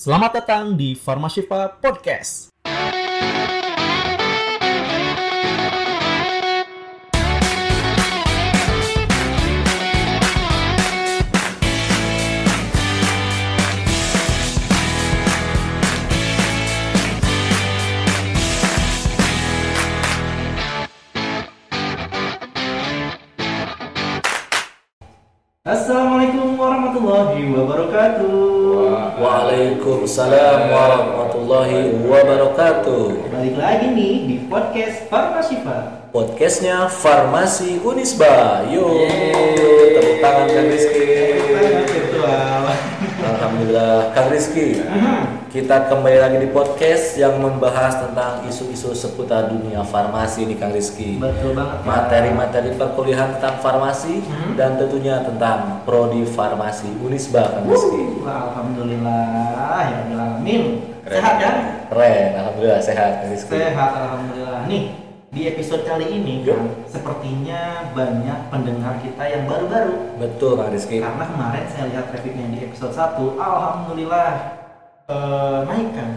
Selamat datang di Pharmashifa Podcast. Assalamualaikum warahmatullahi wabarakatuh. Waalaikumsalam warahmatullahi wabarakatuh. Balik lagi nih di podcast Pharmashifa. Podcastnya Farmasi Unisba. Yo, tepuk tangan Kang Rizky. Tangan virtual. Alhamdulillah Kang Rizky. Kita kembali lagi di podcast yang membahas tentang isu-isu seputar dunia farmasi nih Kang Rizky. Betul banget. Materi-materi perkuliahan tentang farmasi dan tentunya tentang prodi farmasi Unisba Kang Rizky. Alhamdulillah, ya alamin. Sehat kan? Keren, alhamdulillah sehat Kang Rizky. Sehat alhamdulillah. Nih, di episode kali ini kan sepertinya banyak pendengar kita yang baru-baru. Betul Kang Rizky. Karena kemarin saya lihat trafficnya di episode 1, alhamdulillah naik kan.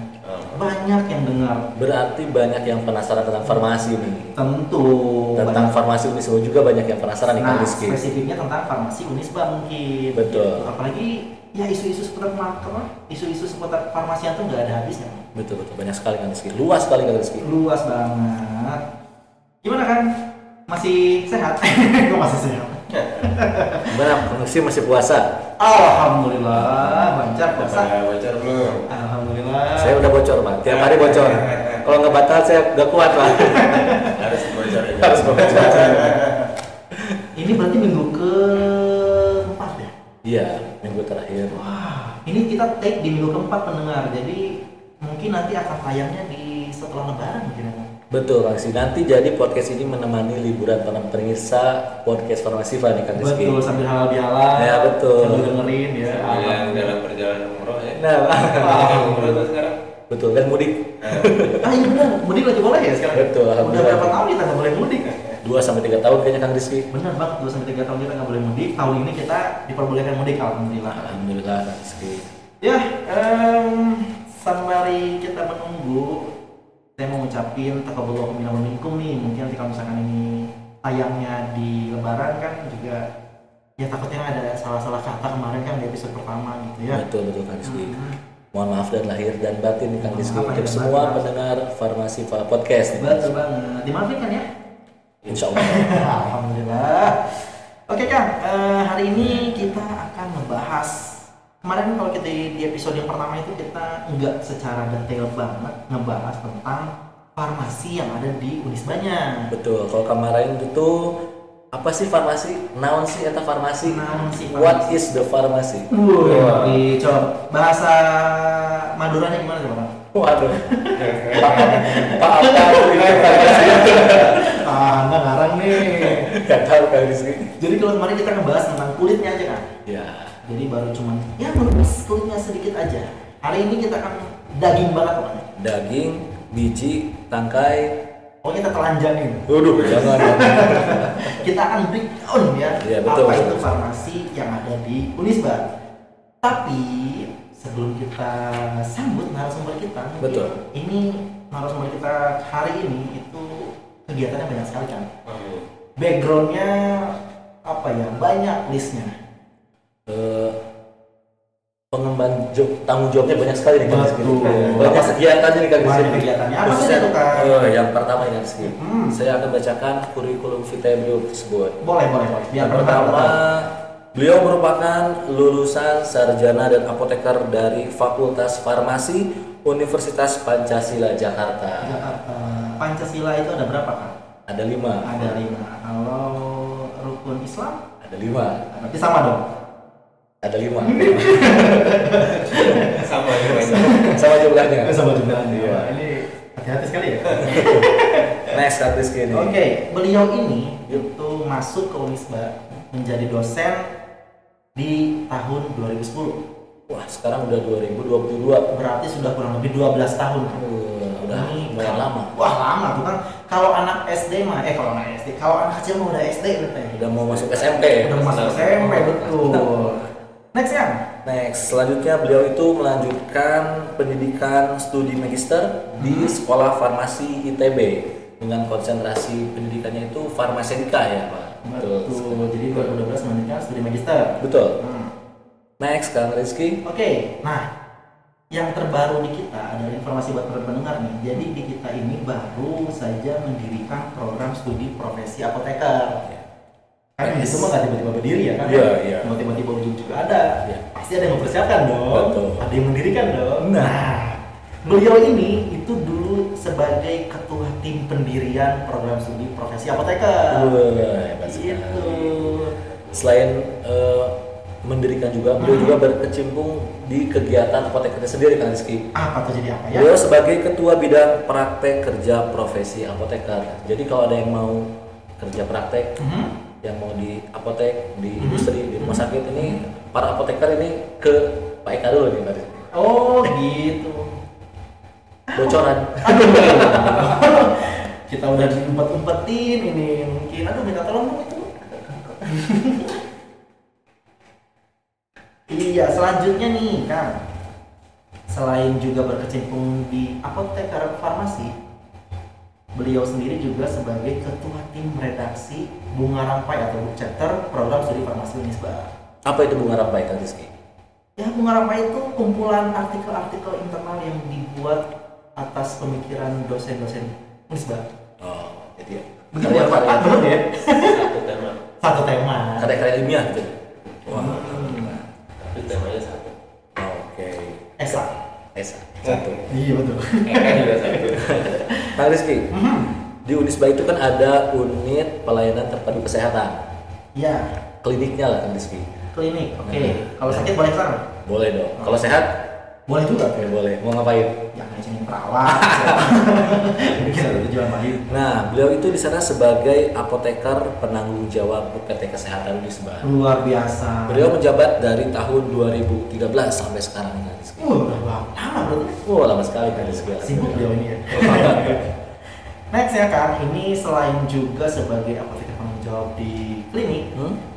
Banyak yang dengar. Berarti banyak yang penasaran tentang farmasi nih. Tentu. Tentang farmasi Unisba juga banyak yang penasaran nih Kang Rizky. Spesifiknya tentang farmasi Unisba mungkin. Betul. Gitu. Apalagi ya isu-isu seputar market, isu-isu seputar farmasian tuh nggak ada habisnya. Betul banyak sekali Kang Rizky. Luas sekali Kang Rizky. Luas banget. Gimana kan? Masih sehat? Gue masih sehat. Gimana Kang Rizky masih puasa? Alhamdulillah, lancar puasa. Bocor belum? Alhamdulillah. Saya udah bocor Pak. Tiap hari bocor. Kalau nggak batal saya nggak kuat Pak. Harus bocor. Harus bocor. Ini berarti minggu ke-4 ya? Iya, minggu terakhir. Wah, ini kita take di minggu ke-4 pendengar. Jadi mungkin nanti akan tayangnya di setelah lebaran mungkin ya. Betul Kang Rizky. Nanti jadi podcast ini menemani liburan para pemirsa podcast Pharmashifa nih Kang Rizky. Betul, sambil halal bihalal. Ya, betul. Sambil dengerin ya. Yang dalam perjalanan umroh ya. Nah, Umroh tuh sekarang. betul dan mudik. Iya benar, mudik lagi boleh ya sekarang? Betul, Udah alhamdulillah. berapa tahun kita nggak boleh mudik? 2-3 tahun kayaknya Kang Rizky. Benar banget, 2-3 tahun kita nggak boleh mudik. Tahun ini kita diperbolehkan mudik, alhamdulillah. Alhamdulillah Kang Rizky. Ya, sembari kita menunggu, saya mau ngucapin taqabbalallahu minna wa minkum nih. Mungkin nanti kalau misalkan ini tayangnya di lebaran kan juga ya takutnya ada salah-salah kata kemarin kan di episode pertama gitu ya. Betul Kang Rizky. Mohon maaf dan lahir dan batin nih Kang Rizky Mohon maaf untuk lahir dan semua batin. pendengar Pharmashifa Podcast nih. Betul banget. Dimaafin kan ya? Insya Allah. Alhamdulillah. Oke Kang, hari ini kita akan membahas. Kemarin kalau kita di episode yang pertama itu kita nggak secara detail banget ngebahas tentang farmasi yang ada di Unisbanya. Betul. Kalau kemarin itu apa sih farmasi? Naon sih eta farmasi? Naon sih What farmasi? is the pharmacy? Coba bahasa Maduranya gimana coba? Waduh. Pak apa itu farmasi? Anda ngarang nih. Gak tahu Kang Rizky. Jadi kalau kemarin kita ngebahas tentang kulitnya aja kan. Ya. Jadi baru cuman ya menepis kulitnya sedikit aja. Hari ini kita akan daging banget pokoknya. Daging, biji, tangkai. Pokoknya kita telanjangin. Waduh, jangan. Kita akan breakdown ya, Iya, betul, apa betul. itu farmasi yang ada di Unisba. Tapi sebelum kita sambut narasumber kita, mungkin Betul. ini narasumber kita hari ini itu kegiatannya banyak sekali kan. Backgroundnya apa ya? Banyak listnya. Pengemban tanggung jawabnya banyak sekali nih Kang Rizky. Betul. Banyak kegiatannya nih Kang Rizky. Banyak kegiatannya. Apa Khususnya, saja tuh, Kang? yang pertama ya Rizky. Saya akan bacakan kurikulum vitae beliau tersebut. Boleh. Biar Yang pertama, beliau merupakan lulusan sarjana dan apoteker dari Fakultas Farmasi Universitas Pancasila Jakarta. Jakarta. Pancasila itu ada berapa kan? Ada 5. Ada 5. Kalau rukun Islam Ada 5. berarti sama dong. Ada 5. Sama juga. Sama jumlahnya. Sama jumlahnya. Iya. Wah, ini hati-hati sekali ya. Next Kang Rizky ini. Oke, beliau ini itu masuk ke Unisba menjadi dosen di tahun 2010. Wah, sekarang udah 2022. Berarti sudah kurang lebih 12 tahun. Udah Ini lumayan lama. Wah, lama tuh kan. Kalau anak SD mah kalau anak kecil mah udah SD berarti. Udah mau masuk SMP. Udah masuk SMP betul. Next ya. Next, selanjutnya beliau itu melanjutkan pendidikan studi magister di Sekolah Farmasi ITB dengan konsentrasi pendidikannya itu farmasetika ya Pak. Betul. Jadi 2012 melanjutkan studi magister. Betul. Next, Kang Rizky. Oke, nah yang terbaru di kita adalah informasi buat para pendengar nih. Jadi di kita ini baru saja mendirikan program studi profesi apoteker. Kan ini semua nggak tiba-tiba berdiri ya kan? Iya. Mau tiba-tiba ujung juga ada. Iya. Pasti ada yang mempersiapkan dong. Betul. Ada yang mendirikan dong. Nah, beliau ini itu dulu sebagai ketua tim pendirian program studi profesi apoteker. Hebat sekali. Itu. Selain mendirikan juga, beliau juga berkecimpung di kegiatan apotekernya sendiri Kang Rizky. Apa tuh jadi apa ya? Beliau sebagai ketua bidang praktek kerja profesi apoteker. Jadi kalau ada yang mau kerja praktek, yang mau di apotek, di industri, di rumah sakit ini, para apoteker ini ke Pak Eka dulu nih Pak Rizky. Oh gitu. Bocoran. Kita udah diumpet-umpetin ini mungkin. Aduh minta tolong dong itu. Iya, selanjutnya nih Kang. Selain juga berkecimpung di apoteker farmasi, beliau sendiri juga sebagai ketua tim redaksi Bunga Rampai atau Book Chapter program studi farmasi Unisba. Apa itu Bunga Rampai Kang Rizky? Ya, Bunga Rampai itu kumpulan artikel-artikel internal yang dibuat atas pemikiran dosen-dosen Unisba. Oh, jadi ya. Betul ya, Pak? Betul ya? Satu tema. Karya-karya ilmiah gitu. Wah. Tapi temanya satu. Oke. Esa. Satu. Iya betul. Kan juga satu. Kang Rizky, di Unisba itu kan ada unit pelayanan terpadu kesehatan. Ya, Kliniknya lah Kang Rizky. klinik. Oke. Kalau sakit boleh ke sana? Boleh dong. Kalau sehat? Boleh juga. Oke, boleh. Mau ngapain? Jangan izinin perawat. Ini kita ada tujuan lain. Nah, beliau itu di sana sebagai apoteker penanggung jawab UPT Kesehatan Unisba. Luar biasa. Beliau menjabat dari tahun 2013 sampai sekarang Kang Rizky. Udah lama berarti. Lama sekali Kang Rizky. Sibuk beliau ini ya. Next ya Kang, ini selain juga sebagai apoteker penanggung jawab di klinik,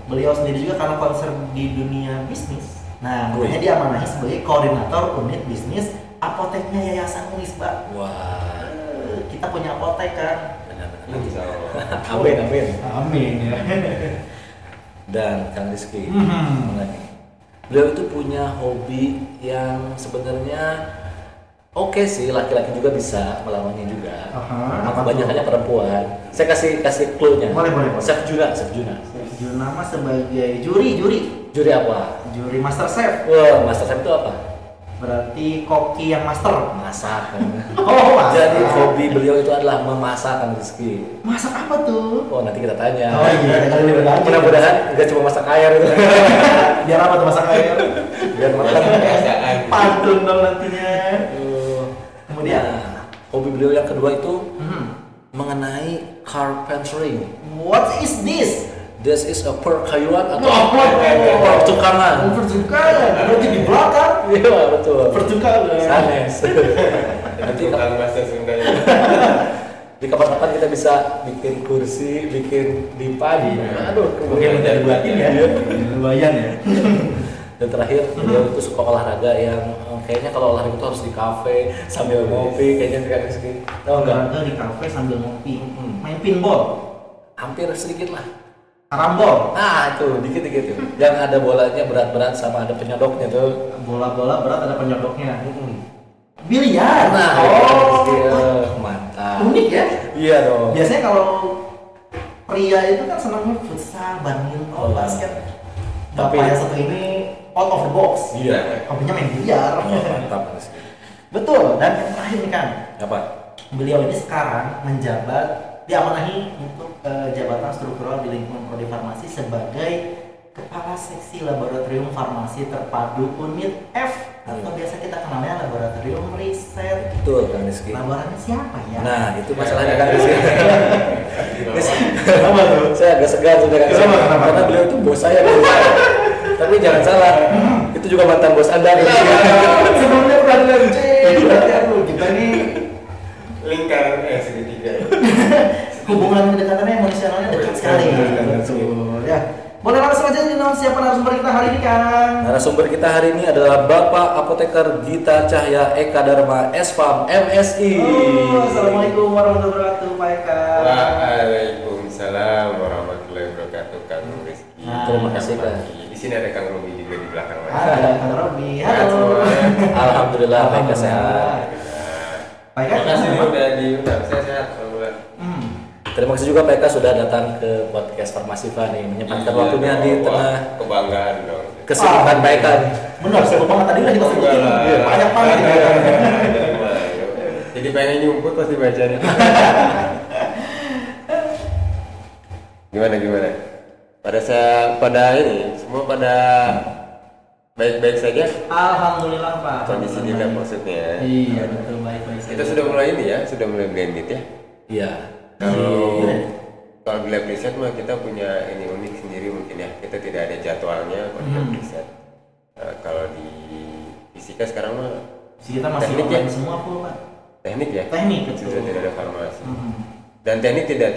beliau sendiri juga karena concern di dunia bisnis. Nah, makanya dia amanahi sebagai koordinator unit bisnis apoteknya Yayasan Unisba. Wah, Kita punya apotek kan. benar-benar. Insya Allah. Amin. Amin ya. Dan Kang Rizky, mana nih? Beliau itu punya hobi yang sebenarnya oke sih, laki-laki juga bisa melawannya juga. Apa Kebanyakannya perempuan. Saya kasih clue-nya. Boleh. Chef Juna. Juru nama sebagai juri. Juri apa? Juri Master Chef. Wah, Master Chef itu apa? Berarti koki yang master. Masak. Oh, masak. Jadi hobi beliau itu adalah memasak Kang Rizky. Masak apa tuh? Oh, nanti kita tanya. Oh iya, kita lebih lanjut. Mudah-mudahan nggak cuma masak air itu. Biar apa tuh masak air? Biar makan. Kebiasaan. Pantun dong nantinya. Kemudian Hobi beliau yang kedua itu hmm, mengenai carpentry. what is this? This is a perkayuan atau Wah, pertukangan. Pertukangan. Berarti di belakang Iya, betul. pertukangan. Sanes. Nanti Tukang bahasa Sundanya. di kapan-kapan kita bisa bikin kursi, bikin dipan. Aduh, Mungkin udah dibuatin ya. Lumayan ya. Dan terakhir beliau itu suka olahraga yang kayaknya kalau olahraga itu harus di kafe sambil ngopi, kayaknya tidak sedikit. Tahu nggak? Olahraga di kafe sambil ngopi. Main pinball. Hampir sedikit lah. Karambol. Nah itu dikit-dikit tuh. Yang ada bolanya berat-berat sama ada penyodoknya tuh. Bola-bola berat ada penyodoknya. Biliar. Nah, oh. mantap. Unik ya. Iya dong. Biasanya kalau pria itu kan senangnya futsal, badminton, basket. Tapi- Bapak yang satu ini out of the box. Iya. Hobinya main biliar. Mantap. Betul. Dan yang terakhir nih kan, Apa? beliau ini sekarang menjabat diamanahi untuk jabatan struktural di lingkungan prodi farmasi sebagai kepala seksi laboratorium farmasi terpadu unit F atau biasa kita kenalnya laboratorium riset. Betul Kang Rizky. Laboratorium siapa ya? Nah itu masalahnya Kang Rizky. Kenapa tuh? Saya agak segan sudah Kang Rizky. Kenapa? Karena beliau itu bos saya. Tapi jangan salah, itu juga mantan bos Anda. Kang Rizky. Sebelumnya pernah dilancing. Berarti aduh, kita nih Lingkaran segitiga. hubungan kedekatannya emosionalnya dekat sekali. Dekat. Betul. Ya. Boleh langsung langsung aja nih, siapa narasumber kita hari ini, Kang? Narasumber kita hari ini adalah Bapak Apoteker Gita Cahya Eka Dharma SPAM MSI. Assalamualaikum warahmatullahi wabarakatuh, Pak Eka. Waalaikumsalam warahmatullahi wabarakatuh, Kang Rizky. Terima kasih, Kang. Di sini ada Kang Robi juga di belakang. Ada Kang Robi. Sehat Halo. semua. Alhamdulillah, Pak Eka sehat. Pak Eka, Terima kasih udah diundang. Saya sehat, alhamdulillah. Terima kasih juga Pak Eka sudah datang ke podcast Farmasifa nih, menyempatkan Iya, waktunya di wah, tengah kebanggaan dong. kesibukan Pak Eka nih. Benar, sebelum banget tadi udah kita sebutin. Enggak lah. Banyak banget. Jadi pengen nyumput pasti bacanya. Gimana? Pada ini semua pada baik-baik saja. Alhamdulillah, Pak. Kondisi tidak maksudnya. Iya, betul, baik-baik saja. Kita sudah mulai ini ya, sudah mulai blended ya. Iya. Kalau di lab riset mah kita punya ini unik sendiri mungkin ya. Kita tidak ada jadwalnya kalau di lab riset. Kalau di fisika sekarang mah Kita masih teknik online ya? semua, Pak. teknik ya. Teknik, betul. Sudah tidak ada farmasi. Dan teknik tidak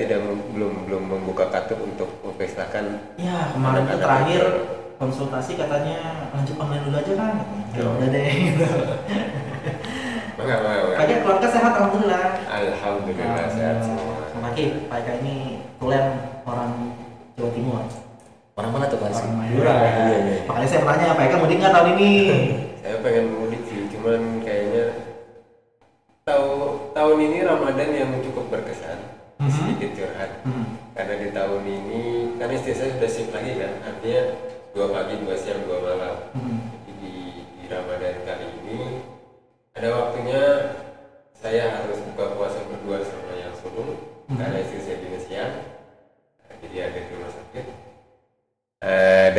belum membuka kartu untuk mempersilahkan. Ya, kemarin tuh terakhir konsultasi katanya lanjut online dulu aja kan. Ya udah deh. Enggak. Pak Eka, keluarga sehat alhamdulillah. Alhamdulillah sehat semua. Sama Ki, Pak Eka ini tulen orang Jawa Timur. Orang mana tuh Pak Rizky? Orang Madura. Iya. Makanya saya mau tanya, Pak Eka mudik nggak tahun ini? Saya pengen mudik sih, cuman kayaknya tahun ini Ramadan yang cukup berkesan. Sedikit curhat. Karena di tahun ini, karena istri saya sudah shift lagi kan, artinya 2 pagi, 2 siang, 2 malam. Jadi di Ramadan kali ini ada waktunya saya harus buka puasa berdua sama yang sulung karena istri saya dinas siang, jadi ada di rumah sakit.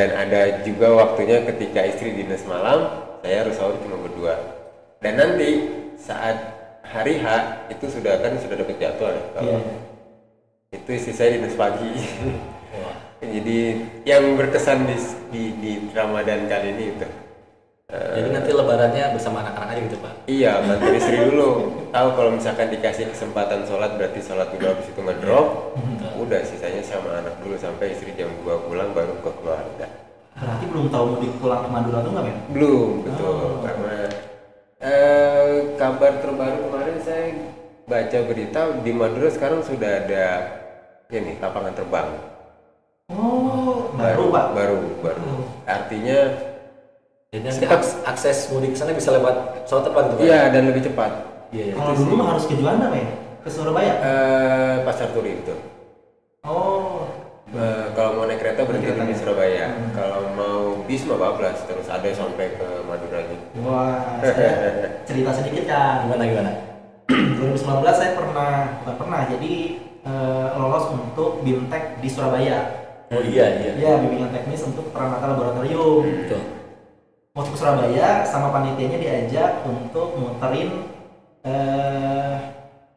Dan ada juga waktunya ketika istri dinas malam, saya harus sahur cuma berdua. Dan nanti saat hari H itu sudah dapat jadwal ya. Kalau itu istri saya dinas pagi. Jadi yang berkesan di Ramadan kali ini itu. Jadi nanti lebarannya bersama anak-anak aja gitu Pak? Iya, bantu istri dulu. Tahu kalau misalkan dikasih kesempatan sholat berarti sholat dulu habis itu ngedrop. Udah sisanya sama anak dulu sampai istri jam 2 pulang baru ke keluarga. Berarti belum tahu mudik pulang ke Madura tuh nggak, Men? Belum, betul. Karena kabar terbaru kemarin saya baca berita di Madura sekarang sudah ada ini lapangan terbang. Oh, baru Pak. Baru. Artinya Jadi nanti akses mudik ke sana bisa lewat pesawat terbang gitu Pak? iya dan lebih cepat. Iya. Kalau dulu mah harus ke Juanda, Men? Ke Surabaya? Pasar Turi itu. Oh. Kalau mau naik kereta berhenti di Surabaya. Kalau mau bis mah bablas terus ada sampai ke Madura nih. Wah, saya cerita sedikit kan. Gimana? 2019 saya jadi lolos untuk BIMTEK di Surabaya. Oh iya. Iya, bimbingan teknis untuk perawatan laboratorium. Betul. Waktu ke Surabaya sama panitianya diajak untuk muterin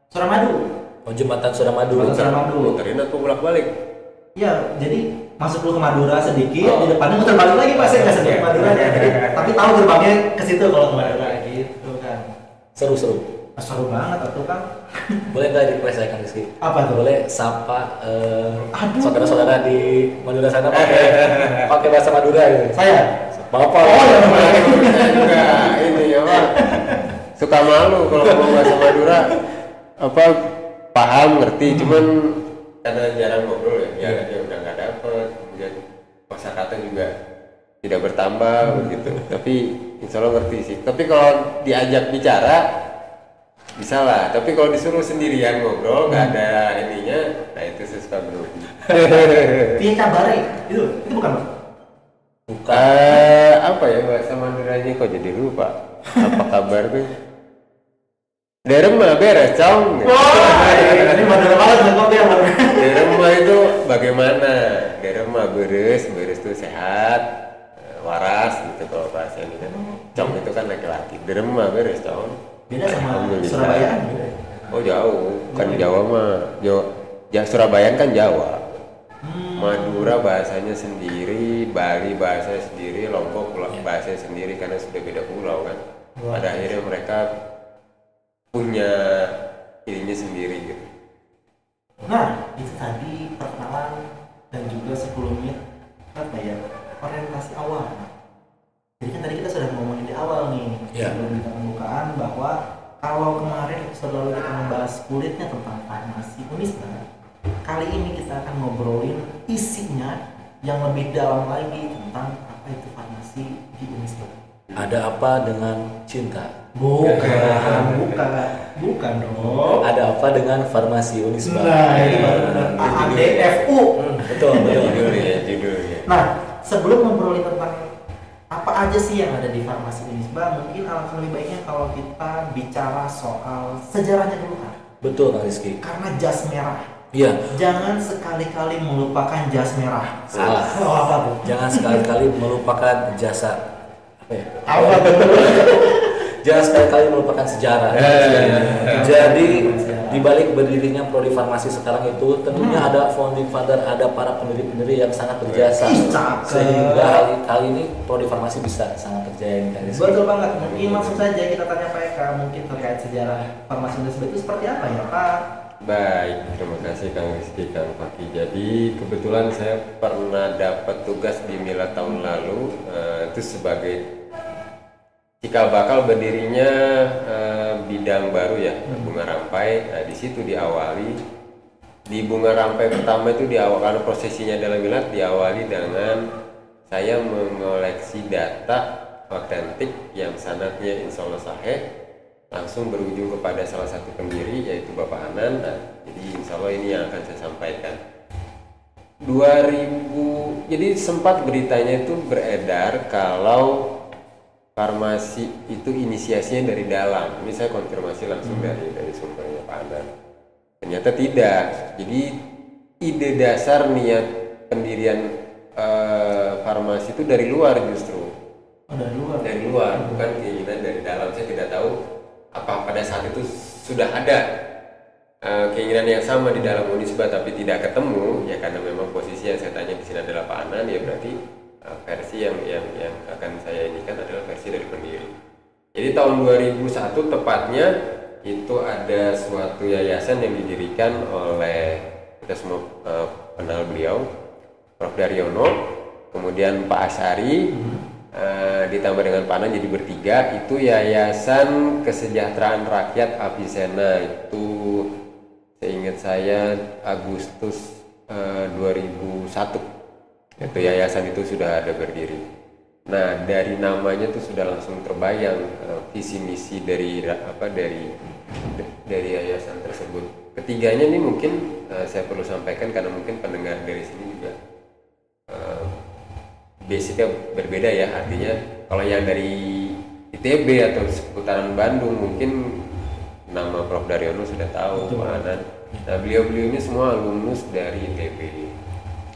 Suramadu. Oh jembatan Suramadu. Jembatan Suramadu. Muterin atau bolak-balik? Iya, jadi masuk dulu ke Madura sedikit, di depannya muter balik lagi Pak, saya nggak sedikit Madura ya. Jadi, tapi tahu gerbangnya ke situ kalau ke Madura gitu kan. Seru. Seru banget tuh kan. Boleh nggak request saya Kang Rizky? Apa tuh? Boleh sapa Aduh. saudara-saudara di Madura sana pakai bahasa Madura gitu. Saya. Bapak. Saya juga ini ya Pak. Suka malu kalau ngomong bahasa Madura. Paham, ngerti, cuman karena jarang ngobrol ya, dia udah nggak dapet. Kemudian kosakata juga tidak bertambah begitu. Tapi insya Allah ngerti sih. Tapi kalau diajak bicara bisa lah. Tapi kalau disuruh sendirian ngobrol nggak ada ininya, nah itu saya suka grogi. Piye kabare? Itu bukan Pak? Bukan. Apa ya bahasa Maduranya kok jadi lupa? Apa kabar tuh? Derem mah beres, cong. Ini Madura banget kok ya Madura. Derem mah itu bagaimana? Derem mah beres tuh sehat, waras gitu kalau bahasa ini kan. Cong itu kan laki-laki. Derem mah beres, cong. Beda sama Alhamdulillah. Surabaya kan? Oh jauh, kan Jawa mah Surabaya kan Jawa. Madura bahasanya sendiri, Bali bahasanya sendiri, Lombok bahasanya sendiri karena sudah beda pulau kan. Pada akhirnya mereka punya ininya sendiri gitu. Nah, itu tadi perkenalan dan juga 10 menit apa ya, orientasi awal. Jadi kan tadi kita sudah ngomongin di awal nih, sebelum kita pembukaan, bahwa kalau kemarin selalu kita membahas kulitnya tentang farmasi Unisba, kali ini kita akan ngobrolin isinya yang lebih dalam lagi tentang apa itu farmasi di Unisba. Ada apa dengan cinta? Bukan dong. Ada apa dengan farmasi Unisba? Nah, itu baru benar. ADFU. Betul. Judulnya. Nah, sebelum ngobrolin tentang apa aja sih yang ada di farmasi Unisba, mungkin alangkah lebih baiknya kalau kita bicara soal sejarahnya dulu kan. Betul, Kang Rizky. Karena jas merah. Iya. Jangan sekali-kali melupakan jas merah. Salah. Apa tuh? Jangan sekali-kali melupakan jasa apa ya? Apa tuh? Jangan sekali-kali melupakan sejarah. Jadi di balik berdirinya prodi farmasi sekarang itu tentunya ada founding father, ada para pendiri-pendiri yang sangat berjasa. Sehingga kali ini prodi farmasi bisa sangat berjaya nih. Betul banget. Mungkin langsung saja kita tanya Pak Eka mungkin terkait sejarah farmasi Unisba itu seperti apa ya Pak? Baik, terima kasih Kang Rizky, Kang Fakih. Jadi kebetulan saya pernah dapat tugas di Mila tahun lalu, itu sebagai cikal bakal berdirinya bidang baru ya, bunga rampai. Nah, di situ diawali di bunga rampai pertama itu diawali, prosesinya dalam Mila diawali dengan saya mengoleksi data otentik yang sanadnya insya Allah sahih, langsung berujung kepada salah satu pendiri yaitu Bapak Hanan. Nah, jadi insya Allah ini yang akan saya sampaikan. 2000, jadi sempat beritanya itu beredar kalau farmasi itu inisiasinya dari dalam. Ini saya konfirmasi langsung dari sumbernya Pak Hanan. Ternyata tidak. Jadi ide dasar niat pendirian farmasi itu dari luar justru. Dari luar, bukan keinginan dari dalam. Saya tidak tahu apa pada saat itu sudah ada keinginan yang sama di dalam Unisba tapi tidak ketemu, ya karena memang posisi yang saya tanya di sini adalah Pak Hanan, ya berarti versi yang akan saya inikan adalah versi dari pendiri. Jadi tahun 2001 tepatnya itu ada suatu yayasan yang didirikan oleh, kita semua kenal beliau, Prof. Daryono, kemudian Pak Asari, ditambah dengan Pak Hanan jadi bertiga. Itu Yayasan Kesejahteraan Rakyat Avicenna. Itu seingat saya Agustus 2001 itu yayasan itu sudah ada berdiri. Nah, dari namanya tuh sudah langsung terbayang visi misi dari yayasan tersebut. Ketiganya ini mungkin saya perlu sampaikan karena mungkin pendengar dari sini juga basicnya berbeda ya. Artinya kalau yang dari ITB atau seputaran Bandung mungkin nama Prof. Daryono sudah tahu, Pak Hanan. Nah, beliau ini semua alumnus dari ITB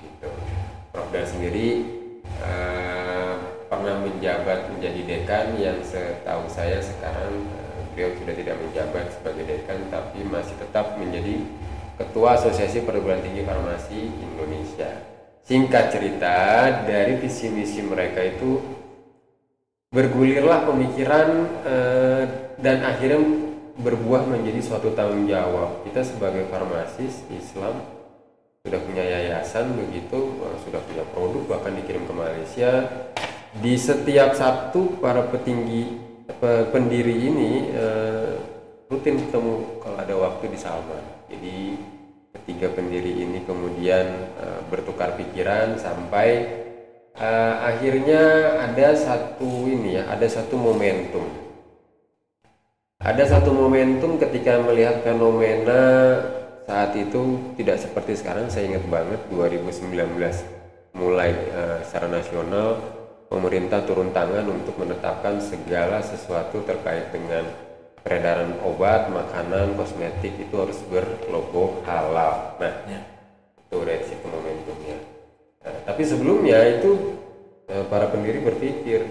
gitu. Prof. Dar sendiri pernah menjabat menjadi dekan, yang setahu saya sekarang beliau sudah tidak menjabat sebagai dekan tapi masih tetap menjadi Ketua Asosiasi Perguruan Tinggi Farmasi Indonesia. Singkat cerita, dari visi misi mereka itu bergulirlah pemikiran dan akhirnya berbuah menjadi suatu tanggung jawab. Kita sebagai farmasis Islam sudah punya yayasan begitu, sudah punya produk bahkan dikirim ke Malaysia. Di setiap Sabtu para pendiri ini rutin ketemu kalau ada waktu di Salman. Jadi ketiga pendiri ini kemudian bertukar pikiran sampai akhirnya ada satu momentum. Ada satu momentum ketika melihat fenomena saat itu tidak seperti sekarang. Saya ingat banget 2019 mulai secara nasional pemerintah turun tangan untuk menetapkan segala sesuatu terkait dengan peredaran obat, makanan, kosmetik itu harus berlogo halal. Nah, itu dari situ momentumnya. Nah, tapi sebelumnya itu para pendiri berpikir,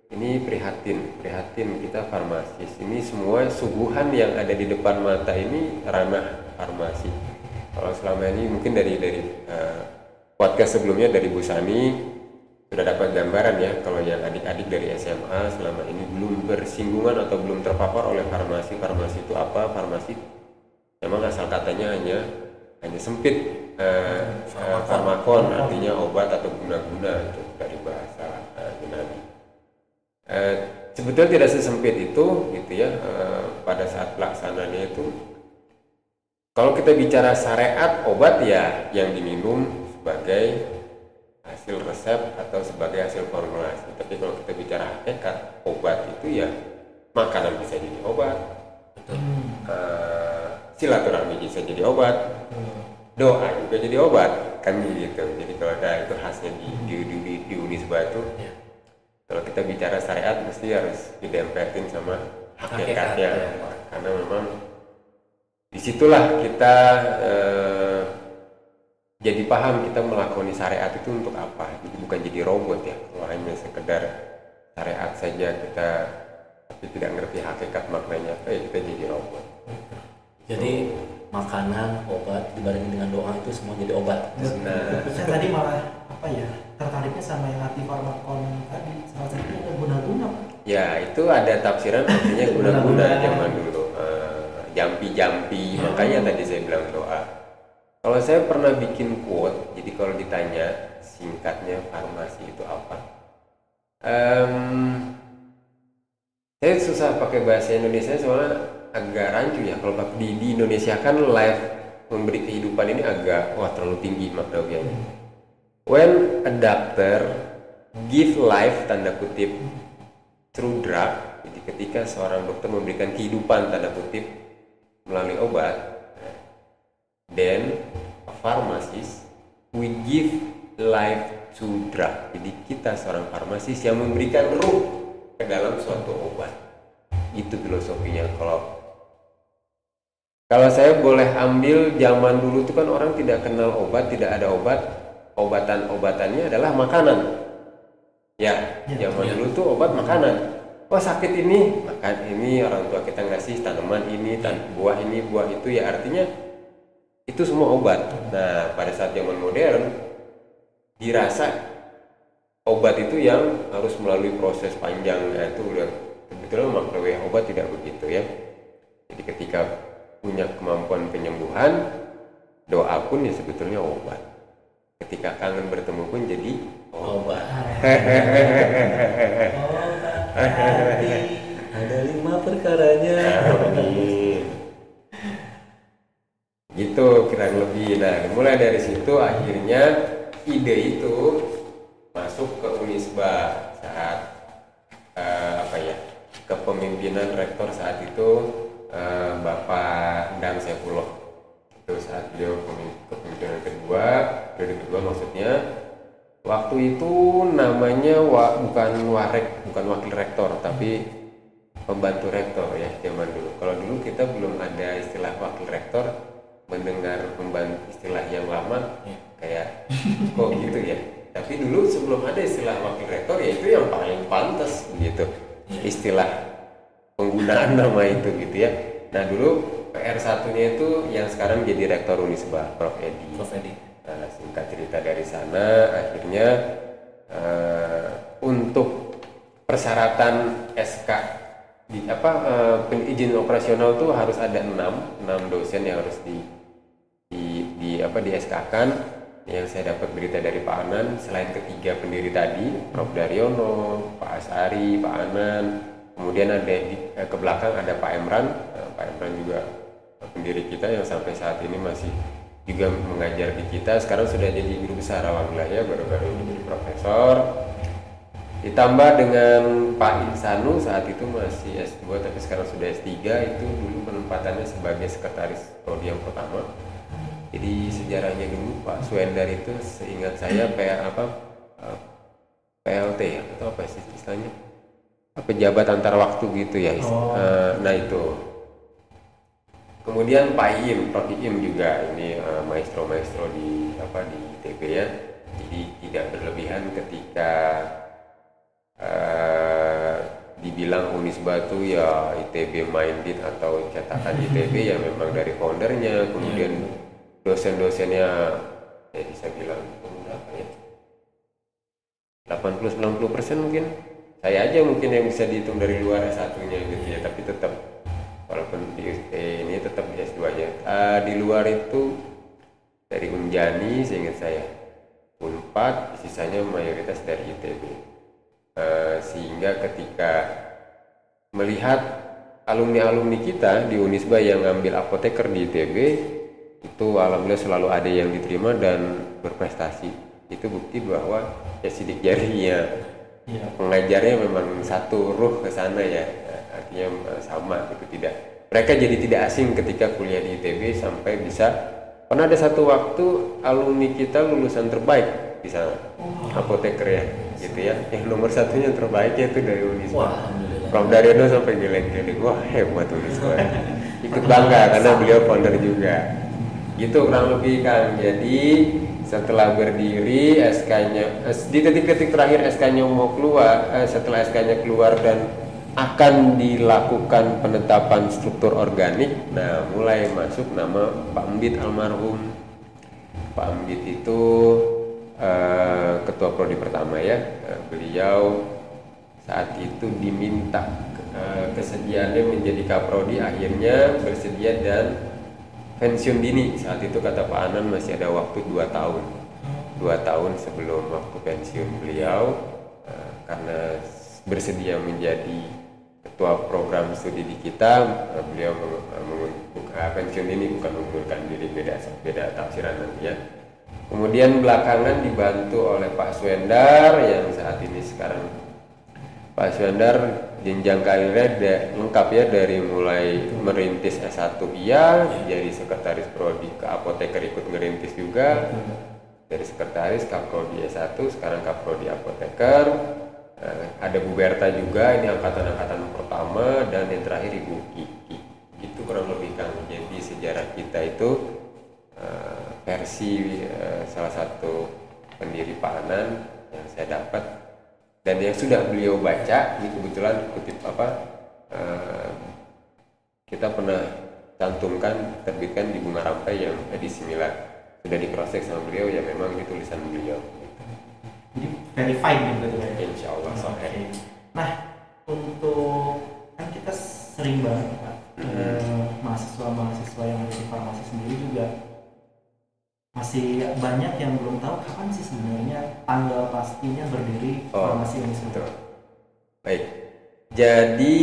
ini prihatin kita farmasis. Ini semua suguhan yang ada di depan mata ini ranah farmasi. Kalau selama ini mungkin dari podcast sebelumnya dari Bu Sani sudah dapat gambaran ya, kalau yang adik-adik dari SMA selama ini belum bersinggungan atau belum terpapar oleh farmasi itu apa. Farmasi memang asal katanya hanya sempit, farmakon artinya obat atau guna-guna itu dari bahasa Yunani. Sebetulnya tidak sesempit itu gitu ya. Pada saat pelaksanaannya itu kalau kita bicara syariat obat ya yang diminum sebagai hasil resep atau sebagai hasil formulasi. Tapi kalau kita bicara hakikat obat itu ya makanan bisa jadi obat, silaturahmi bisa jadi obat, doa juga jadi obat kan gitu. Jadi kalau ada itu khasnya di Unisba itu kalau kita bicara syariat mesti harus didempetin sama hakikatnya karena memang disitulah kita jadi paham kita melakoni syariat itu untuk apa. Jadi bukan jadi robot ya. Kalau hanya sekedar syariat saja kita tapi tidak ngerti hakikat maknanya apa ya kita jadi robot. Jadi makanan, obat dibarengi dengan doa itu semua jadi obat. Nah, saya tadi malah tertariknya sama yang arti farmakon tadi. Salah satunya ada guna-guna. Ya itu ada tafsiran artinya guna-guna zaman dulu. Jampi-jampi, makanya tadi saya bilang doa. Kalau saya pernah bikin quote, jadi kalau ditanya singkatnya farmasi itu apa? Saya susah pakai bahasa Indonesia soalnya agak rancu ya. Kalau di Indonesia kan life memberi kehidupan ini agak terlalu tinggi maknanya. When a doctor give life tanda kutip through drug, jadi ketika seorang dokter memberikan kehidupan tanda kutip melalui obat, then a pharmacist we give life to drug. Jadi kita seorang farmasis yang memberikan ruh ke dalam suatu obat. Itu filosofinya. Kalau saya boleh ambil zaman dulu itu kan orang tidak kenal obat, tidak ada obat. Obatan-obatannya adalah makanan. Ya, zaman dulu tuh obat makanan. Sakit ini, makan ini, orang tua kita ngasih tanaman ini, buah ini, buah itu, ya artinya itu semua obat. Nah, pada saat zaman modern dirasa obat itu yang harus melalui proses panjang. Nah, itu udah sebetulnya maknanya obat tidak begitu ya. Jadi ketika punya kemampuan penyembuhan, doa pun ya sebetulnya obat. Ketika kangen bertemu pun jadi obat. Ada 5 perkaranya. Gitu kurang lebih. Nah, mulai dari situ akhirnya ide itu masuk ke Unisba saat kepemimpinan rektor saat itu Bapak Endang Saifullah. Itu saat beliau kepemimpinan periode kedua maksudnya. Waktu itu namanya bukan wakil rektor tapi pembantu rektor ya zaman dulu. Kalau dulu kita belum ada istilah wakil rektor, mendengar pembantu istilah yang lama kayak kok gitu ya. Tapi dulu sebelum ada istilah wakil rektor ya itu yang paling pantas gitu. Istilah penggunaan nama itu gitu ya. Nah dulu PR1-nya itu yang sekarang jadi rektor Unisba, Prof. Edi. Nah, singkat cerita dari sana akhirnya untuk persyaratan SK izin operasional tuh harus ada 6 dosen yang harus di SK-kan. Yang saya dapat berita dari Pak Anan, selain ketiga pendiri tadi, Prof. Daryono, Pak Asari, Pak Anan, kemudian ada ke belakang ada Pak Emran. Pak Emran juga pendiri kita yang sampai saat ini masih juga mengajar di kita. Sekarang sudah jadi guru besar alhamdulillah ya, baru-baru ini jadi profesor. Ditambah dengan Pak Insanu saat itu masih S2 tapi sekarang sudah S3, itu dulu penempatannya sebagai sekretaris prodi yang pertama. Jadi sejarahnya dulu Pak Suendar itu seingat saya PLT ya atau apa sih istilahnya? Pejabat antar waktu gitu ya. Nah itu. Kemudian Pak Iim, Prof. Iim juga ini maestro di ITB ya. Jadi tidak berlebihan ketika dibilang Unisba itu ya ITB minded atau cetakan ITB ya memang dari foundernya, kemudian dosen-dosennya ya bisa bilang berapa ya 80-90% mungkin. Saya aja mungkin yang bisa dihitung dari luar S1-nya gitu ya, tapi tetap walaupun di ini tetap di S2 nya. Di luar itu dari Unjani Unpad, sisanya mayoritas dari ITB. Sehingga ketika melihat alumni-alumni kita di Unisba yang ngambil apoteker di ITB, itu alhamdulillah selalu ada yang diterima dan berprestasi. Itu bukti bahwa ya sidik jarinya, pengajarnya memang satu ruh ke sana ya, artinya sama gitu. Mereka jadi tidak asing ketika kuliah di ITB sampai bisa. Pernah ada satu waktu alumni kita lulusan terbaik di sana, apoteker ya, gitu ya. Yang nomor satunya terbaiknya itu dari Unisba. Prof Daryono sampai geleng-geleng, wah hebat Unisba. Ikut bangga karena beliau founder juga. Gitu kurang lebih Kang. Jadi setelah berdiri SK-nya di detik-detik terakhir SK-nya mau keluar, setelah SK-nya keluar dan akan dilakukan penetapan struktur organik, nah mulai masuk nama Pak Embit almarhum. Pak Embit itu ketua prodi pertama ya. Beliau saat itu diminta kesediaannya menjadi kaprodi, akhirnya bersedia dan pensiun dini. Saat itu kata Pak Anan masih ada waktu 2 tahun 2 tahun sebelum waktu pensiun beliau, karena bersedia menjadi ketua program studi di kita, beliau pensiun dini, bukan mengundurkan diri, beda tafsiran nanti ya. Kemudian belakangan dibantu oleh Pak Swendar yang saat ini sekarang Pak Swendar jenjang karirnya lengkap ya, dari mulai merintis S1 jadi sekretaris prodi ke apoteker, ikut ngerintis juga, dari sekretaris kaprodi S1 sekarang kaprodi apoteker. Ada Bu Berta juga, ini angkatan pertama, dan yang terakhir Ibu Kiki. Gitu kurang lebih Kang. Jadi sejarah kita itu versi salah satu pendiri Pak Anan yang saya dapat dan yang sudah beliau baca. Ini kebetulan kutip kita pernah cantumkan, terbitkan di Bunga Rampai yang edisi Milad, sudah di cross check sama beliau ya, memang ini tulisan beliau. Jadi verified gitu ya. Insya Allah. Okay. Nah, untuk kan kita sering banget Pak, mahasiswa yang ada di farmasi sendiri juga masih banyak yang belum tahu kapan sih sebenarnya tanggal pastinya berdiri farmasi ini sebetulnya. Baik. Jadi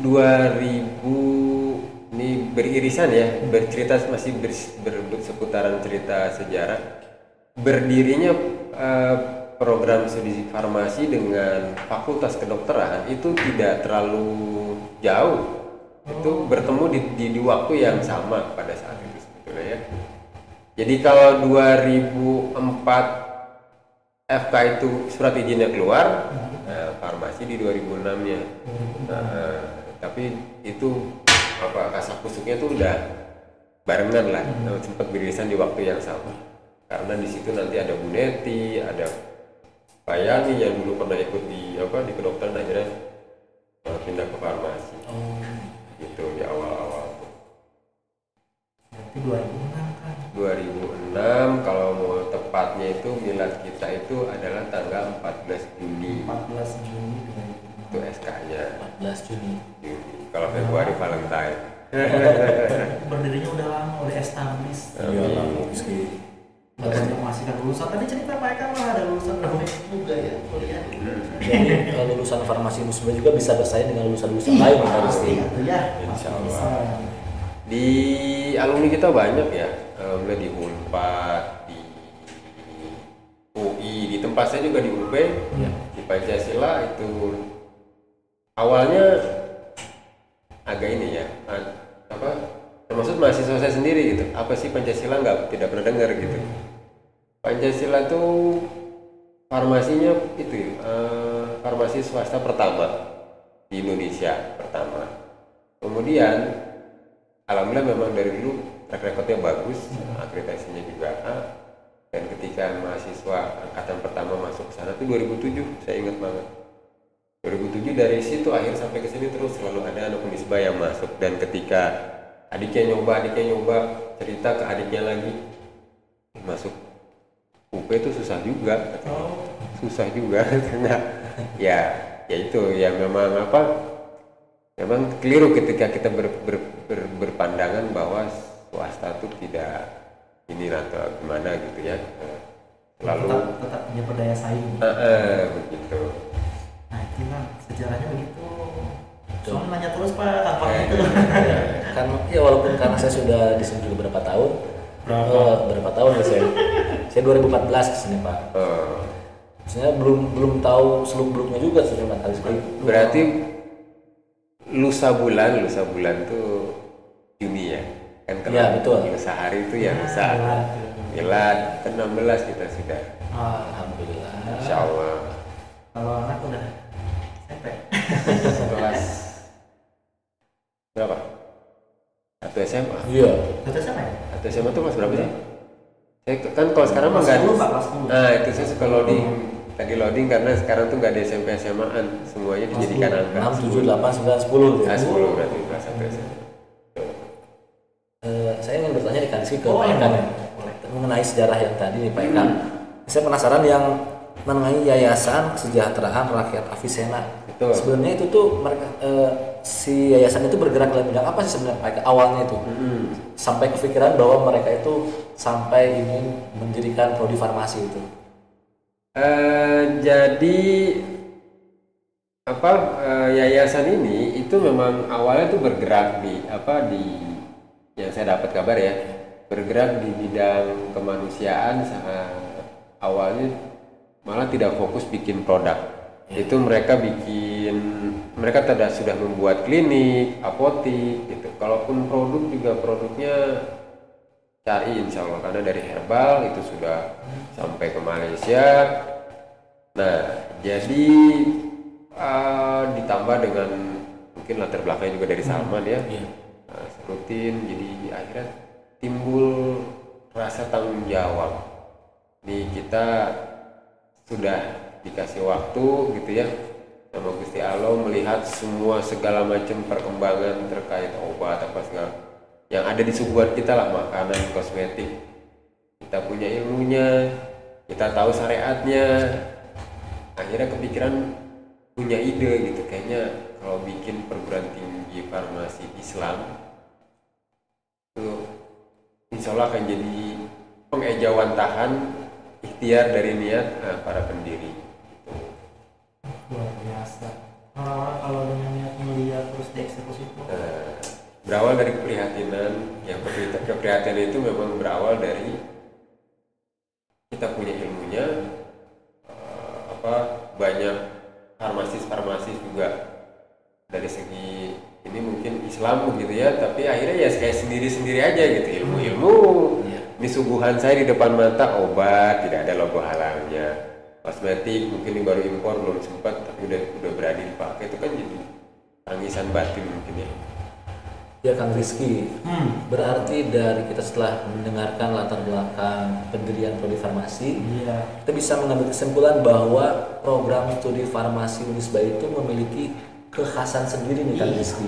2000 ini beririsan ya, bercerita masih berseputaran cerita sejarah. Berdirinya program studi farmasi dengan fakultas kedokteran itu tidak terlalu jauh. Itu bertemu di waktu yang sama pada saat itu sebetulnya ya. Jadi kalau 2004 FK itu surat izinnya keluar, farmasi di 2006-nya. Tapi itu kasak kusuknya tuh udah barengan lah, sempat beririsan di waktu yang sama. Karena di situ nanti ada Bu Neti, ada Pak Yani yang dulu pernah ikut di kedokteran, akhirnya pindah ke farmasi. Gitu di awal-awal. Berarti 2006 kan? 2006, kalau mau tepatnya itu milad kita itu adalah tanggal 14 Juni. 14 Juni 2006. Itu SK-nya. 14 Juni. Kalau Februari Valentine. Berdirinya udah lama, udah established. Iya, Udah banyak menghasilkan lulusan. Tadi cerita Pak Eka malah ada lulusan juga ya kuliah. Jadi lulusan farmasi Unisba juga bisa bersaing dengan lulusan-lulusan lain pasti. Ya, Insya Allah. Di alumni kita banyak ya, mulai di Unpad, di UI, di tempat saya juga di UP, di Pancasila itu awalnya agak ini ya, termasuk mahasiswa saya sendiri gitu. Apa sih Pancasila, tidak pernah dengar gitu. Pancasila tuh farmasinya itu farmasi swasta pertama di Indonesia pertama. Kemudian alhamdulillah memang dari dulu track recordnya bagus, akreditasinya juga A. Dan ketika mahasiswa angkatan pertama masuk ke sana itu 2007, saya ingat banget. 2007 dari situ akhir sampai ke sini terus selalu ada anak Unisba yang masuk, dan ketika adiknya nyoba cerita ke adiknya lagi masuk UP itu susah juga. Susah juga ya itu ya memang memang keliru ketika kita berpandangan bahwa swasta itu tidak ini atau gimana gitu ya. lalu tetap punya berdaya saing. Begitu. Nah itu kan sejarahnya begitu. Soalnya nanya terus Pak tanpa itu. Kan ya walaupun karena saya sudah di sini juga berapa tahun. Berapa tahun ya saya 2014 kesini Pak. Sebenarnya belum tahu seluk beluknya juga sebenarnya kali sekali. Berarti lusa bulan tuh Juni ya kan, kalau ya, betul. lusa hari itu ya lusa milad kan 16 kita sudah. Alhamdulillah. Insya Allah. Kalau anak udah SMP. Kelas berapa? Satu SMA. Iya. Satu SMA ya? Satu SMA tuh kelas berapa sih? Saya kan kalau sekarang mah nggak ada. Kelas 10. Nah itu saya suka loading. Tadi loading karena sekarang tuh nggak ada SMP SMA-an, semuanya dijadikan angka. 6, 7, 8, 9, 10 ya. 10 berarti kelas 1 SMA. Saya ingin bertanya nih kan ke Pak Eka nih, mengenai sejarah yang tadi nih Pak Eka. Saya penasaran yang mengenai Yayasan Kesejahteraan Rakyat Avicenna. Betul. Sebenarnya itu tuh mereka si yayasan itu bergerak dalam bidang apa sih sebenarnya Pak Eka awalnya itu? Sampai kepikiran bahwa mereka itu sampai ingin mendirikan prodi farmasi itu. Jadi yayasan ini itu memang awalnya tuh bergerak di yang saya dapat kabar ya, bergerak di bidang kemanusiaan. Awalnya malah tidak fokus bikin produk. Itu mereka sudah membuat klinik, apotik gitu. Kalaupun produk juga produknya cari insya Allah, karena dari herbal itu sudah sampai ke Malaysia. Nah jadi ditambah dengan mungkin latar belakangnya juga dari Salman ya. Rutin, jadi akhirnya timbul rasa tanggung jawab. Nih kita sudah dikasih waktu gitu ya sama Gusti Allah melihat segala macam perkembangan terkait obat apa segala yang ada di suguhan kita lah, makanan, kosmetik. Kita punya ilmunya, kita tahu syariatnya. Akhirnya kepikiran punya ide gitu, kayaknya kalau bikin perguruan tinggi farmasi Islam itu insya Allah akan jadi pengejauhan tahan ikhtiar dari niat para pendiri. Luar biasa. Orang-orang kalau dengan niat mulia terus dieksekusi itu. Berawal dari keprihatinan, yang keprihatinan itu memang berawal dari kita punya ilmunya, banyak farmasis juga dari segi ini mungkin Islam begitu ya, tapi akhirnya ya kayak sendiri-sendiri aja gitu, ilmu ini suguhan saya di depan mata, obat tidak ada logo halalnya, kosmetik mungkin ini baru impor belum sempat tapi udah berani dipakai, itu kan jadi tangisan batin mungkin ya. Ya Kang Rizky, berarti dari kita setelah mendengarkan latar belakang pendirian prodi farmasi, kita bisa mengambil kesimpulan bahwa program studi farmasi Unisba itu memiliki kekhasan sendiri nih Kang Rizky.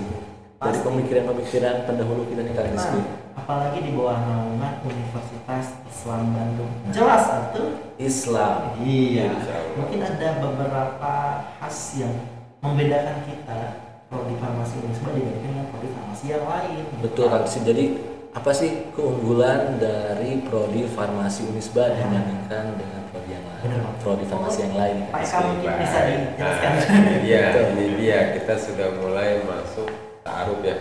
Dari pemikiran-pemikiran pendahulu kita nih Kang Rizky. Apalagi di bawah naungan Universitas Islam Bandung. Jelas itu Islam. Iya. Mungkin ada beberapa khas yang membedakan kita prodi farmasi Unisba dibandingkan dengan prodi farmasi yang lain. Betul Kang Rizky. Jadi apa sih keunggulan dari prodi farmasi Unisba dibandingkan dengan prodi yang lain? Prodi farmasi yang lain. Pak Eka mungkin bisa dijelaskan. Ini dia kita sudah mulai masuk ta'aruf ya.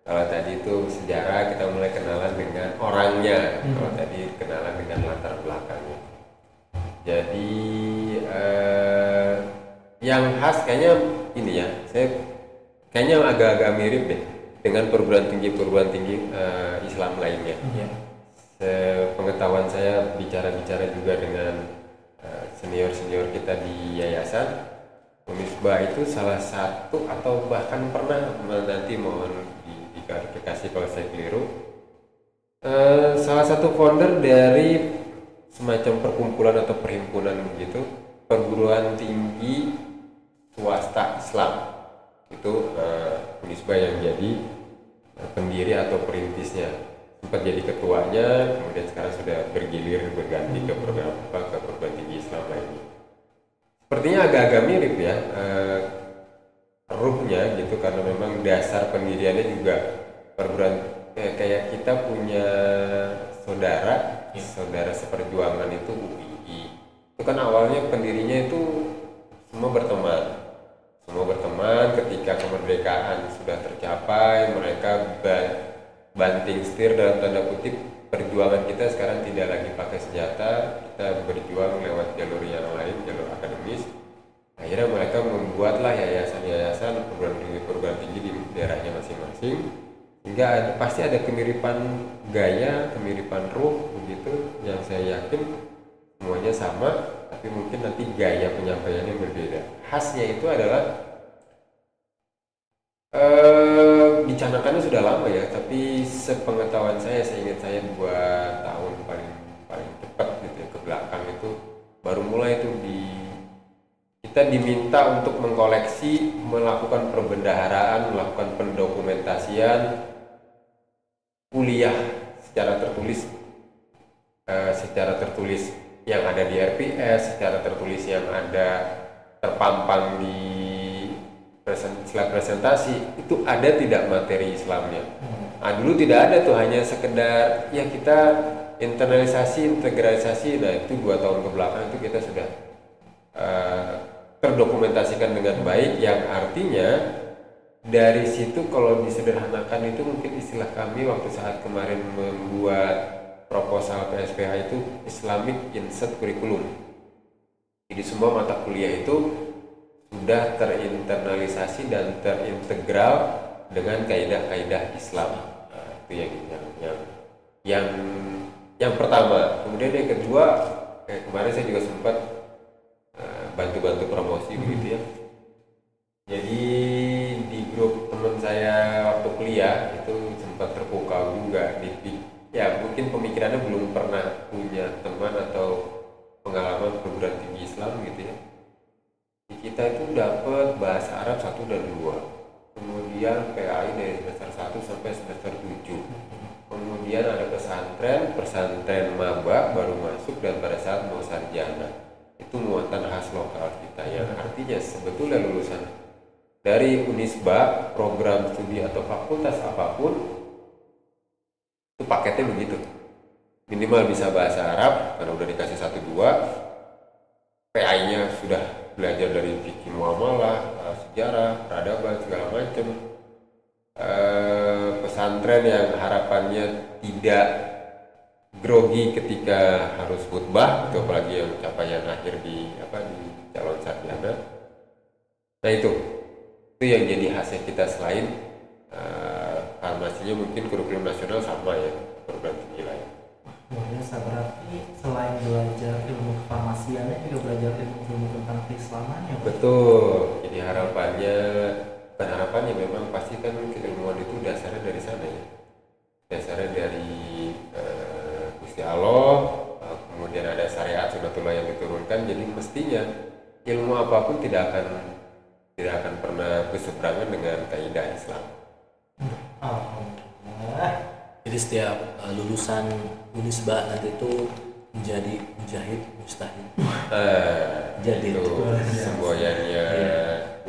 Kalau tadi itu sejarah, kita mulai kenalan dengan orangnya. Kalau tadi kenalan dengan latar belakangnya. Jadi yang khas kayaknya ini ya, saya kayaknya agak-agak mirip deh dengan perguruan tinggi Islam lainnya. Pengetahuan saya bicara-bicara juga dengan senior-senior kita di yayasan Unisba itu salah satu atau bahkan pernah nanti mohon diklarifikasi kalau saya keliru, salah satu founder dari semacam perkumpulan atau perhimpunan begitu perguruan tinggi swasta Islam itu Unisba yang jadi pendiri atau perintisnya, sempat jadi ketuanya, kemudian sekarang sudah bergilir berganti ke perguruan tinggi Islam lainnya. Sepertinya agak-agak mirip ya ruhnya gitu, karena memang dasar pendiriannya juga perguruan kayak kita punya saudara seperjuangan itu UII. Itu kan awalnya pendirinya itu semua berteman ketika kemerdekaan sudah tercapai, mereka banting setir dalam tanda kutip, perjuangan kita sekarang tidak lagi pakai senjata, kita berjuang lewat jalur yang lain, jalur akademis. Akhirnya mereka membuatlah yayasan-yayasan, perguruan tinggi di daerahnya masing-masing, hingga pasti ada kemiripan gaya, kemiripan ruh begitu, yang saya yakin semuanya sama, tapi mungkin nanti gaya penyampaiannya berbeda. Khasnya itu adalah dicanangkannya sudah lama ya, tapi sepengetahuan saya, seingat saya 2 tahun paling cepat gitu ya, ke belakang itu baru mulai itu kita diminta untuk mengkoleksi, melakukan perbendaharaan, melakukan pendokumentasian kuliah secara tertulis yang ada di RPS, secara tertulis yang ada terpampang di slide presentasi, itu ada tidak materi Islamnya. Dulu tidak ada tuh, hanya sekedar ya kita integralisasi. Nah itu 2 tahun ke belakang itu kita sudah terdokumentasikan dengan baik, yang artinya dari situ kalau disederhanakan itu mungkin istilah kami waktu saat kemarin membuat proposal PSPH itu Islamic Insert Curriculum. Jadi semua mata kuliah itu sudah terinternalisasi dan terintegral dengan kaidah-kaidah Islam. Nah, itu yang pertama. Kemudian yang kedua, kemarin saya juga sempat bantu-bantu promosi begitu ya. Jadi di grup teman saya waktu kuliah itu sempat terpukau juga ya mungkin pemikirannya belum pernah punya teman atau pengalaman perguruan tinggi Islam gitu ya. Kita itu dapat bahasa Arab 1 dan 2, kemudian PAI dari semester 1 sampai semester 7, kemudian ada pesantren maba baru masuk, dan pada saat mau sarjana itu muatan khas lokal kita, yang artinya sebetulnya lulusan dari Unisba, program studi atau fakultas apapun itu paketnya begitu, minimal bisa bahasa Arab karena udah dikasih 1-2, PAI-nya sudah belajar dari fikih muamalah, sejarah, peradaban, segala macam. Pesantren yang harapannya tidak grogi ketika harus khutbah, itu apalagi yang capaian akhir di calon sarjana. Nah itu yang jadi hasil kita. Selain farmasinya mungkin kurikulum nasional sama ya, perguruan tinggi lain. Luar biasa, berarti selain belajar ilmu kefarmasiannya juga belajar ilmu tentang keislamannya. Betul, jadi bukan harapannya, memang pasti kan keilmuan itu dasarnya dari sana ya. Dasarnya dari Gusti Allah, kemudian ada syariat sunatullah yang diturunkan, jadi mestinya ilmu apapun tidak akan pernah berseberangan dengan kaidah Islam. Jadi setiap lulusan Unisba nanti itu menjadi mujahid mustahid. Jadi itu semboyannya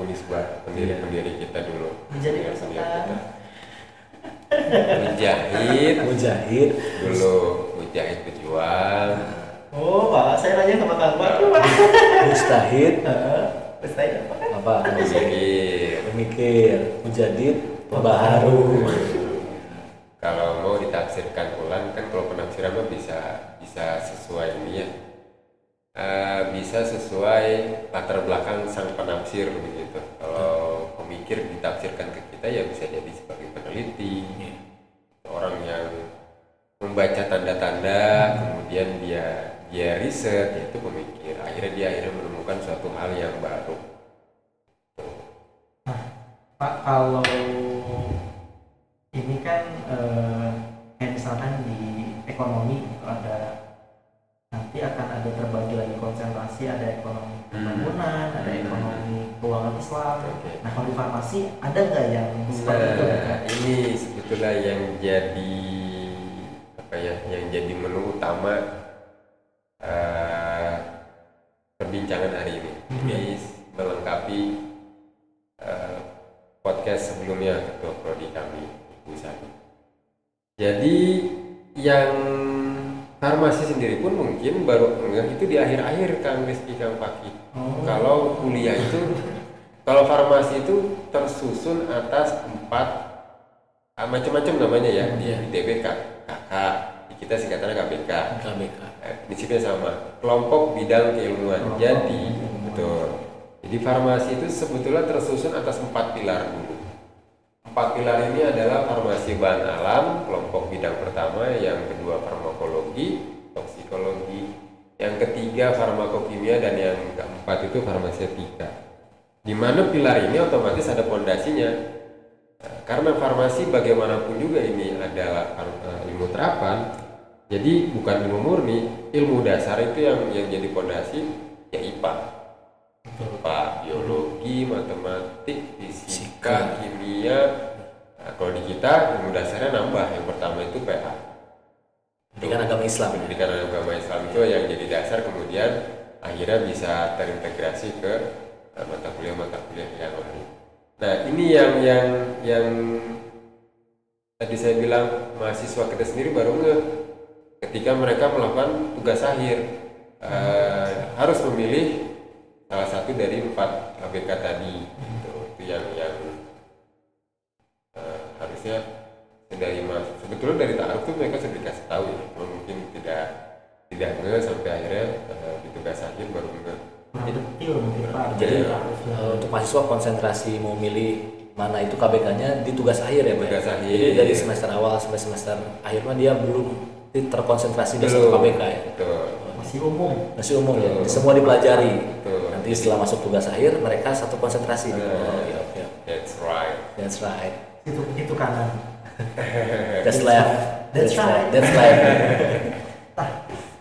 Unisba, pendiri kita dulu. Menjadi peserta. Mujahid dulu, mujahid pejuang. Oh Pak, saya nanya ke Pak Mustahid apa? Pemikir, mujadid, pembaharu. Kalau mau ditafsirkan ulang kan, kalau penafsiran mah bisa sesuai ini ya, bisa sesuai latar belakang sang penafsir begitu. Kalau pemikir ditafsirkan ke kita ya bisa jadi sebagai peneliti, orang yang membaca tanda-tanda, kemudian dia riset, yaitu pemikir. Akhirnya dia menemukan suatu hal yang baru. Nah, Pak, kalau ini kan kayak misalkan di ekonomi itu nanti akan ada terbagi lagi konsentrasi, ada ekonomi pembangunan, ada ekonomi keuangan Islam. Okay. Nah kalau di farmasi ada nggak yang seperti itu? Ini sebetulnya yang jadi menu utama perbincangan hari ini. Jadi melengkapi podcast sebelumnya ketua prodi kami, Ibu Sari. Jadi yang farmasi sendiri pun mungkin baru ngeh itu di akhir-akhir Kang Rizky, Kang Paki. Kalau kuliah itu, kalau farmasi itu tersusun atas 4 macam-macam namanya ya. Di ITB KK, di kita singkatannya KBK. Prinsipnya sama, kelompok bidang keilmuan. Jadi betul. Jadi farmasi itu sebetulnya tersusun atas 4 pilar dulu. 4 pilar ini adalah farmasi bahan alam, kelompok bidang pertama, yang kedua farmakologi, toksikologi, yang ketiga farmakokimia, dan yang keempat itu farmaseutika. Di mana pilar ini otomatis ada pondasinya. Karena farmasi bagaimanapun juga ini adalah ilmu terapan, jadi bukan ilmu murni, ilmu dasar itu yang jadi pondasi ya IPA. Biologi, matematik, fisika, kimia. Nah, kalau di kita ilmu dasarnya nambah. Yang pertama itu PA. Pendidikan agama Islam. Pendidikan agama Islam itu yang jadi dasar, kemudian akhirnya bisa terintegrasi ke mata kuliah yang lain. Nah, ini yang tadi saya bilang mahasiswa kita sendiri baru ngeh ketika mereka melakukan tugas akhir, harus memilih salah satu dari 4 KBK tadi. Itu yang harusnya dari sebetulnya dari ta'aruf tuh mereka sudah dikasih tahu ya, mungkin tidak ngeh sampai akhirnya di tugas akhir baru ngeh. Jadi untuk mahasiswa konsentrasi mau milih mana itu KBK-nya di tugas akhir ya, Pak. Tugas akhir. Jadi dari semester awal sampai semester akhirnya dia belum terkonsentrasi di satu KBK ya. Betul. Masih umum ya. Semua dipelajari. Betul. Nanti setelah masuk tugas akhir mereka satu konsentrasi. Ya. That's right. Itu kanan. That's left. That's right.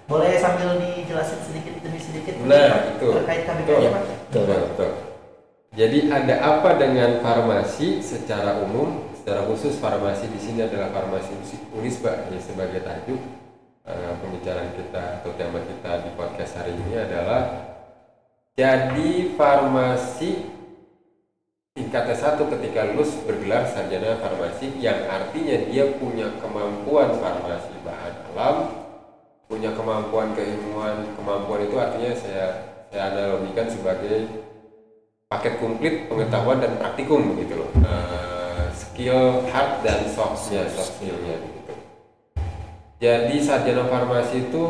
Boleh sambil dijelasin sedikit demi sedikit terkait KBK ya, Pak? Betul. Jadi ada apa dengan farmasi secara umum, secara khusus farmasi di sini adalah farmasi Unisba ya, sebagai tajuk pembicaraan kita atau tema kita di podcast hari ini adalah jadi farmasi tingkat S1 ketika lulus bergelar sarjana farmasi, yang artinya dia punya kemampuan farmasi bahan alam, punya kemampuan keilmuan. Kemampuan itu artinya saya analogikan sebagai paket komplit pengetahuan dan praktikum begitu loh. Skill hard dan soft skillnya gitu. Jadi sarjana farmasi itu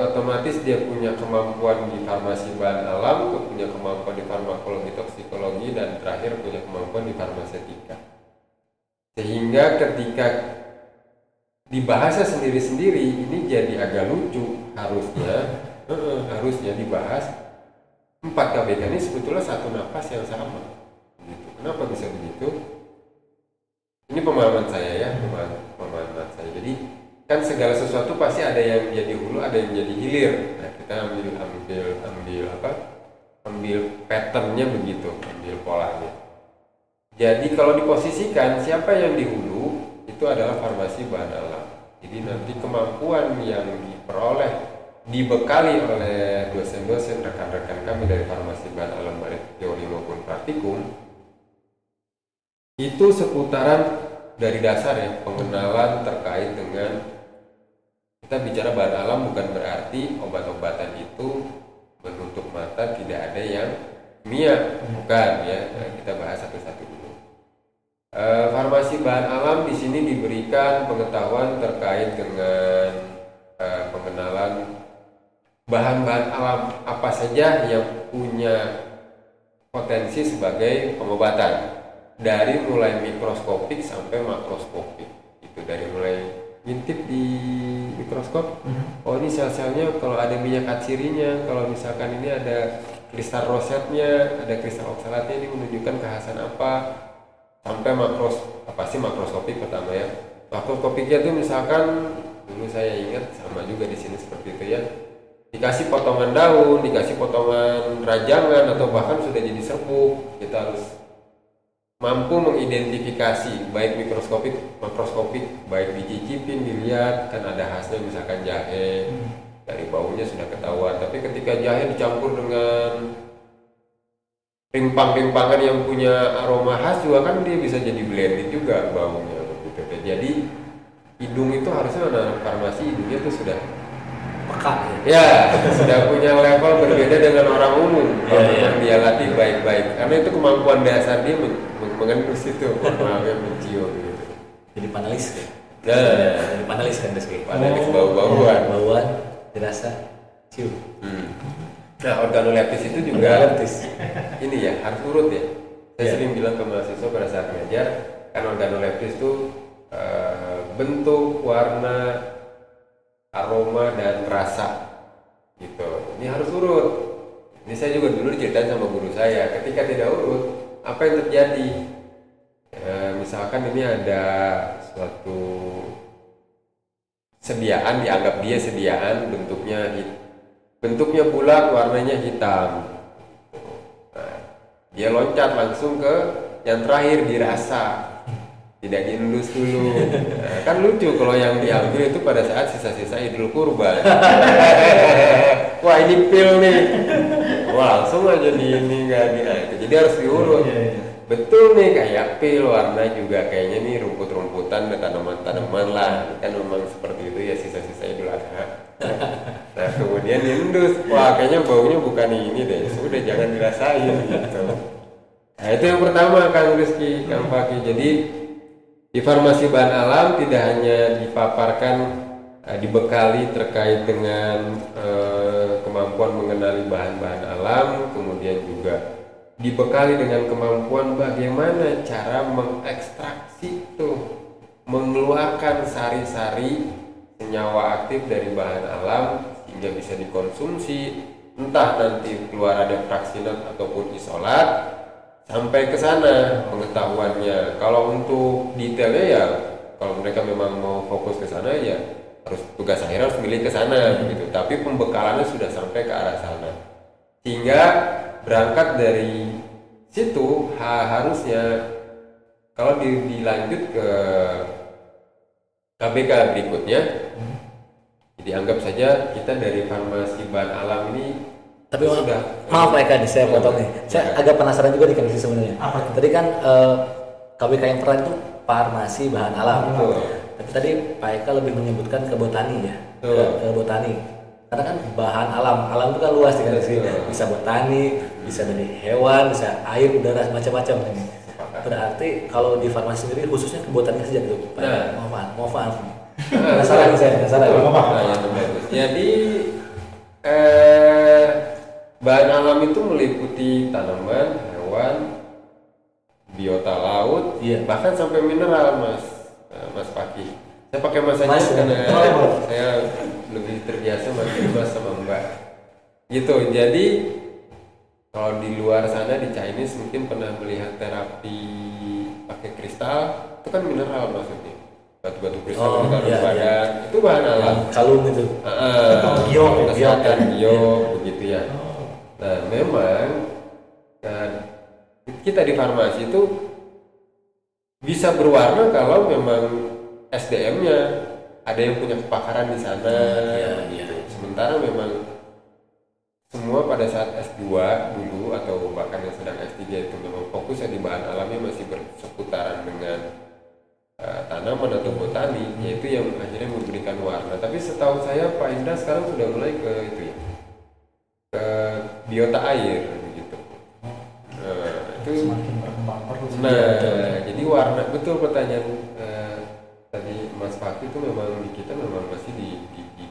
otomatis dia punya kemampuan di farmasi bahan alam, punya kemampuan di farmakologi, toksikologi, dan terakhir punya kemampuan di farmaseutika. Sehingga ketika dibahasnya sendiri-sendiri ini jadi agak lucu. Harusnya dibahas 4 KBK ini sebetulnya satu nafas yang sama gitu. Kenapa bisa begitu? Ini pemahaman saya ya, pemahaman saya. Jadi kan segala sesuatu pasti ada yang jadi hulu, ada yang jadi hilir. Nah, kita ambil patternnya begitu, ambil polanya. Jadi kalau diposisikan siapa yang di hulu itu adalah farmasi bahan alam. Jadi nanti kemampuan yang diperoleh, dibekali oleh dosen-dosen rekan-rekan kami dari farmasi bahan alam baik teori maupun praktikum, itu seputaran dari dasar ya, pengenalan terkait dengan, kita bicara bahan alam bukan berarti obat-obatan itu menutup mata tidak ada yang kimia, bukan ya. Nah, kita bahas satu-satu dulu. Farmasi bahan alam di sini diberikan pengetahuan terkait dengan pengenalan bahan-bahan alam apa saja yang punya potensi sebagai pengobatan, dari mulai mikroskopik sampai makroskopik. Itu dari mulai ngintip di mikroskop, oh ini sel-selnya kalau ada minyak atsirinya, kalau misalkan ini ada kristal rosetnya, ada kristal oksalatnya, ini menunjukkan kekhasan apa, sampai makroskopik pertama ya. Makroskopiknya itu misalkan dulu saya ingat sama juga di sini seperti itu ya, dikasih potongan daun, dikasih potongan rajangan, atau bahkan sudah jadi serbuk. Kita harus mampu mengidentifikasi baik mikroskopik, makroskopik, baik dicicipin, dilihat kan ada khasnya, misalkan jahe dari baunya sudah ketahuan. Tapi ketika jahe dicampur dengan rimpang-rimpangan yang punya aroma khas juga kan dia bisa jadi blended juga baunya begitu. gitu. Jadi hidung itu harusnya anak farmasi hidungnya tuh sudah peka ya sudah punya level berbeda dengan orang umum kalau memang dia latih baik-baik, karena itu kemampuan dasar dia mengendus itu, namanya mencium gitu. Jadi panelis ya. Nah, Jadi panelis kan Rizky. panelis bau-bauan. Bauan dirasa cium. Nah, organoleptis itu juga ini ya harus urut ya. Saya sering bilang ke mahasiswa pada saat ngajar, kan organoleptis itu bentuk, warna, aroma dan rasa gitu. Ini harus urut. Ini saya juga dulu diceritain sama guru saya. Ketika tidak urut, apa yang terjadi? Misalkan ini ada suatu sediaan, dianggap dia sediaan, bentuknya bulat, warnanya hitam. Nah, dia loncat langsung ke yang terakhir, dirasa, tidak diendus dulu. Nah, kan lucu kalau yang diambil itu pada saat sisa-sisa Idul Kurban. Wah, ini pil nih. Wah, langsung aja ini nggak di. Nah, itu jadi harus diurut. Betul nih, kayak pil, warna juga kayaknya nih rumput-rumputan, tanaman-tanaman lah. Kan memang seperti itu ya, sisa-sisa Idul Adha. Nah, kemudian diendus. Wah, kayaknya baunya bukan ini deh. Sudah, jangan dirasain gitu. Nah, itu yang pertama Kang Rizky, Kang Fakih. Jadi di farmasi bahan alam tidak hanya dipaparkan, dibekali terkait dengan kemampuan mengenali bahan-bahan alam, kemudian juga dibekali dengan kemampuan bagaimana cara mengekstraksi mengeluarkan sari-sari senyawa aktif dari bahan alam sehingga bisa dikonsumsi, entah nanti keluar ada fraksinat ataupun isolat. Sampai ke sana pengetahuannya. Kalau untuk detailnya ya, kalau mereka memang mau fokus ke sana ya harus tugas akhir harus milih ke sana begitu. Tapi pembekalannya sudah sampai ke arah sana. Sehingga berangkat dari situ harusnya kalau dilanjut ke KBK berikutnya, jadi anggap saja kita dari farmasi bahan alam ini. Tapi maaf Pak Eka, saya potong nih. Saya agak penasaran juga nih kondisi sebenarnya. Tadi kan KBK yang pernah itu farmasi bahan alam. Tapi tadi Pak Eka lebih menyebutkan ke botani ya, ke botani. Karena kan bahan alam itu kan luas kan, bisa botani, bisa dari hewan, bisa air, udara, macam-macam ini. Berarti kalau di farmasi sendiri khususnya ke botani saja gitu, Pak. Maaf. Penasaran saya, penasaran. Jadi bahan alam itu meliputi tanaman, hewan, biota laut, bahkan sampai mineral, Mas Fakih. Saya pakai mas aja karena saya lebih terbiasa mas sama Mbak. Gitu. Jadi kalau di luar sana di Chinese mungkin pernah melihat terapi pakai kristal, itu kan mineral maksudnya. Batu-batu kristal di badan, itu bahan alam. Kalung itu. Kesehatan begitu ya. Nah, memang kita di farmasi itu bisa berwarna kalau memang SDM-nya ada yang punya kepakaran di sana. Sementara memang semua pada saat S2 dulu atau bahkan yang sedang S3 itu memang fokusnya di bahan alamnya masih berseputaran dengan tanaman atau botani, yaitu yang akhirnya memberikan warna. Tapi setahu saya Pak Indra sekarang sudah mulai ke itu ya, ke biota air begitu. Itu semakin berkembang terus. Jadi warna, betul pertanyaan tadi Mas Fakih, itu memang di kita memang masih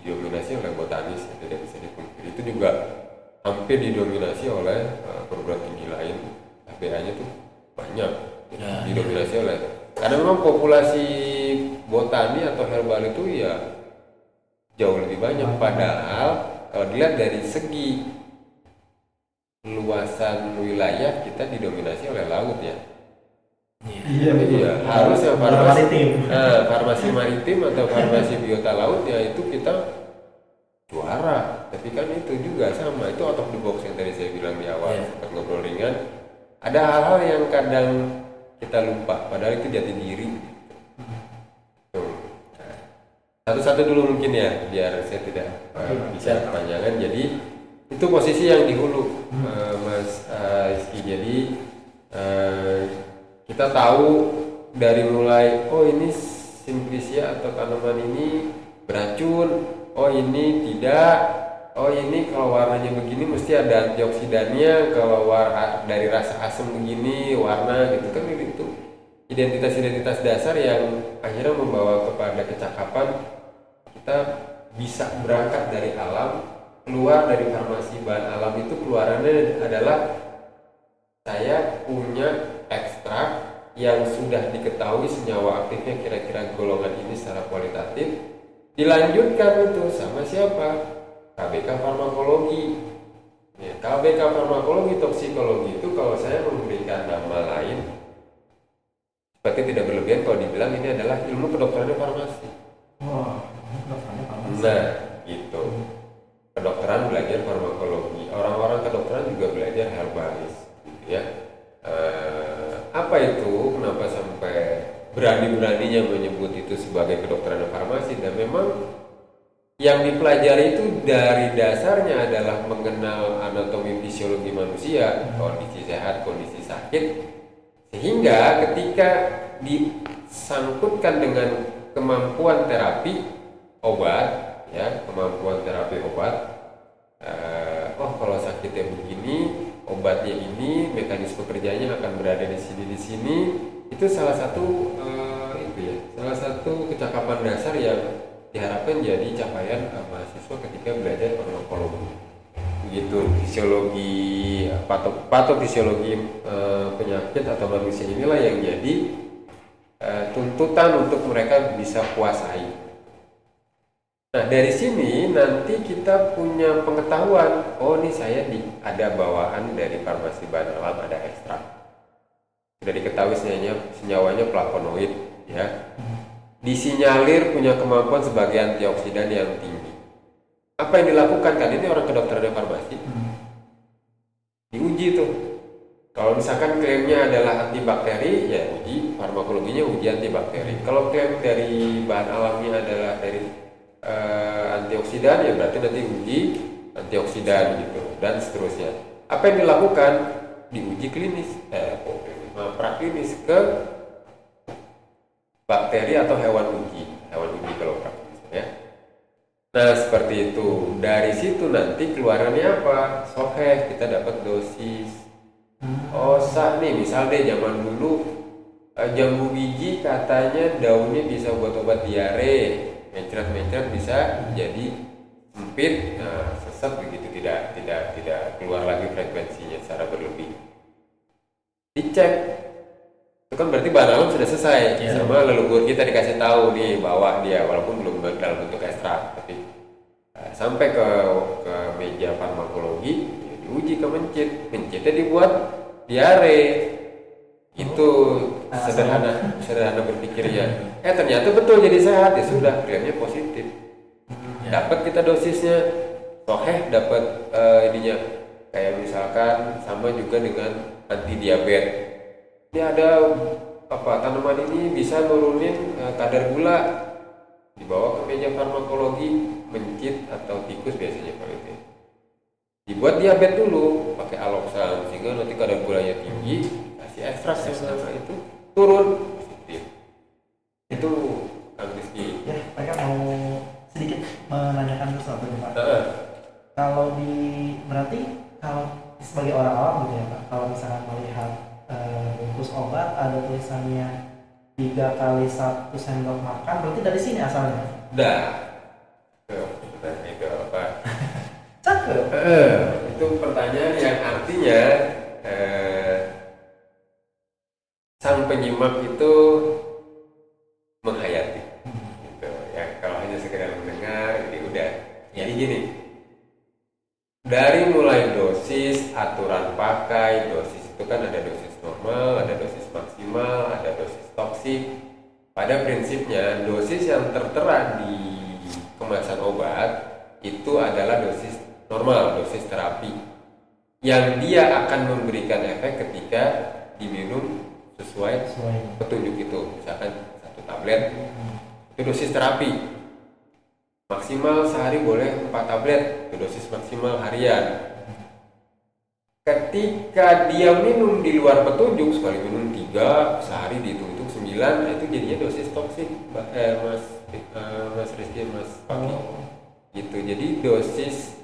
didominasi oleh botanis, tidak bisa dipungkiri. Itu juga hampir didominasi oleh perguruan tinggi lain, HBA-nya tuh banyak didominasi oleh, karena memang populasi botani atau herbal itu ya jauh lebih banyak. Padahal kalau dilihat dari segi luasan wilayah kita didominasi oleh laut ya. Iya, harusnya farmasi maritim atau farmasi biota laut ya itu kita juara. Tapi kan itu juga sama, itu out of the box yang tadi saya bilang di awal, sempat ngobrol ringan. Ada hal-hal yang kadang kita lupa, padahal itu jati diri. Satu-satu dulu mungkin ya, biar saya tidak bisa kepanjangan. Jadi itu posisi yang di hulu, Mas Rizky. Jadi kita tahu dari mulai ini simplicia atau tanaman ini beracun, oh ini tidak, oh ini kalau warnanya begini mesti ada antioksidannya, kalau dari rasa asam begini warna gitu kan, itu identitas-identitas dasar yang akhirnya membawa kepada kecakapan kita bisa berangkat dari alam, keluar dari farmasi bahan alam. Itu keluarannya adalah saya punya ekstrak yang sudah diketahui senyawa aktifnya kira-kira golongan ini secara kualitatif, dilanjutkan itu sama siapa? KBK farmakologi. Ya, KBK farmakologi toksikologi itu kalau saya memberikan nama lain seperti tidak berlebihan kalau dibilang ini adalah ilmu kedokteran farmasi. Wah, kedokterannya farmasi. Nah, gitu. Kedokteran belajar farmakologi, orang-orang kedokteran juga belajar herbalis, gitu ya. Apa itu? Kenapa sampai berani-beraninya menyebut itu sebagai kedokteran farmasi? Dan memang yang dipelajari itu dari dasarnya adalah mengenal anatomi fisiologi manusia, kondisi sehat, kondisi sakit, sehingga ketika disangkutkan dengan kemampuan terapi obat, ya kemampuan terapi obat, oh kalau sakitnya begini, obatnya ini, mekanisme kerjanya akan berada di sini, itu salah satu salah satu kecakapan dasar yang diharapkan jadi capaian mahasiswa ketika belajar farmakologi. Begitu fisiologi, patofisiologi penyakit atau manusia inilah yang jadi tuntutan untuk mereka bisa kuasai. Nah dari sini nanti kita punya pengetahuan, oh ini saya ada bawaan dari farmasi bahan alam, ada ekstrak. Sudah diketahui senyawanya flavonoid, ya. Disinyalir punya kemampuan sebagai antioksidan yang tinggi. Apa yang dilakukan kan ini orang kedokteran farmasi? Diuji tuh. Kalau misalkan klaimnya adalah antibakteri, ya uji farmakologinya, uji antibakteri. Kalau klaim dari bahan alamnya adalah dari antioksidan, ya berarti nanti uji antioksidan gitu dan seterusnya. Apa yang dilakukan? Diuji klinis, praklinis ke bakteri atau hewan uji kalau praktis ya. Nah seperti itu. Dari situ nanti keluarannya apa? Soheh, kita dapat dosis. Oh nih misal deh zaman dulu jambu biji katanya daunnya bisa buat obat diare, mencret bisa jadi sempit, nah sesat begitu, tidak keluar lagi frekuensinya secara berlebih. Dicek. Itu kan berarti bahan alam sudah selesai, sama leluhur kita dikasih tahu nih bahwa dia walaupun belum dalam bentuk ekstrak, tapi sampai ke meja farmakologi ya diuji ke mencitnya dibuat diare. Itu sederhana berpikirnya. Ternyata betul jadi sehat, ya sudah, klaimnya positif. Dapat kita dosisnya, soheh dapat ininya. Kayak misalkan sama juga dengan anti diabetes. Ini ada tanaman ini bisa nurunin kadar gula, dibawa ke meja farmakologi, mencit atau tikus biasanya kalau itu. Dibuat diabetes dulu pakai aloksan sehingga nanti kadar gulanya tinggi, kasih ekstrak sama itu turun positif. Itu Kang Rizky. Ya, mereka mau sedikit menanyakan sesuatu nih Pak. Berarti kalau sebagai orang awam gitu ya Pak, kalau misalkan melihat bungkus obat ada tulisannya 3 kali 1 sendok makan, berarti dari sini asalnya? Itu apa? Cakep. Itu pertanyaan yang artinya sang penyimak itu menghayati. Gitu ya. Kalau hanya sekedar mendengar, ini udah. Jadi gini. Dari mulai dosis, aturan pakai, dosis itu kan ada dosis normal, ada dosis maksimal, ada dosis toksik. Pada prinsipnya dosis yang tertera di kemasan obat itu adalah dosis normal, dosis terapi yang dia akan memberikan efek ketika diminum sesuai petunjuk itu. Misalkan 1 tablet itu dosis terapi. Maksimal sehari boleh 4 tablet, itu dosis maksimal harian. Ketika dia minum di luar petunjuk, sekali minum 3, sehari dihitung-hitung 9, itu jadinya dosis toksik, Mas Rizky, Mas Paki. Gitu. Jadi dosis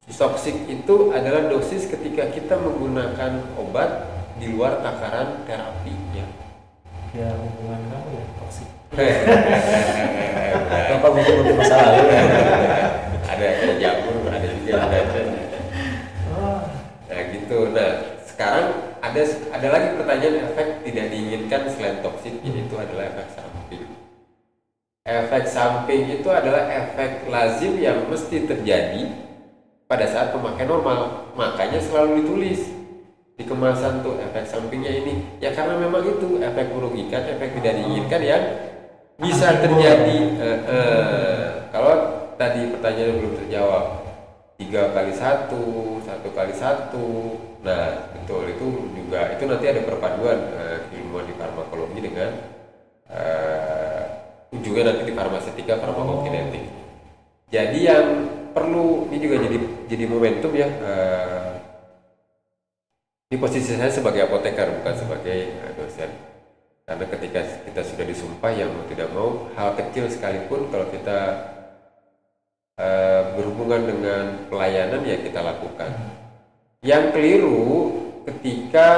toksik itu adalah dosis ketika kita menggunakan obat di luar takaran terapi ya. Ya hubungan kamu ya toksik. Kenapa mungkin masalah lalu ya? Ada kayak jamur, ada juga yang baca. Nah gitu. Nah sekarang ada lagi pertanyaan efek tidak diinginkan selain toksik, yaitu adalah efek samping. Efek samping itu adalah efek lazim yang mesti terjadi pada saat pemakaian normal. Makanya selalu ditulis di kemasan tuh efek sampingnya ini. Ya karena memang itu efek merugikan, efek tidak diinginkan yang bisa terjadi. Kalau tadi pertanyaan belum terjawab, 3x1, 1x1. Nah betul, itu juga itu nanti ada perpaduan keilmuan di farmakologi dengan ujungnya nanti di farmasetika, farmakokinetik. Jadi yang perlu ini juga jadi momentum ya. Di posisi saya sebagai apoteker bukan sebagai dosen. Karena ketika kita sudah disumpah yang mau tidak mau, hal kecil sekalipun kalau kita berhubungan dengan pelayanan ya kita lakukan. Yang keliru ketika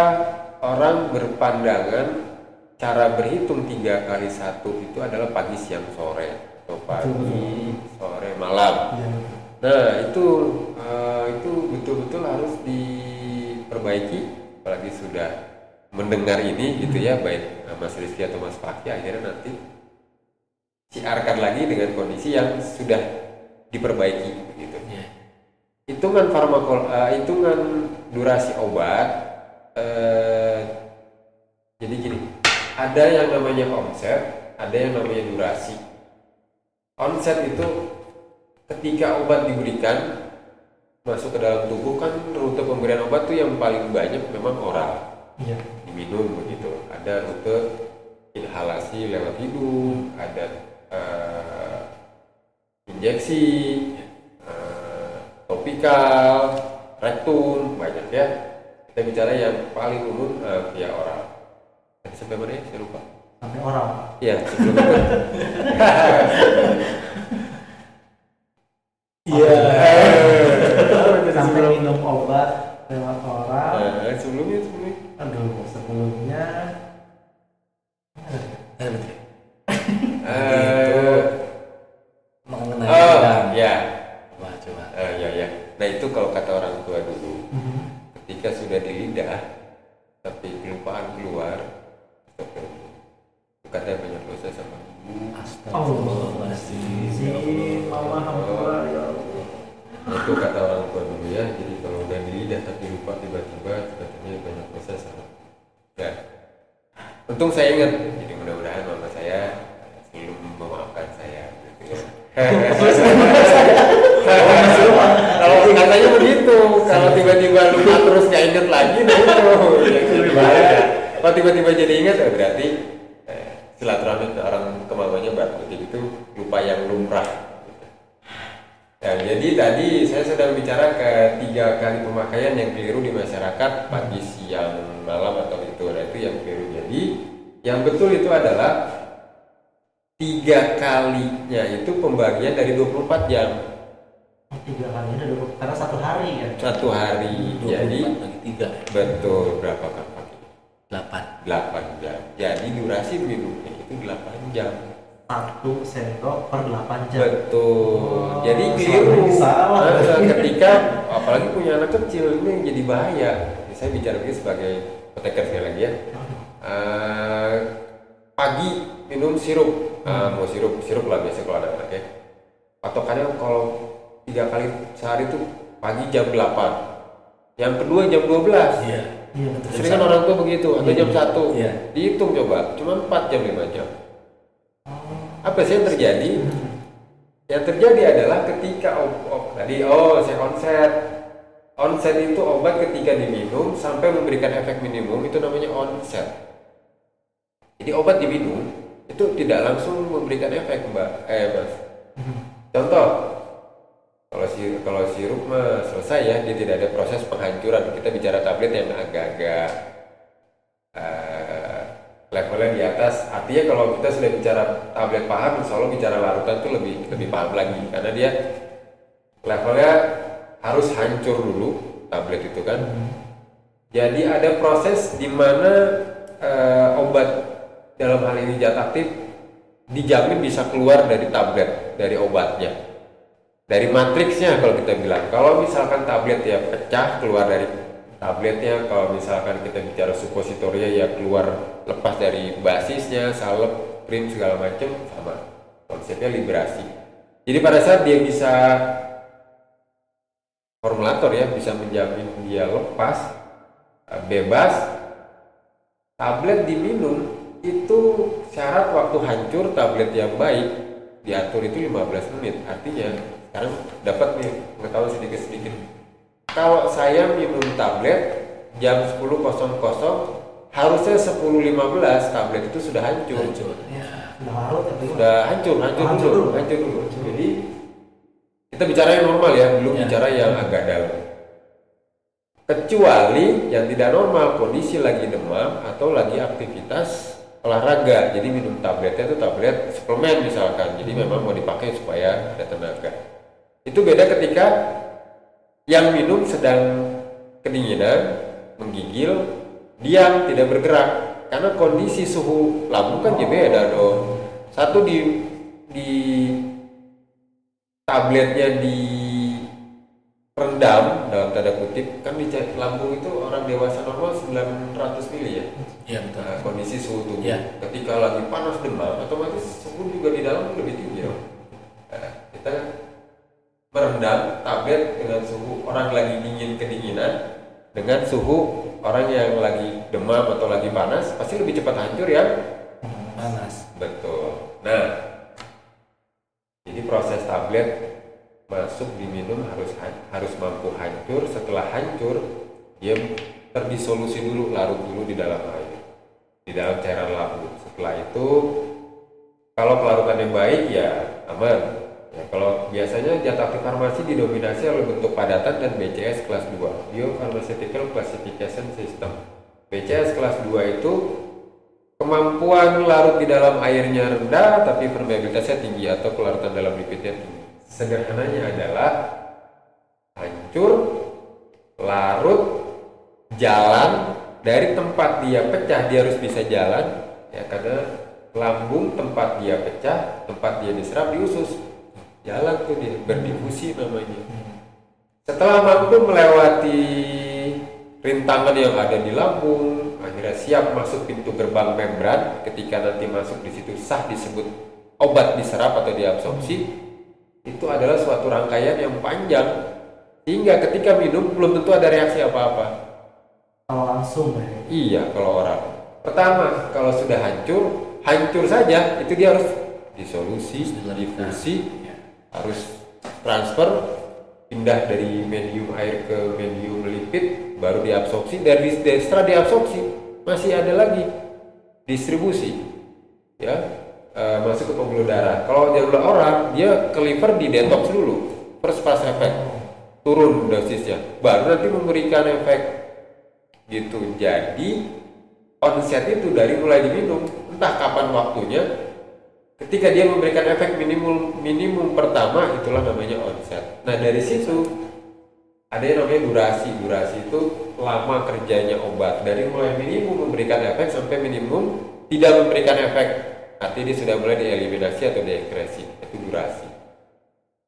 orang berpandangan cara berhitung 3x1 itu adalah pagi, siang, sore, atau pagi, sore, malam. Nah itu betul-betul harus diperbaiki, apalagi sudah mendengar ini gitu ya, baik Mas Rizky atau Mas Paki, akhirnya nanti siarkan lagi dengan kondisi yang sudah diperbaiki gitu. Hitungan hitungan durasi obat, jadi gini, ada yang namanya onset, ada yang namanya durasi. Onset itu ketika obat diberikan masuk ke dalam tubuh, kan rute pemberian obat tuh yang paling banyak memang oral, diminum begitu. Ada rute inhalasi lewat hidung, ada injeksi, topikal, rektum, banyak ya. Kita bicara yang paling umum via oral. Sampai mana ya? Saya lupa. Sampai oral. Iya, sebelum itu. Iya. Sampai minum obat lewat oral. Sebelumnya. Aduh, sebelumnya. Mengenai ya. Coba. Ya. Nah itu kalau kata orang tua dulu, ketika sudah di lidah, tapi kelupaan keluar, katanya banyak dosa sama ibu. Astagfirullahaladzim. Mama hampura ya Allah. Itu kata orang tua dulu ya. Jadi kalau udah di lidah tapi lupa tiba-tiba, katanya banyak dosa sama. Ya. Untung saya ingat. Jadi mudah-mudahan mama saya selalu memaafkan saya. Gitu ya. Kalau katanya begitu, kalau tiba-tiba lupa terus nggak inget lagi, nah itu lebih bahaya. Kalau tiba-tiba jadi ingat, berarti silaturahmi ke orang ke mamanya bagus. Jadi itu lupa yang lumrah. Ya, jadi tadi saya sedang bicara ke 3 kali pemakaian yang keliru di masyarakat, pagi, siang, malam atau itu. Nah itu yang keliru. Jadi yang betul itu adalah 3 kalinya itu pembagian dari 24 jam. 3 kalinya dari karena 1 hari kan? 1 hari. Jadi bagi 3. betul berapa kan pagi? 8 jam. Jadi durasi minumnya itu 8 jam. 1 sendok per 8 jam. Betul. Jadi keliru. Ketika apalagi punya anak kecil ini jadi bahaya. Saya bicara ini sebagai apoteker sekali lagi ya. Pagi minum sirup, mau sirup lah biasa kalau anak-anak ya. Atau kadang kalau 3 kali sehari itu pagi jam 8, yang kedua jam 12. Iya. Sering kan orang tua begitu, atau jam 1. Iya. Dihitung coba, cuma 4 jam 5 jam. Apa sih yang terjadi? Yang terjadi adalah ketika saya onset. Onset itu obat ketika diminum sampai memberikan efek minimum, itu namanya onset. Jadi obat diminum itu tidak langsung memberikan efek, Mas. Contoh, kalau sirup mah selesai ya, dia tidak ada proses penghancuran. Kita bicara tablet yang agak-agak levelnya di atas. Artinya kalau kita sudah bicara tablet paham, insya Allah bicara larutan itu lebih paham lagi, karena dia levelnya harus hancur dulu tablet itu kan. Jadi ada proses di mana obat dalam hal ini zat aktif dijamin bisa keluar dari tablet, dari obatnya, dari matriksnya kalau kita bilang. Kalau misalkan tablet ya pecah keluar dari tabletnya, kalau misalkan kita bicara supositoria ya keluar lepas dari basisnya, salep, krim segala macam, sama konsepnya liberasi. Jadi pada saat dia bisa formulator ya bisa menjamin dia lepas, bebas, tablet diminum itu syarat waktu hancur tablet yang baik diatur itu 15 menit. Artinya sekarang dapat nih pengetahuan sedikit-sedikit. Kalau saya minum tablet jam 10.00 harusnya 10.15 tablet itu sudah hancur. Ya, udah larut ya, Sudah hancur dulu. Jadi kita bicara yang normal ya, belum bicara yang agak dalam. Kecuali yang tidak normal, kondisi lagi demam atau lagi aktivitas olahraga, jadi minum tabletnya itu tablet suplemen misalkan, jadi memang mau dipakai supaya ada tenaga. Itu beda ketika yang minum sedang kedinginan, menggigil, diam, tidak bergerak, karena kondisi suhu lambung kan beda dong. Satu di tabletnya di rendam dalam tanda kutip, kan di lambung itu orang dewasa normal 900 mili ya. Iya betul. Nah, kondisi suhu tubuh. Ya. Ketika lagi panas demam, otomatis suhu juga di dalam lebih tinggi dong. Nah, kita merendam tablet dengan suhu orang lagi dingin kedinginan dengan suhu orang yang lagi demam atau lagi panas pasti lebih cepat hancur ya. Panas. Betul. Nah, jadi proses tablet masuk diminum harus mampu hancur. Setelah hancur dia terdisolusi dulu, larut dulu di dalam air, di dalam cairan lambung. Setelah itu kalau kelarutannya baik ya aman ya. Kalau biasanya zat aktif farmasi didominasi oleh bentuk padatan dan BCS kelas 2, Biopharmaceutical Classification System. BCS kelas 2 itu kemampuan larut di dalam airnya rendah tapi permeabilitasnya tinggi atau kelarutan dalam lipidnya tinggi. Sederhananya adalah hancur, larut, jalan. Dari tempat dia pecah dia harus bisa jalan ya, karena lambung tempat dia pecah, tempat dia diserap di usus, jalan tuh dia berdifusi namanya. Setelah mampu melewati rintangan yang ada di lambung, akhirnya siap masuk pintu gerbang membran. Ketika nanti masuk di situ sah disebut obat diserap atau diabsorpsi. Itu adalah suatu rangkaian yang panjang hingga ketika minum belum tentu ada reaksi apa-apa. Kalau langsung ya. Iya, kalau orang pertama kalau sudah hancur saja itu dia harus disolusi, difusi, harus transfer, pindah dari medium air ke medium lipid, baru diabsorpsi. Dari setelah diabsorpsi masih ada lagi distribusi, ya. Masuk ke pembuluh darah. Kalau dia udah orang, dia ke liver di detox dulu, first pass effect, turun dosisnya, baru nanti memberikan efek gitu. Jadi onset itu dari mulai diminum, entah kapan waktunya. Ketika dia memberikan efek minimum pertama, itulah namanya onset. Nah dari situ ada yang namanya durasi itu lama kerjanya obat, dari mulai minimum memberikan efek sampai minimum tidak memberikan efek. Artinya dia sudah mulai dieliminasi atau diekskresi, itu durasi.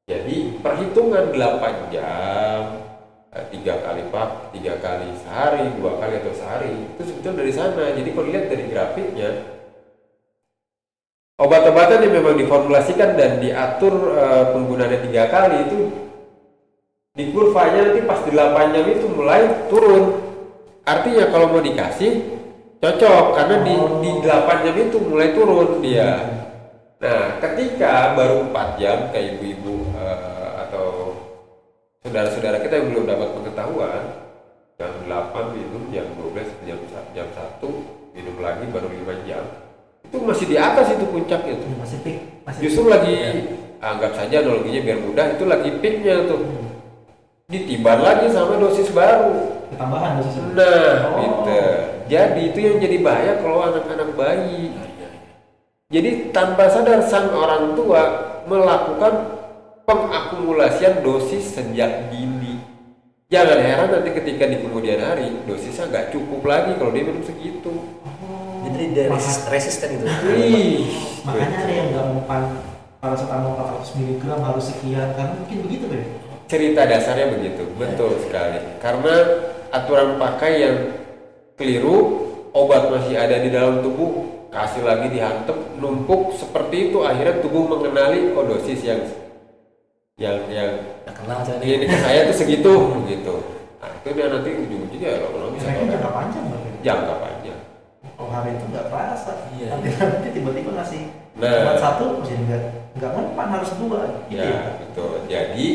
Jadi perhitungan 8 jam, 3 kali sehari, 2 kali atau sehari, itu sebetulnya dari sana. Jadi kalau lihat dari grafiknya, obat-obatan yang memang diformulasikan dan diatur penggunaannya 3 kali itu di kurvanya nanti pas di 8 jam itu mulai turun. Artinya kalau mau dikasih cocok karena di 8 jam itu mulai turun dia. Nah, ketika baru 4 jam kayak ibu-ibu atau saudara-saudara kita yang belum dapat pengetahuan, jam 8 minum, jam 12, jam 1 minum lagi baru 5 jam. Itu masih di atas itu puncaknya tuh. Masih peak. Justru lagi anggap saja analoginya biar mudah, itu lagi peaknya tuh. Ditiban lagi sama dosis baru. Ketambahan dosis. Nah, gitu. Jadi itu yang jadi bahaya kalau anak-anak bayi. Jadi tanpa sadar sang orang tua melakukan pengakumulasian dosis sejak dini. Jangan heran nanti ketika di kemudian hari dosisnya nggak cukup lagi kalau dia minum segitu. Jadi dia resisten itu. Makanya ada yang nggak mempan paracetamol 400 mg harus sekian, karena mungkin begitu kan? Cerita dasarnya begitu, betul sekali. Karena aturan pakai yang keliru, obat masih ada di dalam tubuh, kasih lagi dihantam, numpuk seperti itu, akhirnya tubuh mengenali dosis yang Kenal aja ini ke saya tuh segitu, gitu. Nah itu dia nanti ujung-ujungnya lama-lama bisa Efeknya jangka panjang berarti. jangka panjang. Oh, hari itu nggak terasa. Iya. Nanti tiba-tiba ngasih Nah. obat satu, jadi nggak mempan harus dua. Gitu Ya betul. Jadi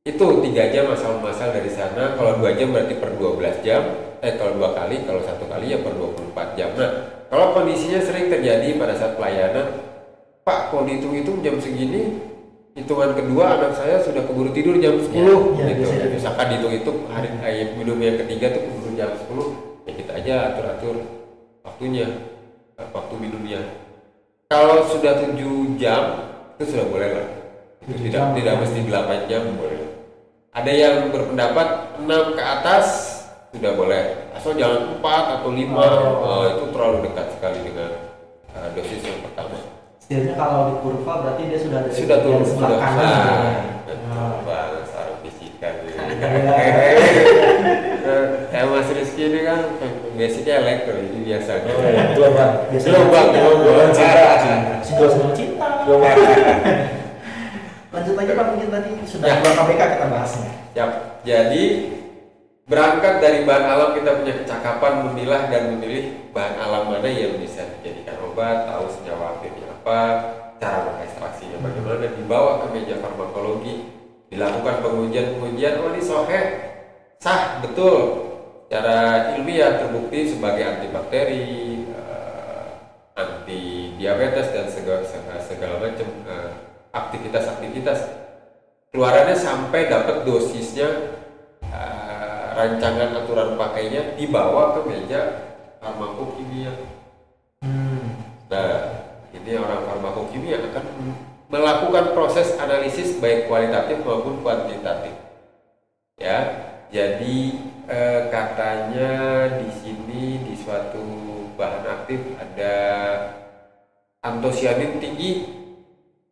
itu 3 jam asal-masal dari sana. Kalau 2 jam berarti per 12 jam. Kalau 2 kali, kalau 1 kali ya per 24 jam. Nah, kalau kondisinya sering terjadi pada saat pelayanan, Pak, kalau dihitung-hitung jam segini, hitungan kedua anak saya sudah keburu tidur jam 10 Ya, gitu. biasanya. Misalkan dihitung-hitung hari minum yang ketiga tuh keburu jam 10, ya kita aja atur-atur waktunya, waktu minumnya. Kalau sudah 7 jam itu sudah boleh lah. Itu 7 jam. tidak mesti 8 jam boleh. Ada yang berpendapat 6 ke atas sudah boleh. Asal jangan 4 atau 5. Itu terlalu dekat sekali dengan dosis yang pertama. Setidaknya kalau di kurva berarti dia sudah ada Sudah di turun sebelah sudah. kanan. Betul banget saraf fisika gitu. Iya. Kayak Mas Rizky ini kan basicnya elektro, jadi biasa. Belum bang. Biasanya Belum cinta. Single cinta. Lanjut lagi Pak, mungkin tadi sudah Ya. 2 KBK kita bahasnya. Siap. Jadi berangkat dari bahan alam kita punya kecakapan memilah dan memilih bahan alam mana yang bisa dijadikan obat, tahu senyawa aktifnya apa, cara mengekstraksinya bagaimana, dibawa ke meja farmakologi, dilakukan pengujian, oh ini sohe, sah, betul, secara ilmiah terbukti sebagai antibakteri, anti diabetes dan segala macam aktivitas. Keluarannya sampai dapat dosisnya, rancangan aturan pakainya dibawa ke meja farmakokimia. Nah, ini orang farmakokimia akan melakukan proses analisis baik kualitatif maupun kuantitatif. Ya, jadi katanya di sini di suatu bahan aktif ada antosianin tinggi.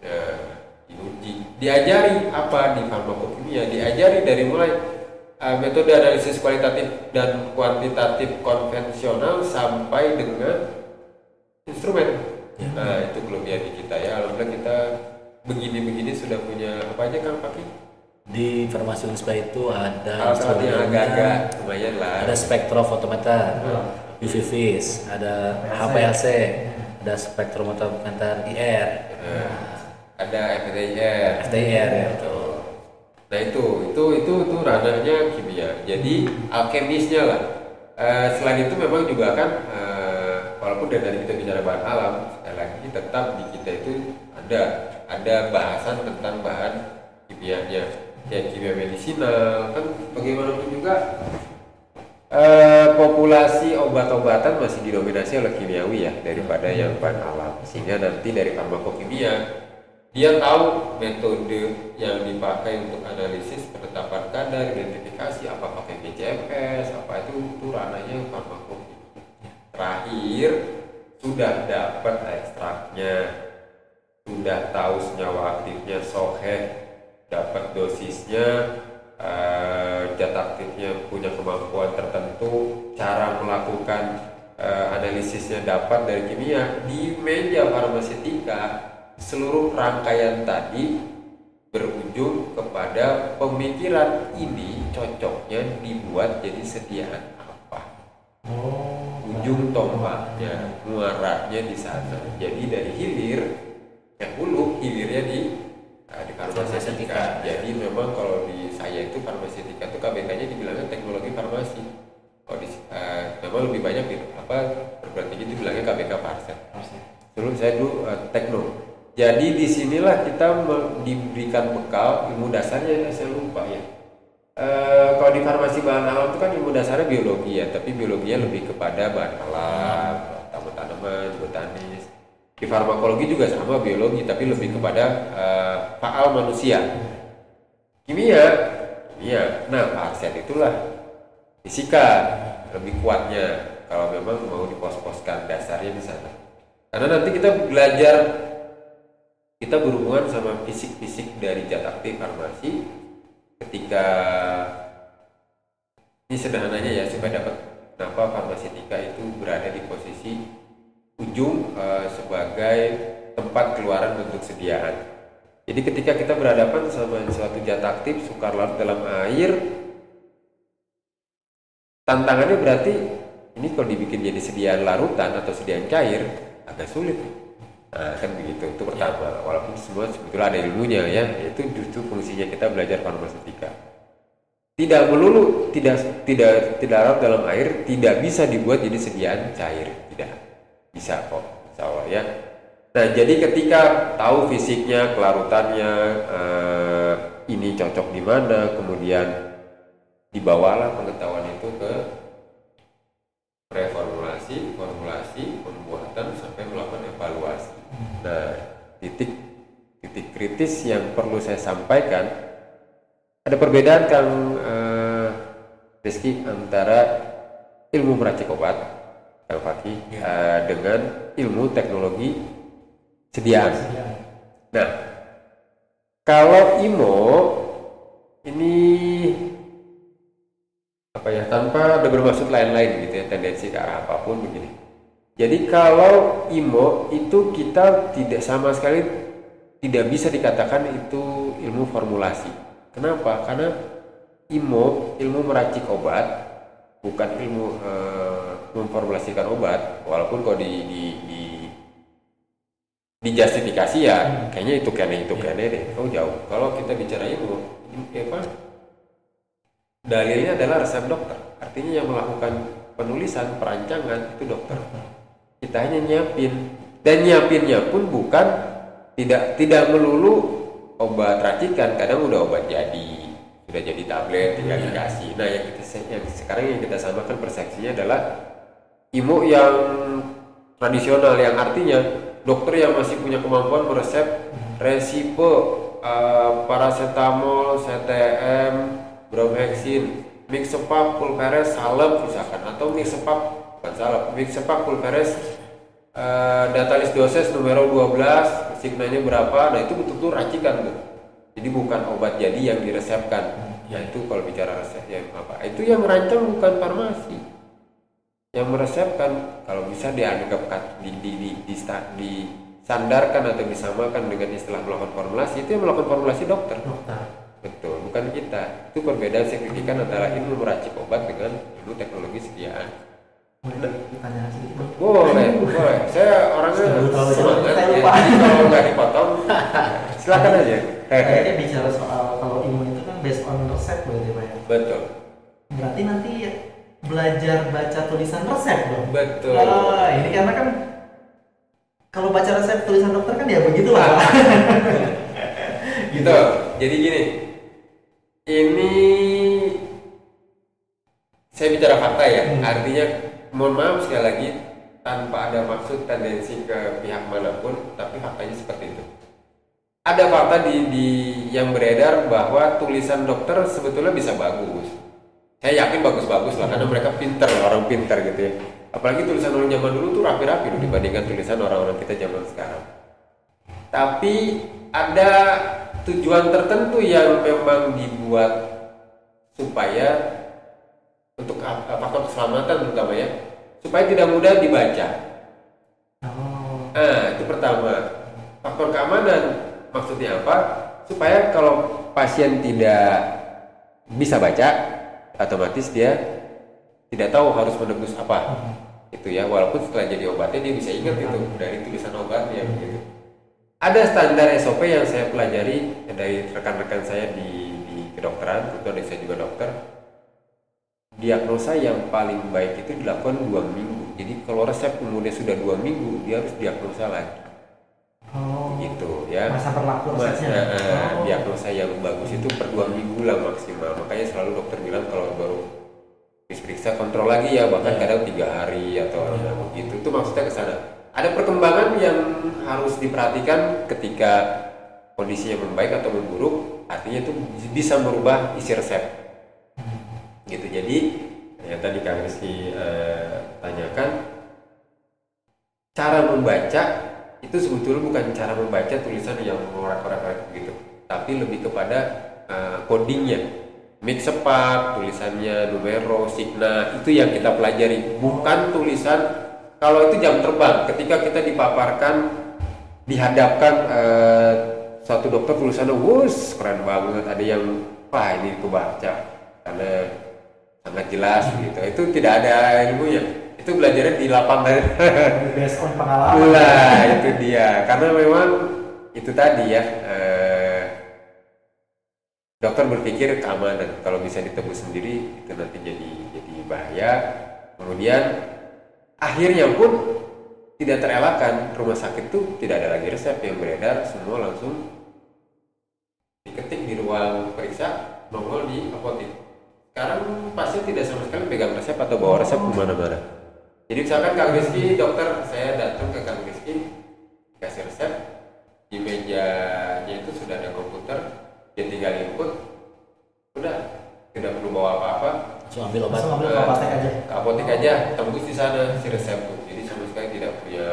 Nah, diuji. Diajari apa di farmakokimia? Diajari dari mulai metode analisis kualitatif dan kuantitatif konvensional sampai dengan instrumen. Nah, itu kelebihan di kita ya. Alhamdulillah kita begini-begini sudah punya apa aja Kang Fakri? Di farmasi Unisba itu ada Alat-alat yang instrumennya, agak-agak lumayan lah. ada spektrofotometer, UV-vis, ada HPLC, ada spektrofotometer IR, Ada FTIR. FTIR ya betul. Nah itu ranahnya kimia. Jadi alkemisnya lah. Selain itu memang juga kan walaupun dari kita bicara bahan alam, sekali lagi tetap di kita itu ada bahasan tentang bahan kimianya. Kayak kimia medisinal kan bagaimanapun juga populasi obat-obatan masih didominasi oleh kimiawi ya daripada yang bahan alam. Sehingga nanti dari farmakokimia dia tahu metode yang dipakai untuk analisis penetapan kadar, identifikasi apa pakai GCMS, apa itu ranahnya farmakokimia. Terakhir sudah dapat ekstraknya, sudah tahu senyawa aktifnya soheh, dapat dosisnya, zat aktifnya punya kemampuan tertentu, cara melakukan analisisnya dapat dari kimia. Di meja farmaseutika seluruh rangkaian tadi berujung kepada pemikiran ini cocoknya dibuat jadi sediaan apa. Ujung tombaknya, muaranya di sana. Jadi dari hilir ke hulu, hilirnya di farmaseutika. Jadi memang kalau di saya itu farmaseutika itu KBK-nya dibilangnya teknologi farmasi. Kalau di memang lebih banyak perguruan tinggi itu bilangnya KBK Farset. Dulu saya tekno. Jadi disinilah kita diberikan bekal ilmu dasarnya, saya lupa ya. Kalau di farmasi bahan alam itu kan ilmu dasarnya biologi ya, tapi biologinya lebih kepada bahan alam, tanaman, botanis. Di farmakologi juga sama biologi, tapi lebih kepada faal manusia. Kimia, nah Pak Arsyad itulah fisika lebih kuatnya kalau memang mau dipos-poskan dasarnya di sana. Karena nanti kita belajar, kita berhubungan sama fisik-fisik dari zat aktif farmasi ketika ini sederhananya ya supaya dapat kenapa farmaseutika itu berada di posisi ujung sebagai tempat keluaran bentuk sediaan. Jadi ketika kita berhadapan sama suatu zat aktif sukar larut dalam air, tantangannya berarti ini kalau dibikin jadi sediaan larutan atau sediaan cair agak sulit. Nah, kan begitu. Itu pertama. Walaupun semua sebetulnya ada ilmunya ya, itu justru fungsinya kita belajar farmaseutika. Tidak melulu tidak larut dalam air, tidak bisa dibuat jadi sediaan cair, tidak bisa kok, insya Allah ya. Nah, jadi ketika tahu fisiknya, kelarutannya, ini cocok di mana, kemudian dibawalah pengetahuan itu ke preformulasi, formulasi, pembuatan sampai melakukan evaluasi. Nah, titik kritis yang perlu saya sampaikan, ada perbedaan Kang Rizky antara ilmu meracik obat Kang Fakih dengan ilmu teknologi sediaan. Nah, kalau IMO ini apa ya, tanpa ada bermaksud lain-lain gitu ya, tendensi ke arah apapun begini. Jadi kalau IMO itu kita tidak sama sekali tidak bisa dikatakan itu ilmu formulasi. Kenapa? Karena IMO, ilmu meracik obat, bukan ilmu memformulasikan obat. Walaupun kalau dijustifikasi ya, kayaknya itu kayaknya deh. Oh jauh. Kalau kita bicara ilmu, apa? Dalilnya adalah resep dokter. Artinya yang melakukan penulisan, perancangan itu dokter. Kita hanya nyiapin, dan nyiapinnya pun bukan tidak melulu obat racikan, kadang udah obat sudah jadi tablet tinggal dikasih. Nah, yang sekarang yang kita samakan persepsinya adalah IMO yang tradisional, yang artinya dokter yang masih punya kemampuan meresep resipo, paracetamol, CTM, bromhexin, mixepap, pulveres, salep misalkan, atau mixepap bukan salep, mixepap, pulveres, datalis doses numero 12, signalnya berapa, nah itu betul-betul racikan tuh. Jadi bukan obat jadi yang diresepkan. Ya itu kalau bicara resep ya apa? Itu yang merancang bukan farmasi. Yang meresepkan kalau bisa dianggap disandarkan atau disamakan dengan istilah melakukan formulasi, itu yang melakukan formulasi dokter. Betul, bukan kita. Itu perbedaan signifikan antara ilmu meracik obat dengan ilmu teknologi sediaan. Pertanyaan sedikit. Boleh. Saya orangnya semangat ya. Jadi kalau nggak dipotong, silakan aja. Kayaknya bicara soal kalau ilmu itu kan based on resep berarti Pak ya? Betul. Berarti nanti belajar baca tulisan resep dong? Betul. Ini karena kan kalau baca resep tulisan dokter kan ya begitulah. Gitu. Jadi gini, ini saya bicara fakta ya. Artinya mohon maaf sekali lagi tanpa ada maksud tendensi ke pihak manapun, tapi faktanya seperti itu. Ada fakta yang beredar bahwa tulisan dokter sebetulnya bisa bagus. Saya yakin bagus-bagus lah karena mereka pinter, orang pinter gitu ya. Apalagi tulisan orang zaman dulu tuh rapi-rapi loh dibandingkan tulisan orang-orang kita zaman sekarang. Tapi ada tujuan tertentu yang memang dibuat supaya untuk faktor keselamatan terutama ya, supaya tidak mudah dibaca. Nah, itu pertama. Faktor keamanan maksudnya apa? Supaya kalau pasien tidak bisa baca, otomatis dia tidak tahu harus menebus apa. Itu ya, walaupun setelah jadi obatnya dia bisa ingat itu dari tulisan obatnya gitu. Ada standar SOP yang saya pelajari dari rekan-rekan saya di kedokteran, kebetulan saya juga dokter. Diagnosa yang paling baik itu dilakukan 2 minggu. Jadi kalau resep kemudian sudah 2 minggu, dia harus diagnosa lagi. Gitu ya. Masa berlaku resepnya. Diagnosa yang bagus itu per 2 minggu lah maksimal. Makanya selalu dokter bilang kalau baru periksa kontrol lagi ya, bahkan kadang 3 hari atau begitu. Itu maksudnya ke sana. ada perkembangan yang harus diperhatikan ketika kondisinya membaik atau memburuk, artinya itu bisa merubah isi resep gitu. Jadi yang tadi Kang Rizky tanyakan, cara membaca itu sebetulnya bukan cara membaca tulisan yang mengorak-orak gitu, tapi lebih kepada codingnya, mix sepak, tulisannya, numero, signa, itu yang kita pelajari, bukan tulisan. Kalau itu jam terbang, ketika kita dipaparkan, dihadapkan satu dokter tulisannya, wuss, keren banget, ada yang, wah ini aku baca, karena sangat jelas gitu. Itu tidak ada ilmunya, itu belajarnya di lapangan. Based on pengalaman. Nah, itu dia, karena memang itu tadi ya, dokter berpikir keamanan, kalau bisa ditebus sendiri, itu nanti jadi bahaya. Kemudian akhirnya pun tidak terelakkan, rumah sakit tuh tidak ada lagi resep yang beredar, semua langsung diketik di ruang periksa, nongol di apotek. Sekarang pasien tidak sama sekali pegang resep atau bawa resep kemana-mana. Jadi misalkan Kang Rizky, dokter, saya datang ke Kang Rizky, kasih resep, di mejanya itu sudah ada komputer, dia tinggal input, udah, tidak perlu bawa apa-apa, Langsung ambil obat. Langsung ambil ke apotek aja. ke apotek aja, tembus di sana si resep tuh. Jadi sama sekali tidak punya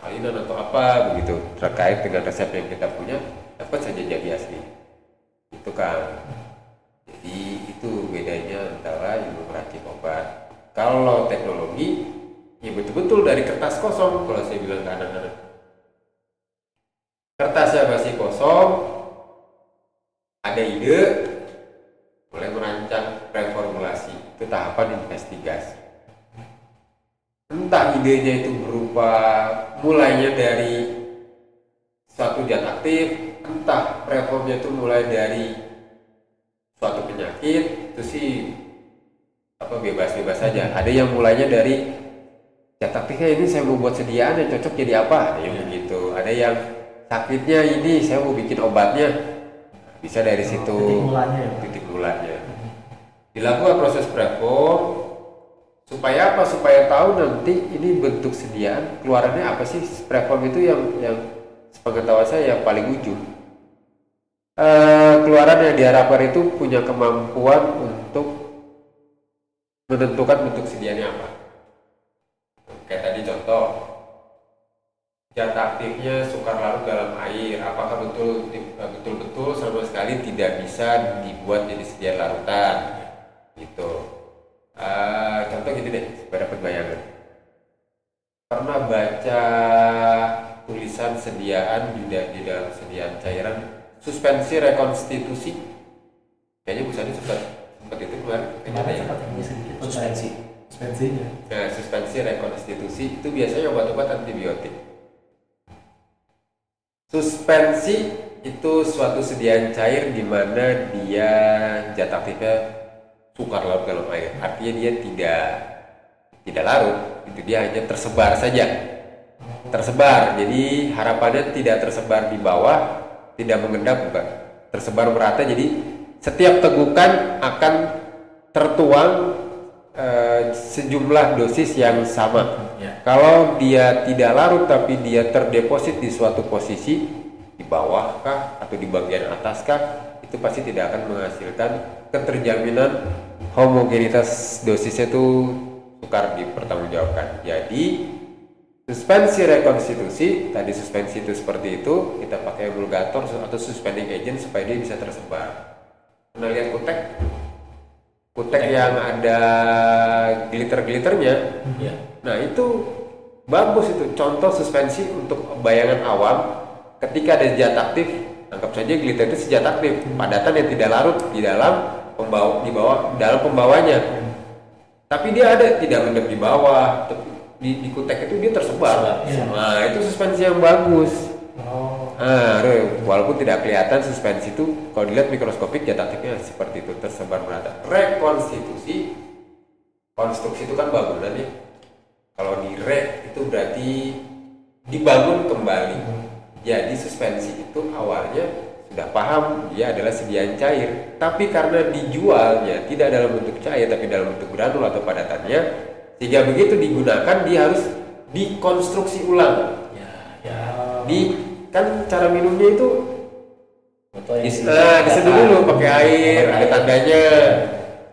salinan atau apa begitu terkait dengan resep yang kita punya, dapat saja jadi asli. Itu kan. Jadi itu bedanya antara ilmu meracik obat. Kalau teknologi, ya betul-betul dari kertas kosong. Kalau saya bilang ke anak-anak, kertasnya masih kosong, ada ide, mulai merancang reformulasi, itu tahapan investigasi. Entah idenya itu berupa mulainya dari suatu zat aktif, entah reformnya itu mulai dari suatu penyakit, itu sih bebas-bebas saja. Ada yang mulainya dari zat aktifnya ini saya mau buat sediaan yang cocok jadi apa, ada yang begitu. Ada yang sakitnya ini saya mau bikin obatnya, bisa dari situ titik mulanya. Dilakukan proses preform supaya apa? Supaya tahu nanti ini bentuk sediaan keluarannya apa sih. Preform itu yang sepengetahuan saya yang paling ujung. Keluaran yang diharapkan itu punya kemampuan untuk menentukan bentuk sediaannya apa. Kayak tadi contoh, zat aktifnya sukar larut dalam air, apakah betul-betul sama sekali tidak bisa dibuat jadi sediaan larutan gitu. Contoh gini deh supaya dapat bayangan. Pernah baca tulisan sediaan di dalam sediaan cairan suspensi rekonstitusi? Kayaknya Bu Sani sempat itu kemarin. Suspensinya. Nah, suspensi rekonstitusi itu biasanya obat-obat antibiotik. Suspensi itu suatu sediaan cair di mana dia zat aktifnya sukar larut dalam air. Artinya dia tidak larut, itu dia hanya tersebar saja. Tersebar. Jadi harapannya tidak tersebar di bawah, tidak mengendap, bukan. Tersebar merata. Jadi setiap tegukan akan tertuang sejumlah dosis yang sama. Kalau dia tidak larut tapi dia terdeposit di suatu posisi di bawah kah atau di bagian atas kah, itu pasti tidak akan menghasilkan keterjaminan homogenitas dosisnya itu sukar dipertanggungjawabkan. Jadi suspensi rekonstitusi, tadi suspensi itu seperti itu, kita pakai emulgator atau suspending agent supaya dia bisa tersebar. Pernah lihat kutek yang ada glitter-glitternya? Ya. Nah itu bagus, itu contoh suspensi untuk bayangan awam. Ketika ada zat aktif, anggap saja glitter itu zat aktif, padatan yang tidak larut di dalam dalam pembawanya. Tapi dia ada tidak mengendap di bawah, di kutek itu dia tersebar. Nah itu suspensi yang bagus. Walaupun tidak kelihatan suspensi itu, kalau dilihat mikroskopik zat aktifnya seperti itu tersebar merata. Rekonstitusi, konstruksi itu kan bangunan ya. Kalau di itu berarti dibangun kembali. Jadi suspensi itu awalnya sudah paham dia adalah sediaan cair, tapi karena dijualnya tidak dalam bentuk cair tapi dalam bentuk granul atau padatannya, sehingga begitu digunakan dia harus dikonstruksi ulang. Ya. Kan cara minumnya itu Betul, diseduh dulu pakai air, ada tandanya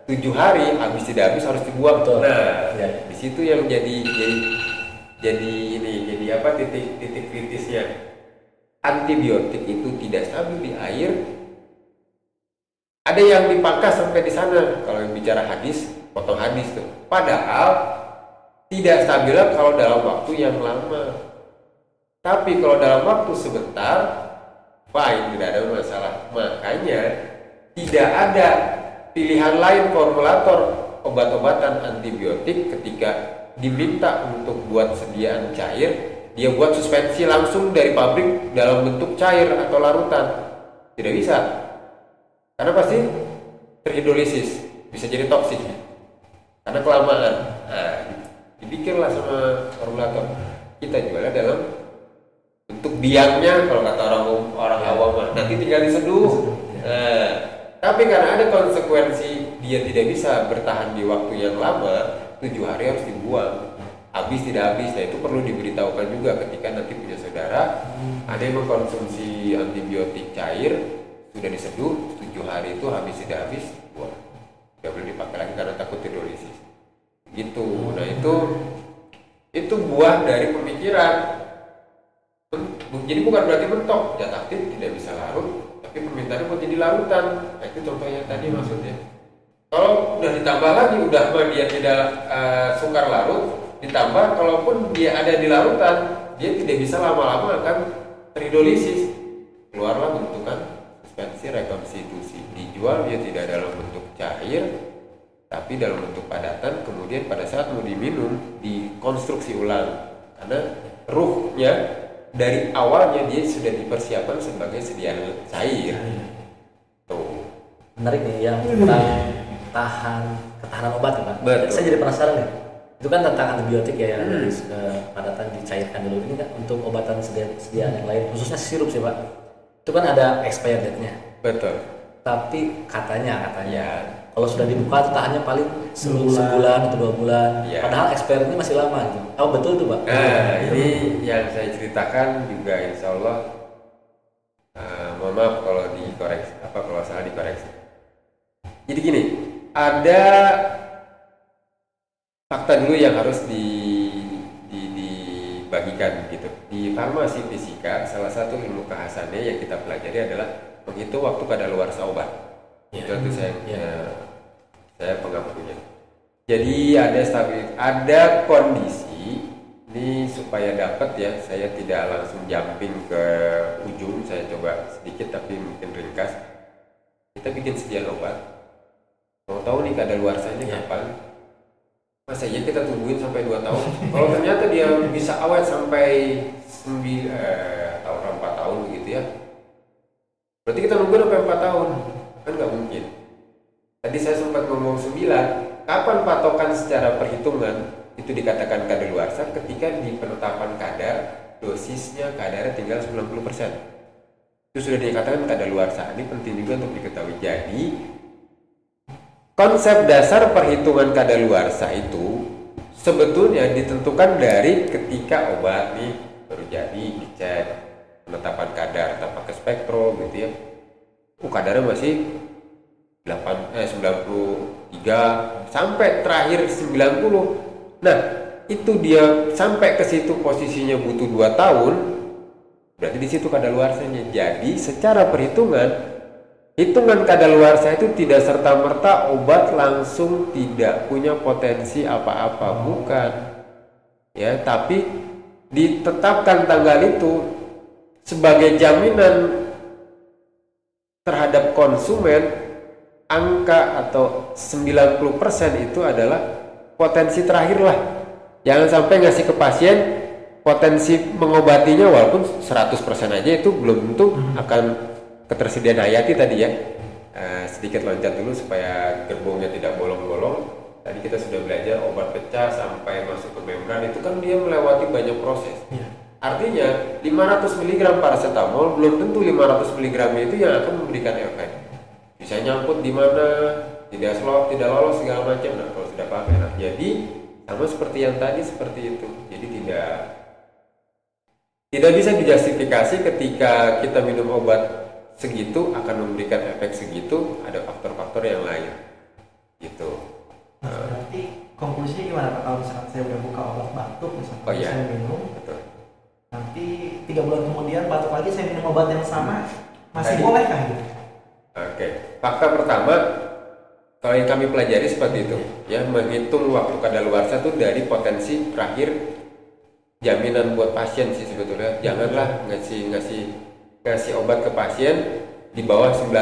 7 hari, habis tidak habis harus dibuang. Betul. Nah, Ya. di situ yang jadi apa titik kritisnya. Antibiotik itu tidak stabil di air. Ada yang dipangkas sampai di sana kalau yang bicara hadis, potong hadis tuh. Padahal tidak stabil kalau dalam waktu yang lama. Tapi kalau dalam waktu sebentar, fine, tidak ada masalah. Makanya tidak ada pilihan lain formulator obat-obatan antibiotik ketika diminta untuk buat sediaan cair, dia buat suspensi langsung dari pabrik dalam bentuk cair atau larutan. Tidak bisa. Karena pasti terhidrolisis, bisa jadi toksik. Karena kelamaan. Nah, dipikirlah sama formulator. Kita jualnya dalam bentuk biangnya, kalau kata orang awam mah, nanti tinggal diseduh. Nah, tapi karena ada konsekuensi dia tidak bisa bertahan di waktu yang lama, 7 hari harus dibuang. Habis tidak habis, nah itu perlu diberitahukan juga ketika nanti punya saudara ada yang mengkonsumsi antibiotik cair, sudah diseduh 7 hari itu habis tidak habis buang. Tidak boleh dipakai lagi karena takut hidrolisis. Gitu. Nah itu buah dari pemikiran. Jadi bukan berarti mentok, zat aktif tidak bisa larut, tapi permintaannya mau jadi larutan. Nah itu contohnya tadi maksudnya. Kalau udah ditambah lagi, udah dia tidak sukar larut, ditambah kalaupun dia ada di larutan, dia tidak bisa lama-lama akan terhidrolisis. Keluarlah bentukan suspensi rekonstitusi. Dijual dia tidak dalam bentuk cair, tapi dalam bentuk padatan. Kemudian pada saat mau diminum, dikonstruksi ulang. Karena ruhnya dari awalnya dia sudah dipersiapkan sebagai sediaan cair. Tuh. Menarik nih yang tentang ketahanan obat ya Pak. Betul. Saya jadi penasaran nih. Itu kan tentang antibiotik ya yang padatan dicairkan dulu. Ini kan untuk obatan sediaan yang lain, khususnya sirup sih Pak. Itu kan ada expired date-nya. Betul. Tapi katanya kalau sudah dibuka itu tahannya paling sebulan atau 2 bulan. Ya. Padahal expired ini masih lama gitu. Oh betul tuh Pak. Nah ini yang saya ceritakan juga insya Allah. Mohon maaf kalau dikoreksi, kalau salah dikoreksi. Jadi gini, ada fakta dulu yang harus dibagikan gitu. Di farmasi fisika, salah satu ilmu khasannya yang kita pelajari adalah menghitung waktu kadaluarsa obat. Itu saya pengakunya. Jadi ada kondisi ini supaya dapat ya, saya tidak langsung jumping ke ujung, saya coba sedikit tapi mungkin ringkas. Kita bikin sediaan obat. Mau tahu nih kadaluarsanya kapan? Masa iya kita tungguin sampai 2 tahun? Kalau ternyata dia bisa awet sampai 4 tahun begitu ya. Berarti kita nunggu sampai 4 tahun. Kan nggak mungkin. Tadi saya sempat ngomong 9. Kapan patokan secara perhitungan itu dikatakan kadaluarsa? Ketika di penetapan kadar, dosisnya kadarnya tinggal 90%. Itu sudah dikatakan kadaluarsa. Ini penting juga untuk diketahui. Jadi konsep dasar perhitungan kadaluarsa itu sebetulnya ditentukan dari ketika obat nih baru jadi dicek penetapan kadar tanpa pakai spektro gitu ya. Kadarnya masih 93 sampai terakhir 90. Nah, itu dia sampai ke situ posisinya butuh 2 tahun. Berarti di situ kadaluarsanya. Jadi secara perhitungan hitungan kadaluarsa itu tidak serta-merta obat langsung tidak punya potensi apa-apa, bukan. Ya, tapi ditetapkan tanggal itu sebagai jaminan terhadap konsumen. Angka atau 90% itu adalah potensi terakhir lah. Jangan sampai ngasih ke pasien potensi mengobatinya walaupun 100% aja itu belum tentu akan ketersediaan hayati tadi ya. Sedikit loncat dulu supaya gerbongnya tidak bolong-bolong. Tadi kita sudah belajar obat pecah sampai masuk ke membran itu kan dia melewati banyak proses. Artinya 500 mg paracetamol belum tentu 500 mg itu yang akan memberikan efek. Bisa nyangkut di mana, tidak lolos segala macam. Nah, kalau sudah pakai, jadi Sama seperti yang tadi seperti itu. Jadi tidak bisa dijustifikasi ketika kita minum obat segitu akan memberikan efek segitu, ada faktor-faktor yang lain. Gitu. Nah, berarti konklusinya gimana Pak kalau misalkan saya udah buka obat batuk misalkan Oh, iya. saya minum, Betul. nanti 3 bulan kemudian batuk lagi saya minum obat yang sama, masih Tadi. boleh kah gitu? Oke. Fakta pertama, kalau yang kami pelajari seperti itu, ya menghitung waktu kadaluarsa itu dari potensi terakhir jaminan buat pasien sih sebetulnya. Janganlah ngasih obat ke pasien di bawah 100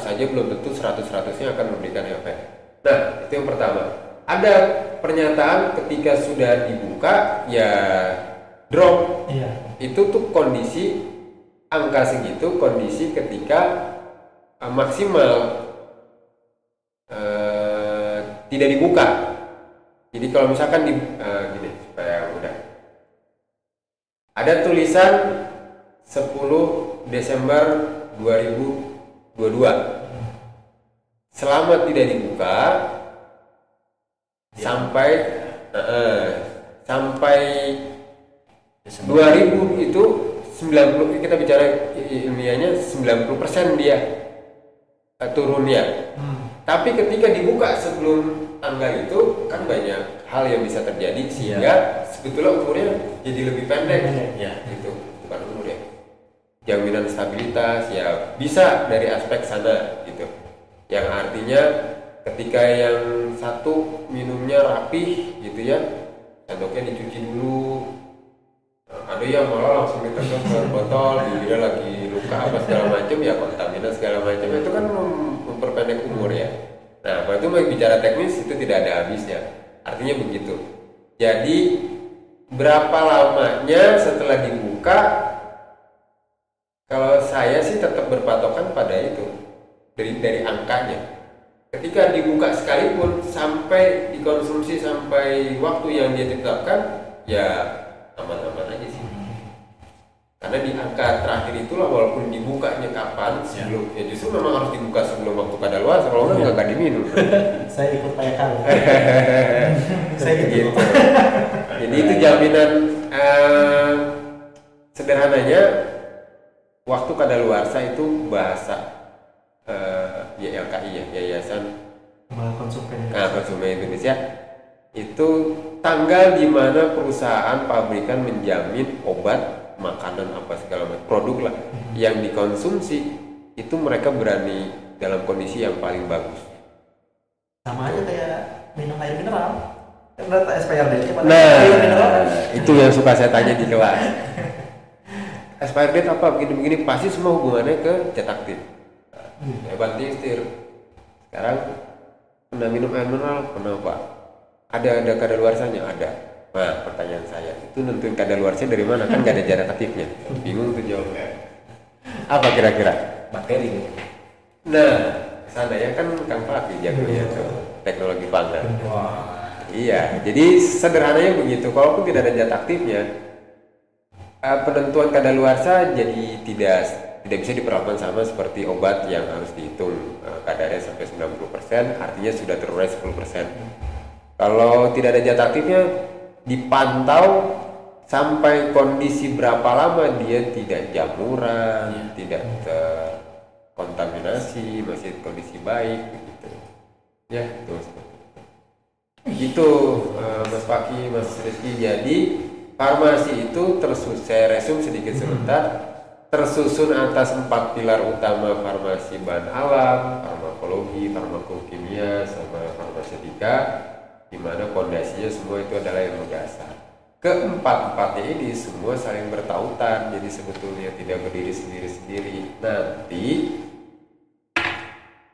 aja belum tentu 100-100-nya akan memberikan efek. Nah, itu yang pertama. Ada pernyataan ketika sudah dibuka ya drop. Iya. Itu tuh kondisi angka segitu, kondisi ketika maksimal tidak dibuka. Jadi kalau misalkan gini supaya mudah. Ada tulisan 10 Desember 2022. Selama tidak dibuka sampai 2000 itu 90, kita bicara ilmiahnya 90% dia turunnya. Tapi ketika dibuka sebelum tanggal itu kan banyak hal yang bisa terjadi sehingga sebetulnya umurnya jadi lebih pendek. Ya. Gitu, bukan umur ya. Jaminan stabilitas ya bisa dari aspek sana gitu. Yang artinya ketika yang satu minumnya rapih gitu ya, sendoknya dicuci dulu. Ada yang malah langsung ditekan ke botol, dia lagi luka apa segala macam ya, kontaminan segala macam, itu kan memperpendek umur ya. Nah, kalau itu bicara teknis itu tidak ada habisnya. Artinya begitu. Jadi berapa lamanya setelah dibuka? Kalau saya sih tetap berpatokan pada itu dari angkanya. Ketika dibuka sekalipun sampai dikonsumsi sampai waktu yang dia tetapkan, ya aman-aman aja sih. Karena di angka terakhir itulah walaupun dibukanya kapan sebelum ya justru memang harus dibuka sebelum waktu kadaluarsa, kalau nggak diminum. Saya ikut kayak kamu. Saya gitu. Jadi itu jaminan sederhananya waktu kadaluarsa itu bahasa YLKI ya, Yayasan Konsumen Indonesia, itu tanggal di mana perusahaan pabrikan menjamin obat, makanan apa segala macam produk lah yang dikonsumsi itu mereka berani dalam kondisi yang paling bagus. Sama aja kayak minum air mineral. Kan data SPRD pada Nah, air mineral kan. itu yang suka saya tanya di kelas. Expired date apa begini-begini pasti semua hubungannya ke cetak tip. Banting setir. Sekarang pernah minum air mineral, pernah Pak? Ada kadaluarsanya? Ada. Nah, pertanyaan saya, itu nentuin kadaluarsa dari mana? Kan nggak ada jarak aktifnya. Bingung tuh jawabnya. Apa kira-kira? Bakteri. Nah, sana ya kan Kang Fatih jagonya tuh teknologi pangan. Iya, jadi sederhananya begitu. Kalaupun tidak ada zat aktifnya, penentuan kadaluarsa jadi tidak bisa diperlakukan sama seperti obat yang harus dihitung kadarnya sampai 90%, artinya sudah terurai 10%. Kalau tidak ada zat aktifnya, dipantau sampai kondisi berapa lama dia tidak jamuran, tidak terkontaminasi, masih kondisi baik begitu. Ya, itu gitu Mas Paki, Mas Rizky. Jadi farmasi itu saya resume sedikit sebentar, tersusun atas 4 pilar utama farmasi: bahan alam, farmakologi, farmakokimia, sama farmaseutika, di mana fondasinya semua itu adalah ilmu dasar. Keempat-empatnya ini semua saling bertautan, jadi sebetulnya tidak berdiri sendiri-sendiri. Nanti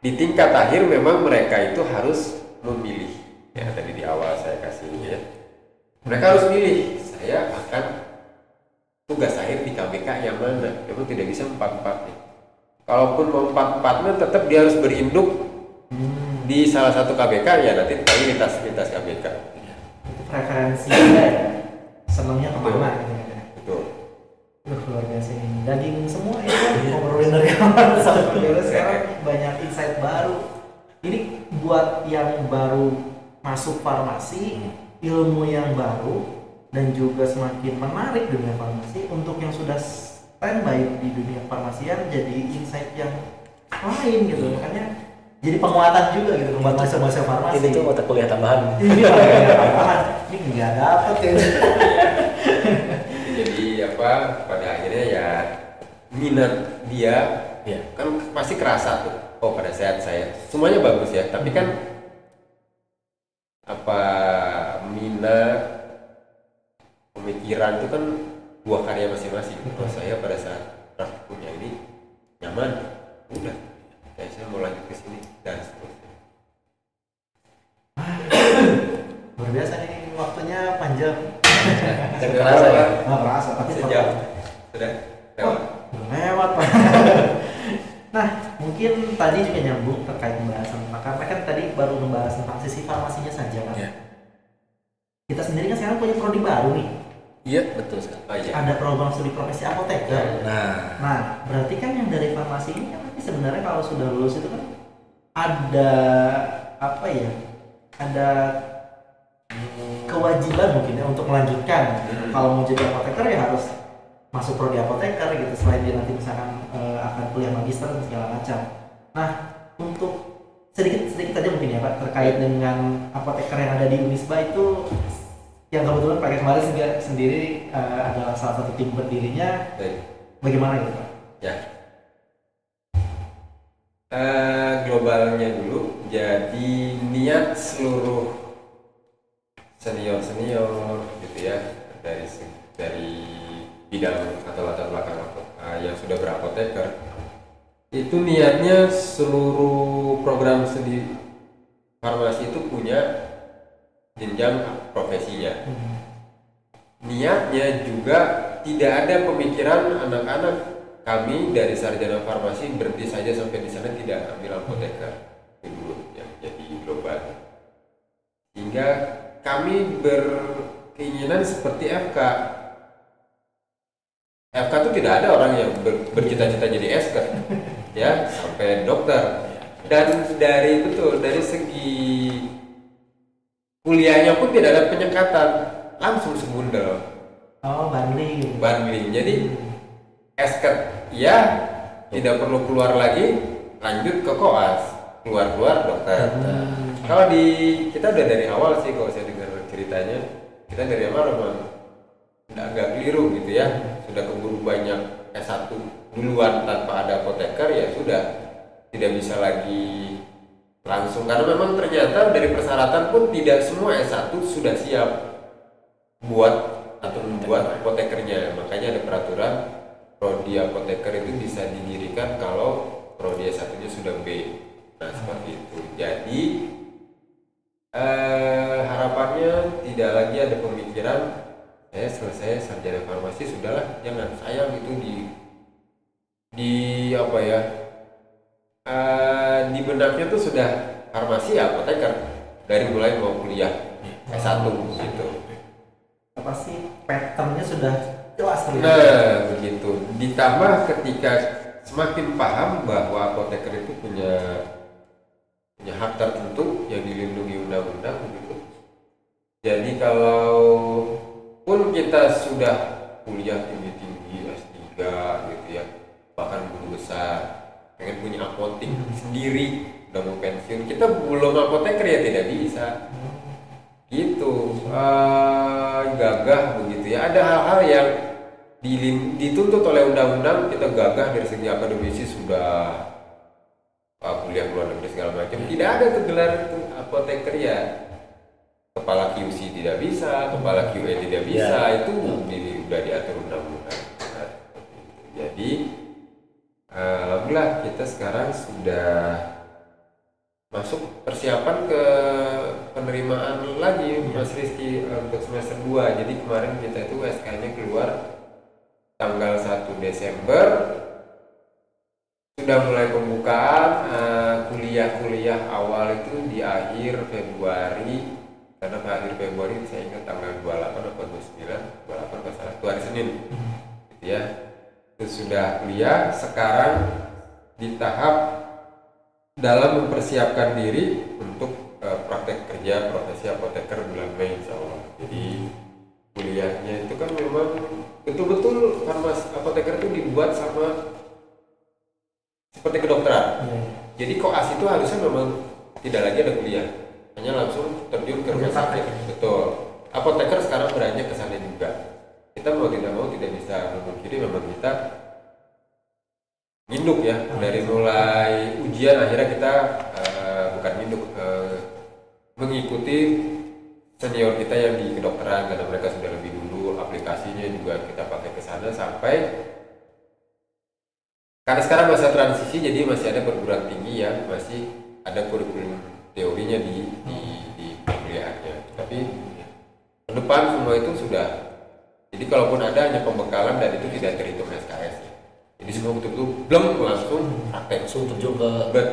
di tingkat akhir memang mereka itu harus memilih. Ya tadi di awal saya kasih ya. Mereka harus milih, saya akan tugas akhir di KBK yang mana. Memang tidak bisa 4-4 nih. Kalaupun mau 4-4-nya tetap dia harus berinduk di salah satu KBK, ya nanti tahu lintas KBK. Preferensi ya. Senangnya kemana gitu ya. Betul. Luar biasa ini. Daging semua ya kan ngobrolin dari awal sampai sekarang banyak insight baru. Ini buat yang baru masuk farmasi, ilmu yang baru dan juga semakin menarik dunia farmasi. Untuk yang sudah standby di dunia farmasian jadi insight yang lain gitu. Makanya jadi penguatan juga gitu buat mahasiswa farmasi. Ini tuh mata kuliah tambahan. Iya, tambahan. Ini nggak dapet ya. Jadi apa? Pada akhirnya ya minat dia kan pasti kerasa tuh. Oh pada saat saya semuanya bagus ya, tapi kan apa minat pemikiran itu kan buah karya masing-masing. Kalau saya pada saat praktikumnya ini nyaman, udah saya mau lanjut ke sini dan seterusnya. Luar biasa nih, waktunya panjang. Dan kerasa ya. Nggak kerasa, tapi Sejam sudah lewat. Lewat Pak. Nah, mungkin tadi juga nyambung terkait pembahasan karena kan tadi baru membahas tentang sisi farmasinya saja kan. Iya. Kita sendiri kan sekarang punya prodi baru nih. Iya, betul sekali. Oh, iya. Ada program studi profesi apoteker. Nah, Nah, berarti kan yang dari farmasi ini kan nanti sebenarnya kalau sudah lulus itu kan ada apa ya? Ada kewajiban mungkin ya untuk melanjutkan. Kalau mau jadi apoteker ya harus masuk prodi apoteker gitu. Selain dia nanti misalkan akan kuliah magister dan segala macam. Nah, untuk sedikit aja mungkin ya Pak terkait dengan apoteker yang ada di Unisba itu yang kebetulan Pak kemarin juga sendiri adalah salah satu tim berdirinya. Baik. Bagaimana gitu Pak? Ya. Globalnya dulu, jadi niat seluruh senior gitu ya dari bidang atau latar belakang yang sudah berapoteker itu niatnya seluruh program studi farmasi itu punya jenjang profesinya. Niatnya juga tidak ada pemikiran anak-anak kami dari sarjana farmasi berhenti saja sampai di sana tidak ambil apoteker dulu yang jadi global. Hingga kami berkeinginan seperti FK. FK itu tidak ada orang yang bercita-cita jadi SK ya sampai dokter. Dan dari segi kuliahnya pun tidak ada penyekatan, langsung sebundel. Oh, bundling. Jadi esket ya tidak perlu keluar lagi, lanjut ke koas, keluar dokter. Kalau kita udah dari awal sih kalau saya dengar ceritanya, kita dari awal memang agak keliru gitu ya, sudah keburu banyak S1 duluan tanpa ada apoteker ya sudah tidak bisa lagi langsung karena memang ternyata dari persyaratan pun tidak semua S1 sudah siap buat atau membuat apotekernya. Makanya ada peraturan prodi apoteker itu bisa didirikan kalau prodi S1-nya sudah B. Nah, seperti itu. Jadi harapannya tidak lagi ada pemikiran saya selesai sarjana farmasi sudahlah, jangan, sayang itu di apa ya? Di benaknya tuh sudah farmasi ya apoteker dari mulai mau kuliah S1 gitu. Apa sih patternnya sudah jelas terlihat. Nah begitu. Ditambah ketika semakin paham bahwa apoteker itu punya hak tertentu yang dilindungi undang-undang begitu. Jadi kalau pun kita sudah kuliah tinggi S3 gitu ya, bahkan guru besar pengen punya apotek sendiri udah mau pensiun, kita belum apoteker ya tidak bisa gitu. Gagah begitu ya, ada hal-hal yang dituntut oleh undang-undang, kita gagah dari segi akademisi sudah kuliah luar negeri segala macam, tidak ada tuh gelar apoteker ya, kepala QC tidak bisa, kepala QA tidak bisa, itu udah diatur undang-undang. Nah, jadi alhamdulillah kita sekarang sudah masuk persiapan ke penerimaan lagi Mas Rizky untuk semester 2. Jadi kemarin kita itu SK-nya keluar tanggal 1 Desember, sudah mulai pembukaan kuliah-kuliah awal itu di akhir Februari, karena ke akhir Februari saya ingat tanggal 28 atau 29, 28 kalau salah, itu hari Senin gitu ya. Itu sudah kuliah, sekarang di tahap dalam mempersiapkan diri untuk praktek kerja kerja profesi apoteker bulan Mei insya Allah. Jadi kuliahnya itu kan memang betul-betul farmasi apoteker itu dibuat sama seperti kedokteran. Jadi koas itu harusnya memang tidak lagi ada kuliah, hanya langsung terjun ke rumah sakit. Betul. Apoteker sekarang beranjak ke sana juga. Kita mau tidak mau tidak bisa memungkiri memang kita nginduk ya, dari mulai ujian akhirnya kita bukan nginduk, mengikuti senior kita yang di kedokteran karena mereka sudah lebih dulu, aplikasinya juga kita pakai ke sana sampai karena sekarang masa transisi, jadi masih ada perguruan tinggi yang masih ada kurikulum teorinya di perkuliahannya, tapi ke depan semua itu sudah, jadi kalaupun ada hanya pembekalan dan itu tidak terhitung SKS. Jadi semua betul-betul belum langsung praktek, langsung terjun ke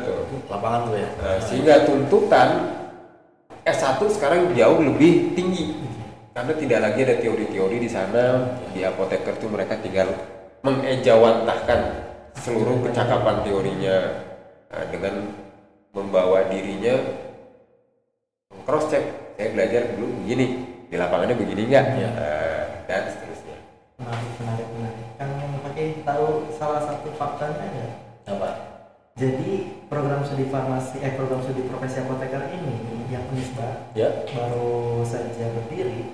lapangan tuh ya. Nah, sehingga tuntutan S1 sekarang jauh lebih tinggi karena tidak lagi ada teori-teori di sana. Di apoteker tuh mereka tinggal mengejawantahkan seluruh kecakapan teorinya dengan membawa dirinya cross check. Saya belajar dulu begini, di lapangannya begini enggak? Dan seterusnya. Menarik. Kan pakai tahu salah satu faktanya ya? Apa? Jadi program studi profesi apoteker ini yang Unisba baru saja berdiri.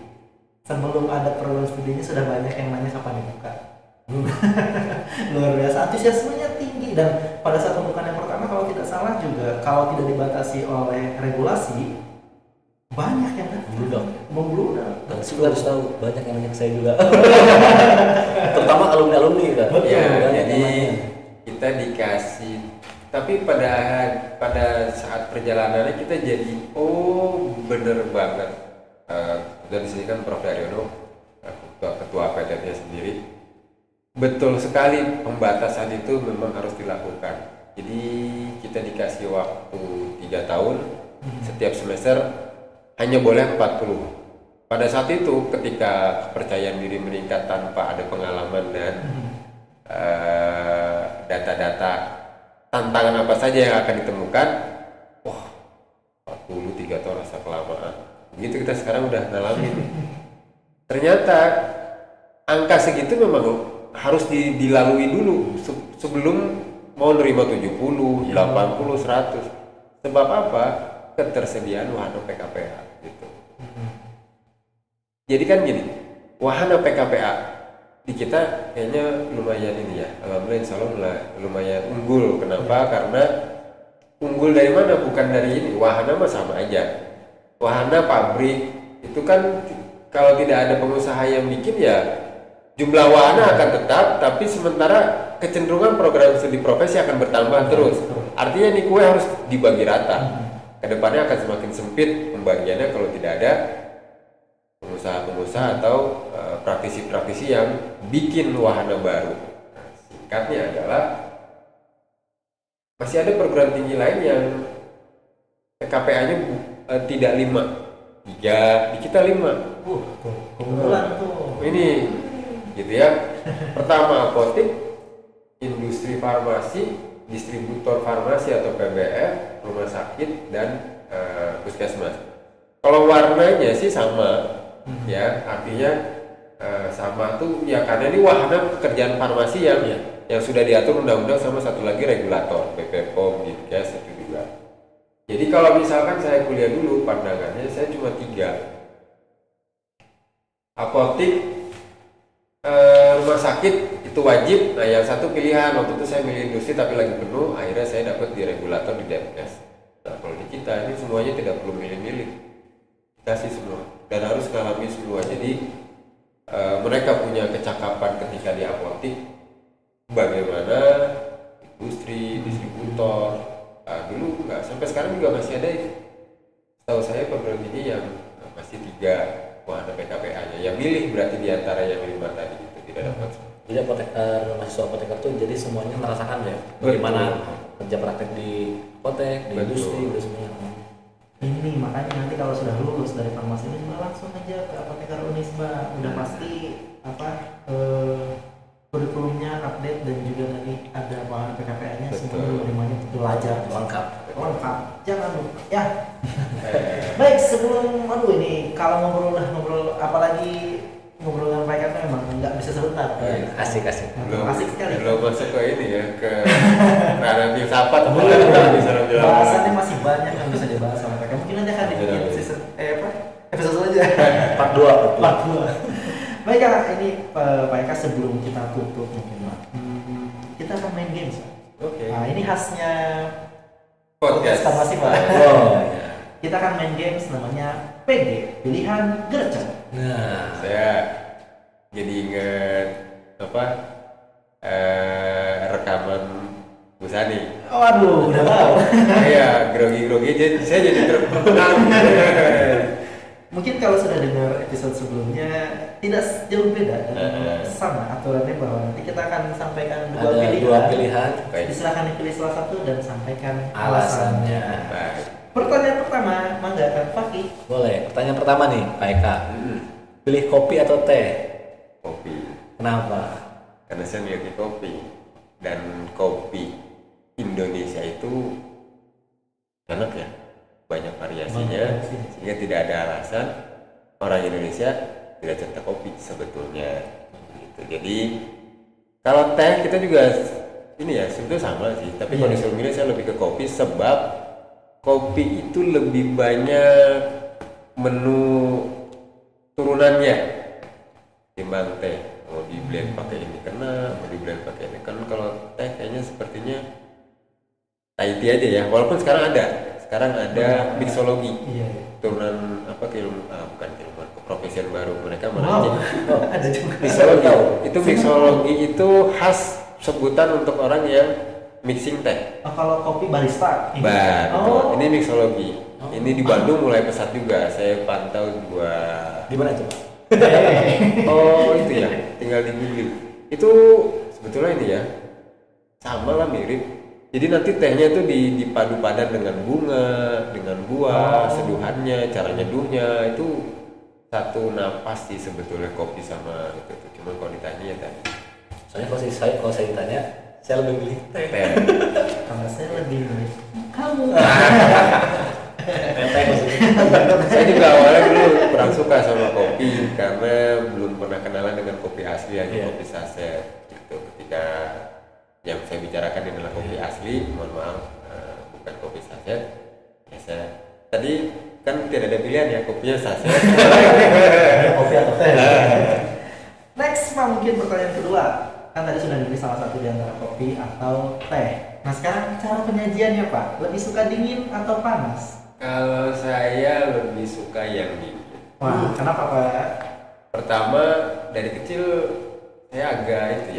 Sebelum ada program studinya sudah banyak yang nanya kapan dibuka. Luar biasa, antusiasmenya tinggi, dan pada saat pembukaan yang pertama kalau tidak salah juga kalau tidak dibatasi oleh regulasi banyak yang membludak. Dan sih harus tahu banyak yang nanya saya juga. Terutama alumni kan. Jadi kita dikasih, tapi pada saat perjalanannya kita jadi bener banget. Dan di sini kan Prof Daryono ketua PTT sendiri, betul sekali pembatasan itu memang harus dilakukan. Jadi kita dikasih waktu 3 tahun, setiap semester hanya boleh 40. Pada saat itu ketika kepercayaan diri meningkat tanpa ada pengalaman dan data-data tantangan apa saja yang akan ditemukan, 43 tahun rasa kelamaan. Begitu kita sekarang udah ngalamin. Ternyata angka segitu memang harus dilalui dulu sebelum mau nerima 70, 80, 100. Sebab apa? Ketersediaan wahana PKPA gitu. Jadi kan gini, wahana PKPA di kita kayaknya lumayan ini ya, alhamdulillah insya Allah lumayan unggul. Kenapa? Karena unggul dari mana? Bukan dari ini, wahana mah sama aja. Wahana pabrik itu kan kalau tidak ada pengusaha yang bikin ya jumlah wahana akan tetap, tapi sementara kecenderungan program studi profesi akan bertambah terus. Artinya nih kue harus dibagi rata. Kedepannya akan semakin sempit pembagiannya kalau tidak ada pengusaha-pengusaha atau praktisi-praktisi yang bikin wahana baru. Nah, singkatnya adalah masih ada perguruan tinggi lain yang PKPA-nya tidak 5, 3, di kita 5. Keunggulan tuh. Ini gitu ya. Pertama apotek, industri farmasi, distributor farmasi atau PBF, rumah sakit, dan puskesmas. Kalau warnanya sih sama, ya artinya sama tuh ya karena ini wahana pekerjaan farmasi yang sudah diatur undang-undang sama satu lagi regulator BPOM, Dinkes itu juga. Jadi kalau misalkan saya kuliah dulu pandangannya saya cuma 3, apotek, rumah sakit itu wajib. Nah yang satu pilihan, waktu itu saya milih industri tapi lagi penuh, akhirnya saya dapat di regulator di Dinkes. Nah kalau di kita ini semuanya tidak perlu milih-milih, kasih semua dan harus ngalami semua. Jadi mereka punya kecakapan ketika di apotek, bagaimana industri, distributor. Dulu enggak, sampai sekarang juga masih ada. Setahu saya perguruan tinggi yang masih 3 wahana PKPA-nya. Yang milih berarti di antara yang 5 tadi itu tidak dapat. Jadi apoteker, mahasiswa apoteker tuh jadi semuanya merasakan ya bagaimana kerja praktek di apotek, di industri, itu semuanya. Ini makanya nanti kalau sudah lulus dari farmasi ini langsung aja ke apoteker Unisba, udah pasti kurikulumnya update dan juga nanti ada bahan PKPA-nya, semua semuanya belajar lengkap. lengkap. Jangan lupa ya. Baik, sebelum ini kalau ngobrol apalagi ngobrol dengan mereka kan memang nggak bisa sebentar. Asik. Asik sekali. Belum masuk ke ini ya, ke ranah filsafat apalagi bisa bilang. Bahasannya masih banyak yang bisa dibahas sama mereka. Mungkin nanti akan dibikin episode selanjutnya. Part 2. Part 2. Baik Kak, ini Pak Eka sebelum kita tutup mungkin Pak, kita akan main games Pak. Oke. Nah ini khasnya Podcast. Farmasi Pak. Kita akan main games namanya PG, pilihan gercep. Nah, Saya jadi inget apa rekaman Bu Sani. Waduh, udah tahu. Iya, grogi jadi saya jadi terpengaruh. Mungkin kalau sudah dengar episode sebelumnya tidak jauh beda dan sama aturannya bahwa nanti kita akan sampaikan ada dua pilihan. Baik. Silakan dipilih salah satu dan sampaikan Alasannya. Baik. Pertanyaan pertama, mangga kan Fakih. Boleh. Pertanyaan pertama nih, Pak Eka. Pilih kopi atau teh? Kopi. Kenapa? Karena saya miliki kopi dan kopi Indonesia itu enak ya, banyak variasinya, sehingga tidak ada alasan orang Indonesia tidak cinta kopi sebetulnya. Gitu. Jadi kalau teh kita juga ini ya sebetulnya sama sih, tapi kalau disuruh milih saya lebih ke kopi sebab kopi itu lebih banyak menu turunannya timbang teh. Mau di blend pakai ini kena, mau di blend pakai ini kan. Kalau teh kayaknya sepertinya Thai tea aja ya, walaupun sekarang ada mixologi, turunan apa bukan keilmuan, keprofesian baru mereka meracik. Ada juga. Mixologi itu mixologi itu khas sebutan untuk orang yang mixing teh. Kalau kopi barista. Betul. Ini mixologi. Ini di Bandung mulai pesat juga. Saya pantau Di mana itu, Pak? Oh itu ya, tinggal di Google. Itu sebetulnya ini ya, sama lah mirip. Jadi nanti tehnya itu dipadu padan dengan bunga, dengan buah, seduhannya, cara nyeduhnya itu satu napas sih sebetulnya kopi sama itu. Cuma kalau ditanya ya tadi. Soalnya kalau saya ditanya, saya lebih milih teh. Kalau saya lebih milih kamu. Teh maksudnya. Saya juga awalnya dulu kurang suka sama kopi karena belum pernah kenalan dengan kopi asli, hanya kopi saset gitu. Ketika yang saya bicarakan ini adalah kopi asli, mohon maaf bukan kopi saset. Ya, saya tadi kan tidak ada pilihan ya, kopinya saset. Kopi atau teh. Next Pak, mungkin pertanyaan kedua. Kan tadi sudah dipilih salah satu di antara kopi atau teh. Nah sekarang cara penyajiannya Pak, lebih suka dingin atau panas? Kalau saya lebih suka yang dingin. Wah, kenapa Pak? Pertama dari kecil saya agak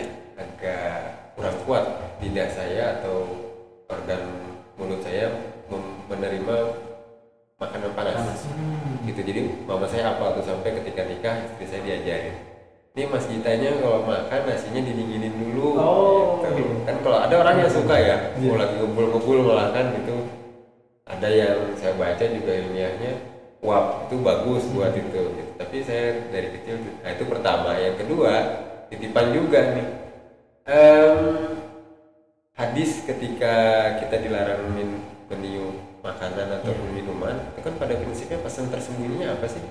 kurang kuat lidah saya atau organ mulut saya menerima makanan panas. Gitu. Jadi mama saya apa tuh sampai ketika nikah istri saya diajarin. Ini Mas Gitanya kalau makan nasinya didinginin dulu. Gitu. Kan kalau ada orang yang suka ya, mau lagi ngumpul-ngumpul malah kan gitu. Ada yang saya baca juga ilmiahnya, wah itu bagus buat itu. Gitu. Tapi saya dari kecil, nah itu pertama. Yang kedua, titipan juga nih. Hadis ketika kita dilarang meniup makanan atau minuman, itu kan pada prinsipnya pesan tersembunyinya apa sih?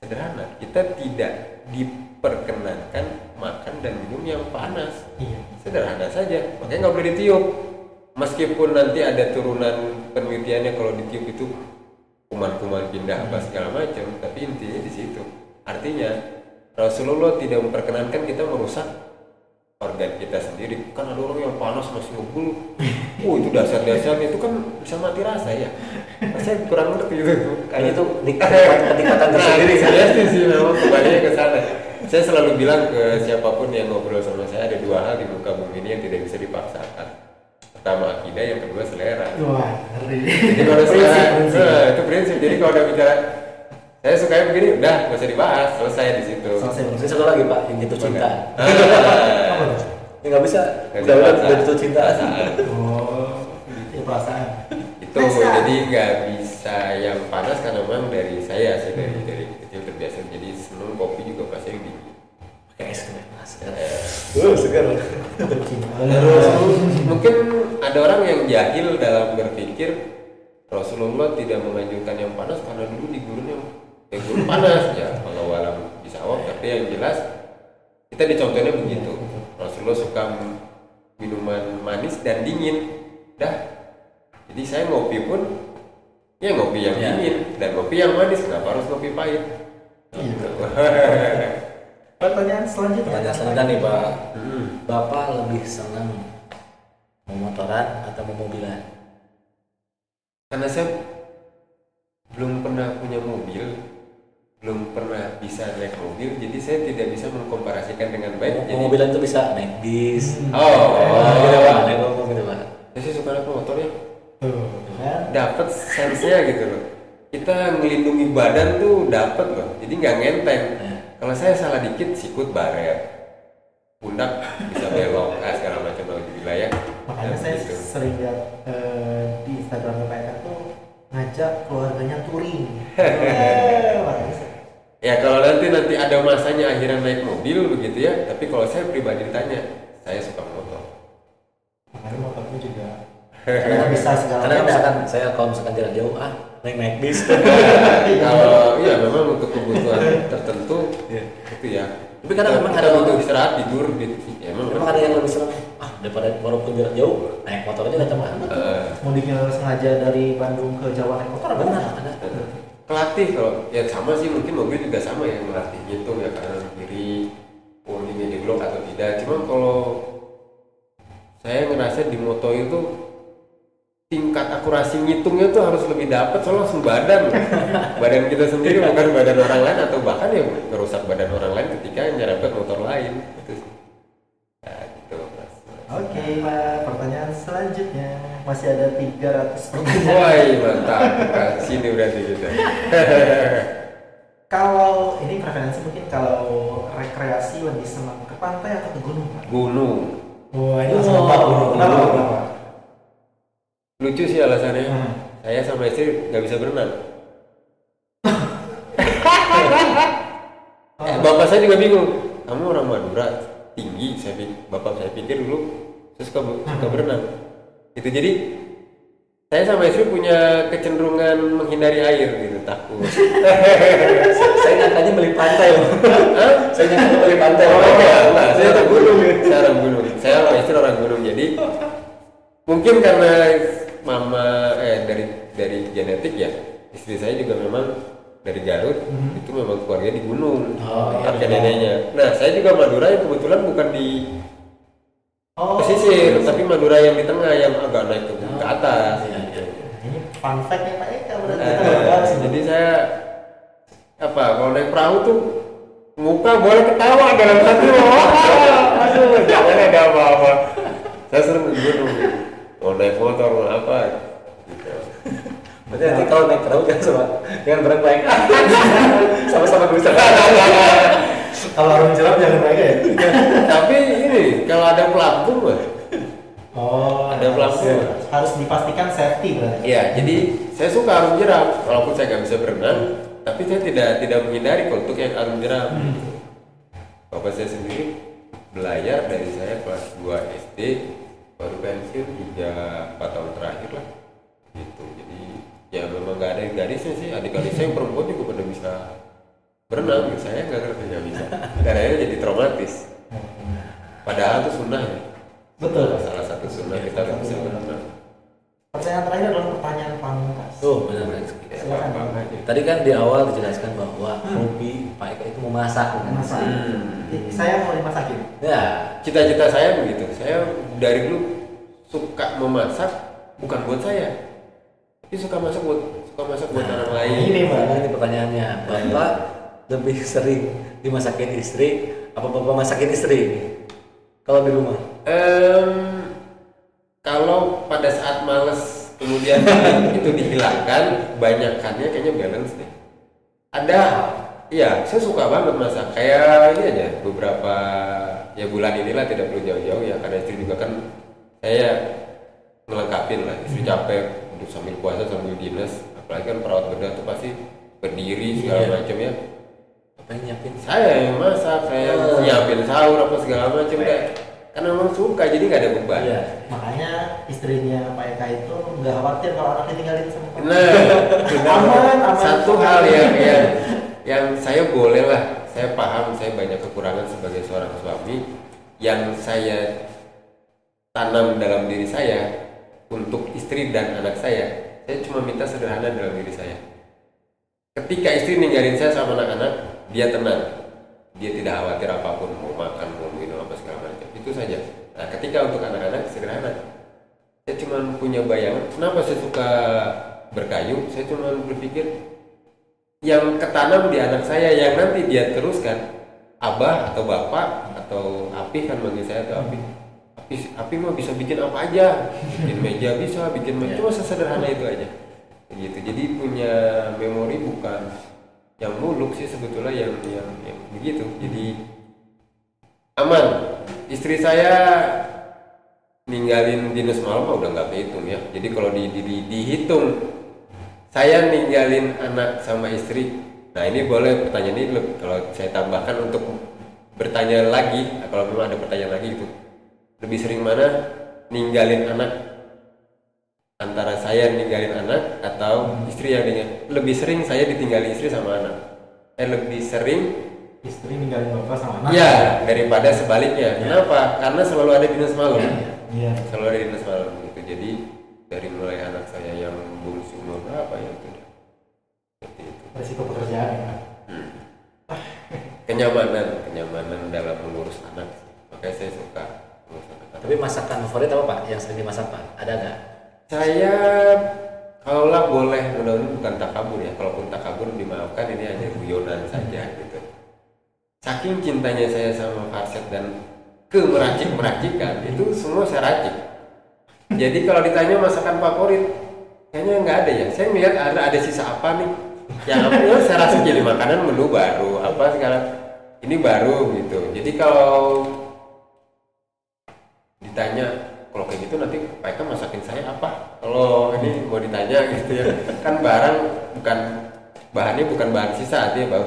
Sederhana, kita tidak diperkenankan makan dan minum yang panas. Sederhana saja, makanya nggak boleh ditiup. Meskipun nanti ada turunan penelitiannya kalau ditiup itu kuman-kuman pindah apa segala macam, tapi intinya di situ. Artinya Rasulullah tidak memperkenankan kita merusak organ kita sendiri. Kan ada orang yang panas masih ngumpul, itu dasar-dasar itu kan bisa mati rasa ya. Saya kurang ngerti gitu. Kayaknya itu kenikmatan tersendiri. Saya sih memang kembali ke sana. Saya selalu bilang ke siapapun yang ngobrol sama saya, ada dua hal di muka bumi ini yang tidak bisa dipaksakan. Pertama akidah, yang kedua selera. Wah, ngeri. Jadi kalau selera, itu prinsip. Jadi kalau udah bicara, saya sukanya begini, udah nggak usah dibahas, selesai di situ. Saya satu lagi Pak, yang jatuh cinta. Ya nggak bisa. Nggak Udah bisa. jatuh cinta. Itu perasaan. Itu jadi nggak bisa yang panas karena memang dari saya sih dari kecil terbiasa. Jadi seneng kopi juga pasti yang dingin. Pakai es krim. Segar. Terus mungkin ada orang yang jahil dalam berpikir Rasulullah tidak menganjurkan yang panas karena dulu di gurun yang gurun panas ya. Kalau walam bisa awam, tapi yang jelas kita dicontohnya begitu. Rasulullah suka minuman manis dan dingin. Dah. Jadi saya ngopi pun ya ngopi yang dingin dan ngopi yang manis. Kenapa harus ngopi pahit? Pertanyaan selanjutnya. Pertanyaan selanjutnya nih Pak. Bapak lebih senang memotoran atau memobilan? Karena saya belum pernah punya mobil, belum pernah bisa naik mobil, jadi saya tidak bisa mengkomparasikan dengan baik. Mobilan itu bisa naik bis. Gitu Pak. Naik mobil gitu Pak. Saya sih suka naik motor ya. Kan? Dapat sense-nya gitu loh. Kita ngelindungi badan tuh dapat loh, jadi nggak ngenteng. Kalau saya salah dikit sikut baret, pundak bisa belok, segala macam di wilayah. Makanya saya sering lihat di Instagramnya Pak Eka tuh ngajak keluarganya touring. Ya kalau nanti ada masanya akhirnya naik mobil begitu ya. Tapi kalau saya pribadi ditanya, saya suka motor. Makanya motornya juga karena bisa segala Karena macam. misalkan saya kalau misalkan jalan jauh naik bis. Kalau iya memang untuk kebutuhan tertentu itu ya. Tapi kadang memang ada untuk istirahat tidur gitu. Ya, memang ada yang lebih senang daripada walaupun jarak jauh naik motor aja kencang banget. Mudiknya sengaja dari Bandung ke Jawa naik motor Benar ada. Kelatih kalau ya sama sih, mungkin mobil juga sama ya, melatih gitu ya, kanan kiri warningnya di blok atau tidak. Cuma kalau saya ngerasa di moto itu tingkat akurasi ngitungnya tuh harus lebih dapat, soalnya langsung badan kita sendiri bukan badan orang lain, atau bahkan yang merusak badan orang lain ketika nyerempet motor lain gitu sih. Nah, gitu Mas. Oke Pak, pertanyaan selanjutnya masih ada 300 pertanyaan. Woi mantap, sini berarti kita. Kalau ini preferensi mungkin kalau rekreasi lebih senang ke pantai atau ke gunung Pak? Gunung. Wah ini langsung Pak gunung. Kenapa? Lucu sih alasannya. Saya sama istri nggak bisa berenang. Bapak saya juga bingung. Kamu orang Madura tinggi, bapak saya pikir dulu saya suka berenang. Itu jadi saya sama istri punya kecenderungan menghindari air gitu, takut. Saya nyangkanya beli pantai loh. Saya nyangkanya beli pantai. Nah, saya orang gunung. Saya sama istri orang gunung. Jadi mungkin karena dari genetik ya, istri saya juga memang dari Garut, itu memang keluarga di gunung, kakek neneknya. Nah saya juga Madura yang kebetulan bukan di pesisir, tapi Madura yang di tengah, yang agak naik ke atas. Ini fun fact ya Pak Eka berarti. Jadi saya kalau naik perahu tuh muka boleh ketawa dalam hati. Aduh, jangan ada apa-apa. Saya sering di gunung. Mau naik motor mau apa gitu. Berarti nanti kalau naik perahu jangan bareng baik. Sama-sama bisa. Kalau orang jeram jangan Pak Eka ya? Tapi ini kalau ada pelampung Mas. Ada pelampung. Harus dipastikan safety berarti. Iya, jadi saya suka arung jeram walaupun saya nggak bisa berenang, tapi saya tidak menghindari untuk yang arung jeram. Bapak saya sendiri belajar dari saya kelas 2 SD, baru pensiun 3-4 tahun terakhir lah gitu. Jadi ya memang nggak ada garisnya sih, adik-adik saya yang perempuan juga pada bisa berenang gitu. Saya nggak bisa dan akhirnya jadi traumatis, padahal itu sunnah ya. Betul. Salah satu sunnah kita harus bisa berenang. Pertanyaan terakhir adalah pertanyaan pamungkas. Benar. Silakan. Tadi kan di awal dijelaskan bahwa hobi Pak Eka itu memasak. Masak. Saya mau dimasakin. Ya. Cita-cita saya begitu. Saya dari dulu suka memasak, bukan buat saya, tapi suka masak buat orang lain. Ini Pak. Ini pertanyaannya, Bapak lebih sering dimasakin istri apa Bapak masakin istri kalau di rumah? Kalau pada saat males kemudian itu dihilangkan, banyakannya kayaknya balance deh. Ada, iya, saya suka banget masak. Kayak ini aja, beberapa ya bulan inilah, tidak perlu jauh-jauh ya, karena istri juga kan saya ngelengkapin lah. Istri capek untuk sambil puasa sambil dinas, apalagi kan perawat bedah tuh pasti berdiri segala macam ya. Apa yang nyiapin? Saya yang masak, saya nyiapin sahur apa segala macam deh. karena memang suka jadi nggak ada beban. Iya. Makanya istrinya Pak Eka itu nggak khawatir kalau anaknya tinggalin sama Pak. Nah, Aman. satu hal yang saya boleh lah, saya paham saya banyak kekurangan sebagai seorang suami yang saya tanam dalam diri saya untuk istri dan anak saya cuma minta sederhana dalam diri saya. Ketika istri ninggalin saya sama anak-anak, dia tenang. Dia tidak khawatir apapun, mau makan, mau minum, apa segala macam. Itu saja. Nah, ketika untuk anak-anak sederhana. Saya cuma punya bayangan, kenapa saya suka berkayu? Saya cuma berpikir, yang ketanam di anak saya, yang nanti dia teruskan, abah atau bapak, atau Api kan manggil saya, atau Api mah bisa bikin apa aja. Bikin meja bisa, bikin meja, cuma sesederhana itu aja. Gitu. Jadi punya memori bukan yang muluk sih sebetulnya yang begitu. Jadi aman. Istri saya ninggalin dinas malam udah nggak kehitung ya. Jadi kalau dihitung saya ninggalin anak sama istri. Nah ini boleh pertanyaan ini kalau saya tambahkan untuk bertanya lagi. Kalau memang ada pertanyaan lagi gitu. Lebih sering mana ninggalin anak? Antara saya ninggalin anak atau istri yang lebih sering saya ditinggalin istri sama anak. Lebih sering Istri ninggalin bapak sama anak. ya daripada sebaliknya. Kenapa? Karena selalu ada dinas malam. Iya. Selalu ada dinas malam gitu. Jadi dari mulai anak saya yang bungsu umur berapa ya itu. Seperti itu. Resiko pekerjaan ya. Kenyamanan dalam mengurus anak. Makanya saya suka mengurus anak. Tapi masakan favorit apa Pak yang sering dimasak Pak? Ada nggak? Saya kalaulah boleh, mudah-mudahan bukan takabur ya. Kalaupun takabur dimaafkan, ini hanya guyonan saja gitu. Saking cintanya saya sama Farset dan kemeracik-meracikan itu semua saya racik. Jadi kalau ditanya masakan favorit, kayaknya nggak ada ya. Saya melihat ada sisa apa nih? Yang apa saya rasa jadi makanan menu baru apa sekarang ini baru gitu. Jadi kalau ditanya kalau kayak gitu nanti Pak Eka masakin saya apa? Kalau ini mau ditanya gitu ya, kan bahannya bukan bahan sisa artinya Bang.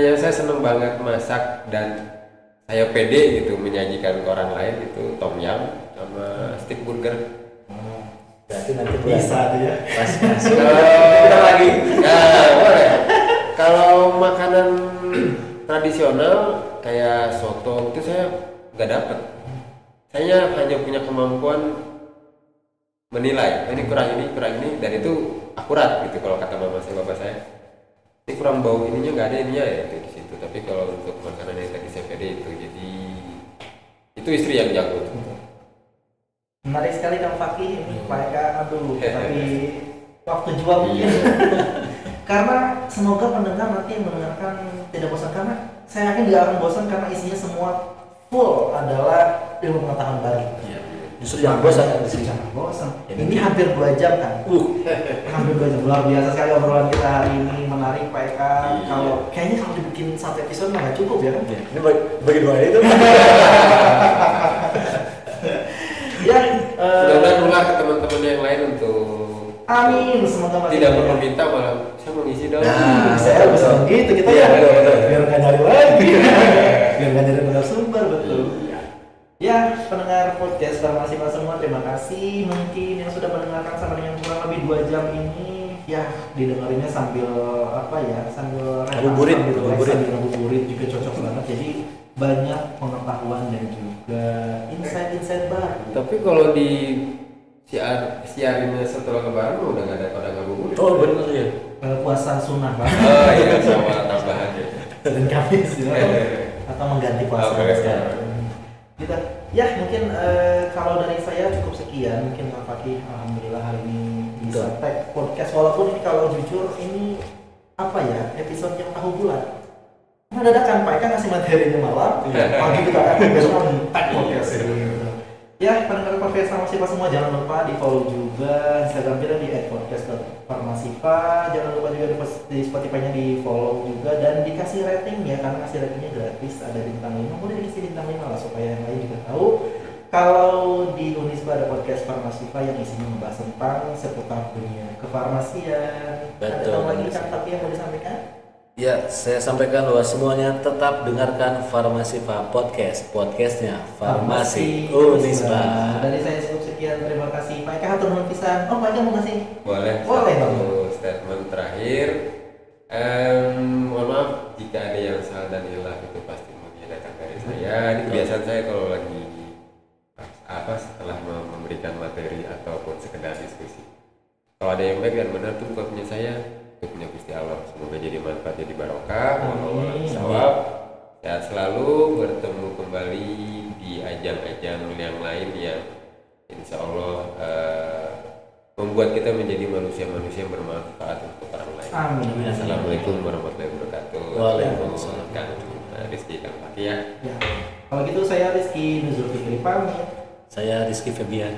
Yang saya seneng banget masak dan saya pede gitu menyajikan ke orang lain itu tom yum sama stick burger. Berarti nanti Bisa tuh ya. Kita lagi. Nah, boleh. Kalau makanan tradisional kayak soto itu saya nggak dapet. Saya hanya punya kemampuan menilai ini kurang ini dan itu akurat gitu kalau kata mama saya bapak saya ini kurang bau ininya nggak ada ininya ya itu di situ. Tapi kalau untuk makanan yang tadi saya pede itu jadi itu istri yang jago. Menarik sekali Kang Fakih ini Pak Eka, aduh tapi waktu jual mungkin. Karena semoga pendengar nanti mendengarkan tidak bosan karena saya yakin tidak akan bosan karena isinya semua full adalah ilmu pengetahuan baru. Iya. Justru jangan bosan kan di sini. Jangan bosan. Ya, Ini hampir 2 jam kan? Hampir 2 jam. Luar biasa sekali obrolan kita hari ini, menarik Pak Eka. Kalau kayaknya kalau dibikin satu episode nggak cukup ya kan? Ini bagi dua itu. Ya. Mudah-mudahan nular ke teman-teman yang lain untuk Amin. Semoga tidak perlu minta malah saya mau ngisi dong. Nah, saya bisa begitu kita Iya, ya. betul. Biar nggak nyari lagi. Biar nggak nyari narasumber betul. Ya, pendengar podcast Farmasi Pak semua, terima kasih mungkin yang sudah mendengarkan sampai dengan kurang lebih 2 jam ini. Ya, didengerinnya sambil apa ya? Sambil Ngabuburit, sambil ngabuburit juga cocok banget. Jadi banyak pengetahuan dan juga insight-insight baru. Tapi kalau di siarinnya setelah lebaran udah nggak ada pada ngabuburit. Oh benar ya. Puasa sunnah Pak. Oh iya sama tambahannya. Dan Kamis ya. Atau mengganti puasa Oke. sekarang. Kita ya mungkin kalau dari saya cukup sekian. Mungkin Kang Fakih alhamdulillah hari ini bisa tag podcast walaupun ini kalau jujur ini apa ya episode yang tahu bulat. Karena dadakan Pak Eka ngasih materinya malam, pagi kita besok tag podcast gitu. Ya pendengar podcast Farmasifa semua jangan lupa di follow juga Instagram kita di @podcast.farmasifa. Jangan lupa juga di Spotify-nya di follow juga dan dikasih rating ya karena kasih ratingnya gratis, ada bintang 5, boleh dikasih bintang 5 lah supaya yang lain juga tahu kalau di Unisba ada podcast Farmasifa yang isinya membahas tentang seputar dunia kefarmasian. Ada Betul. tahu lagi Kang tapi yang mau disampaikan? Ya, saya sampaikan bahwa semuanya tetap dengarkan Farmasifa Podcast, podcastnya Farmasi Unisba. Dari saya cukup sekian, terima kasih Pak Eka, hatur nuhun pisan. Oh, Pak Eka mau ngasih? Boleh. Boleh, Bang. Statement terakhir. Mohon maaf jika ada yang salah dan hilaf, itu pasti mungkin datang dari saya. Ini kebiasaan saya kalau lagi setelah memberikan materi ataupun sekedar diskusi. Kalau ada yang baik dan benar itu bukan punya saya, itu punya Gusti Allah. Semoga jadi manfaat, jadi barokah. Mohon sawab. Sehat selalu, bertemu kembali di ajang-ajang yang lain yang insya Allah membuat kita menjadi manusia-manusia yang bermanfaat untuk orang lain. Amin. Assalamualaikum warahmatullahi wabarakatuh. Waalaikumsalam. Kang Rizky, Kang Fakih ya. Ya. Kalau gitu saya Rizky Nuzul Fikri pamit. Saya Rizky Febian.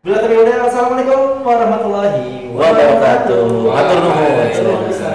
Bila terlalu, assalamualaikum warahmatullahi Wabarakatuh. Hatur nuhun. Selamat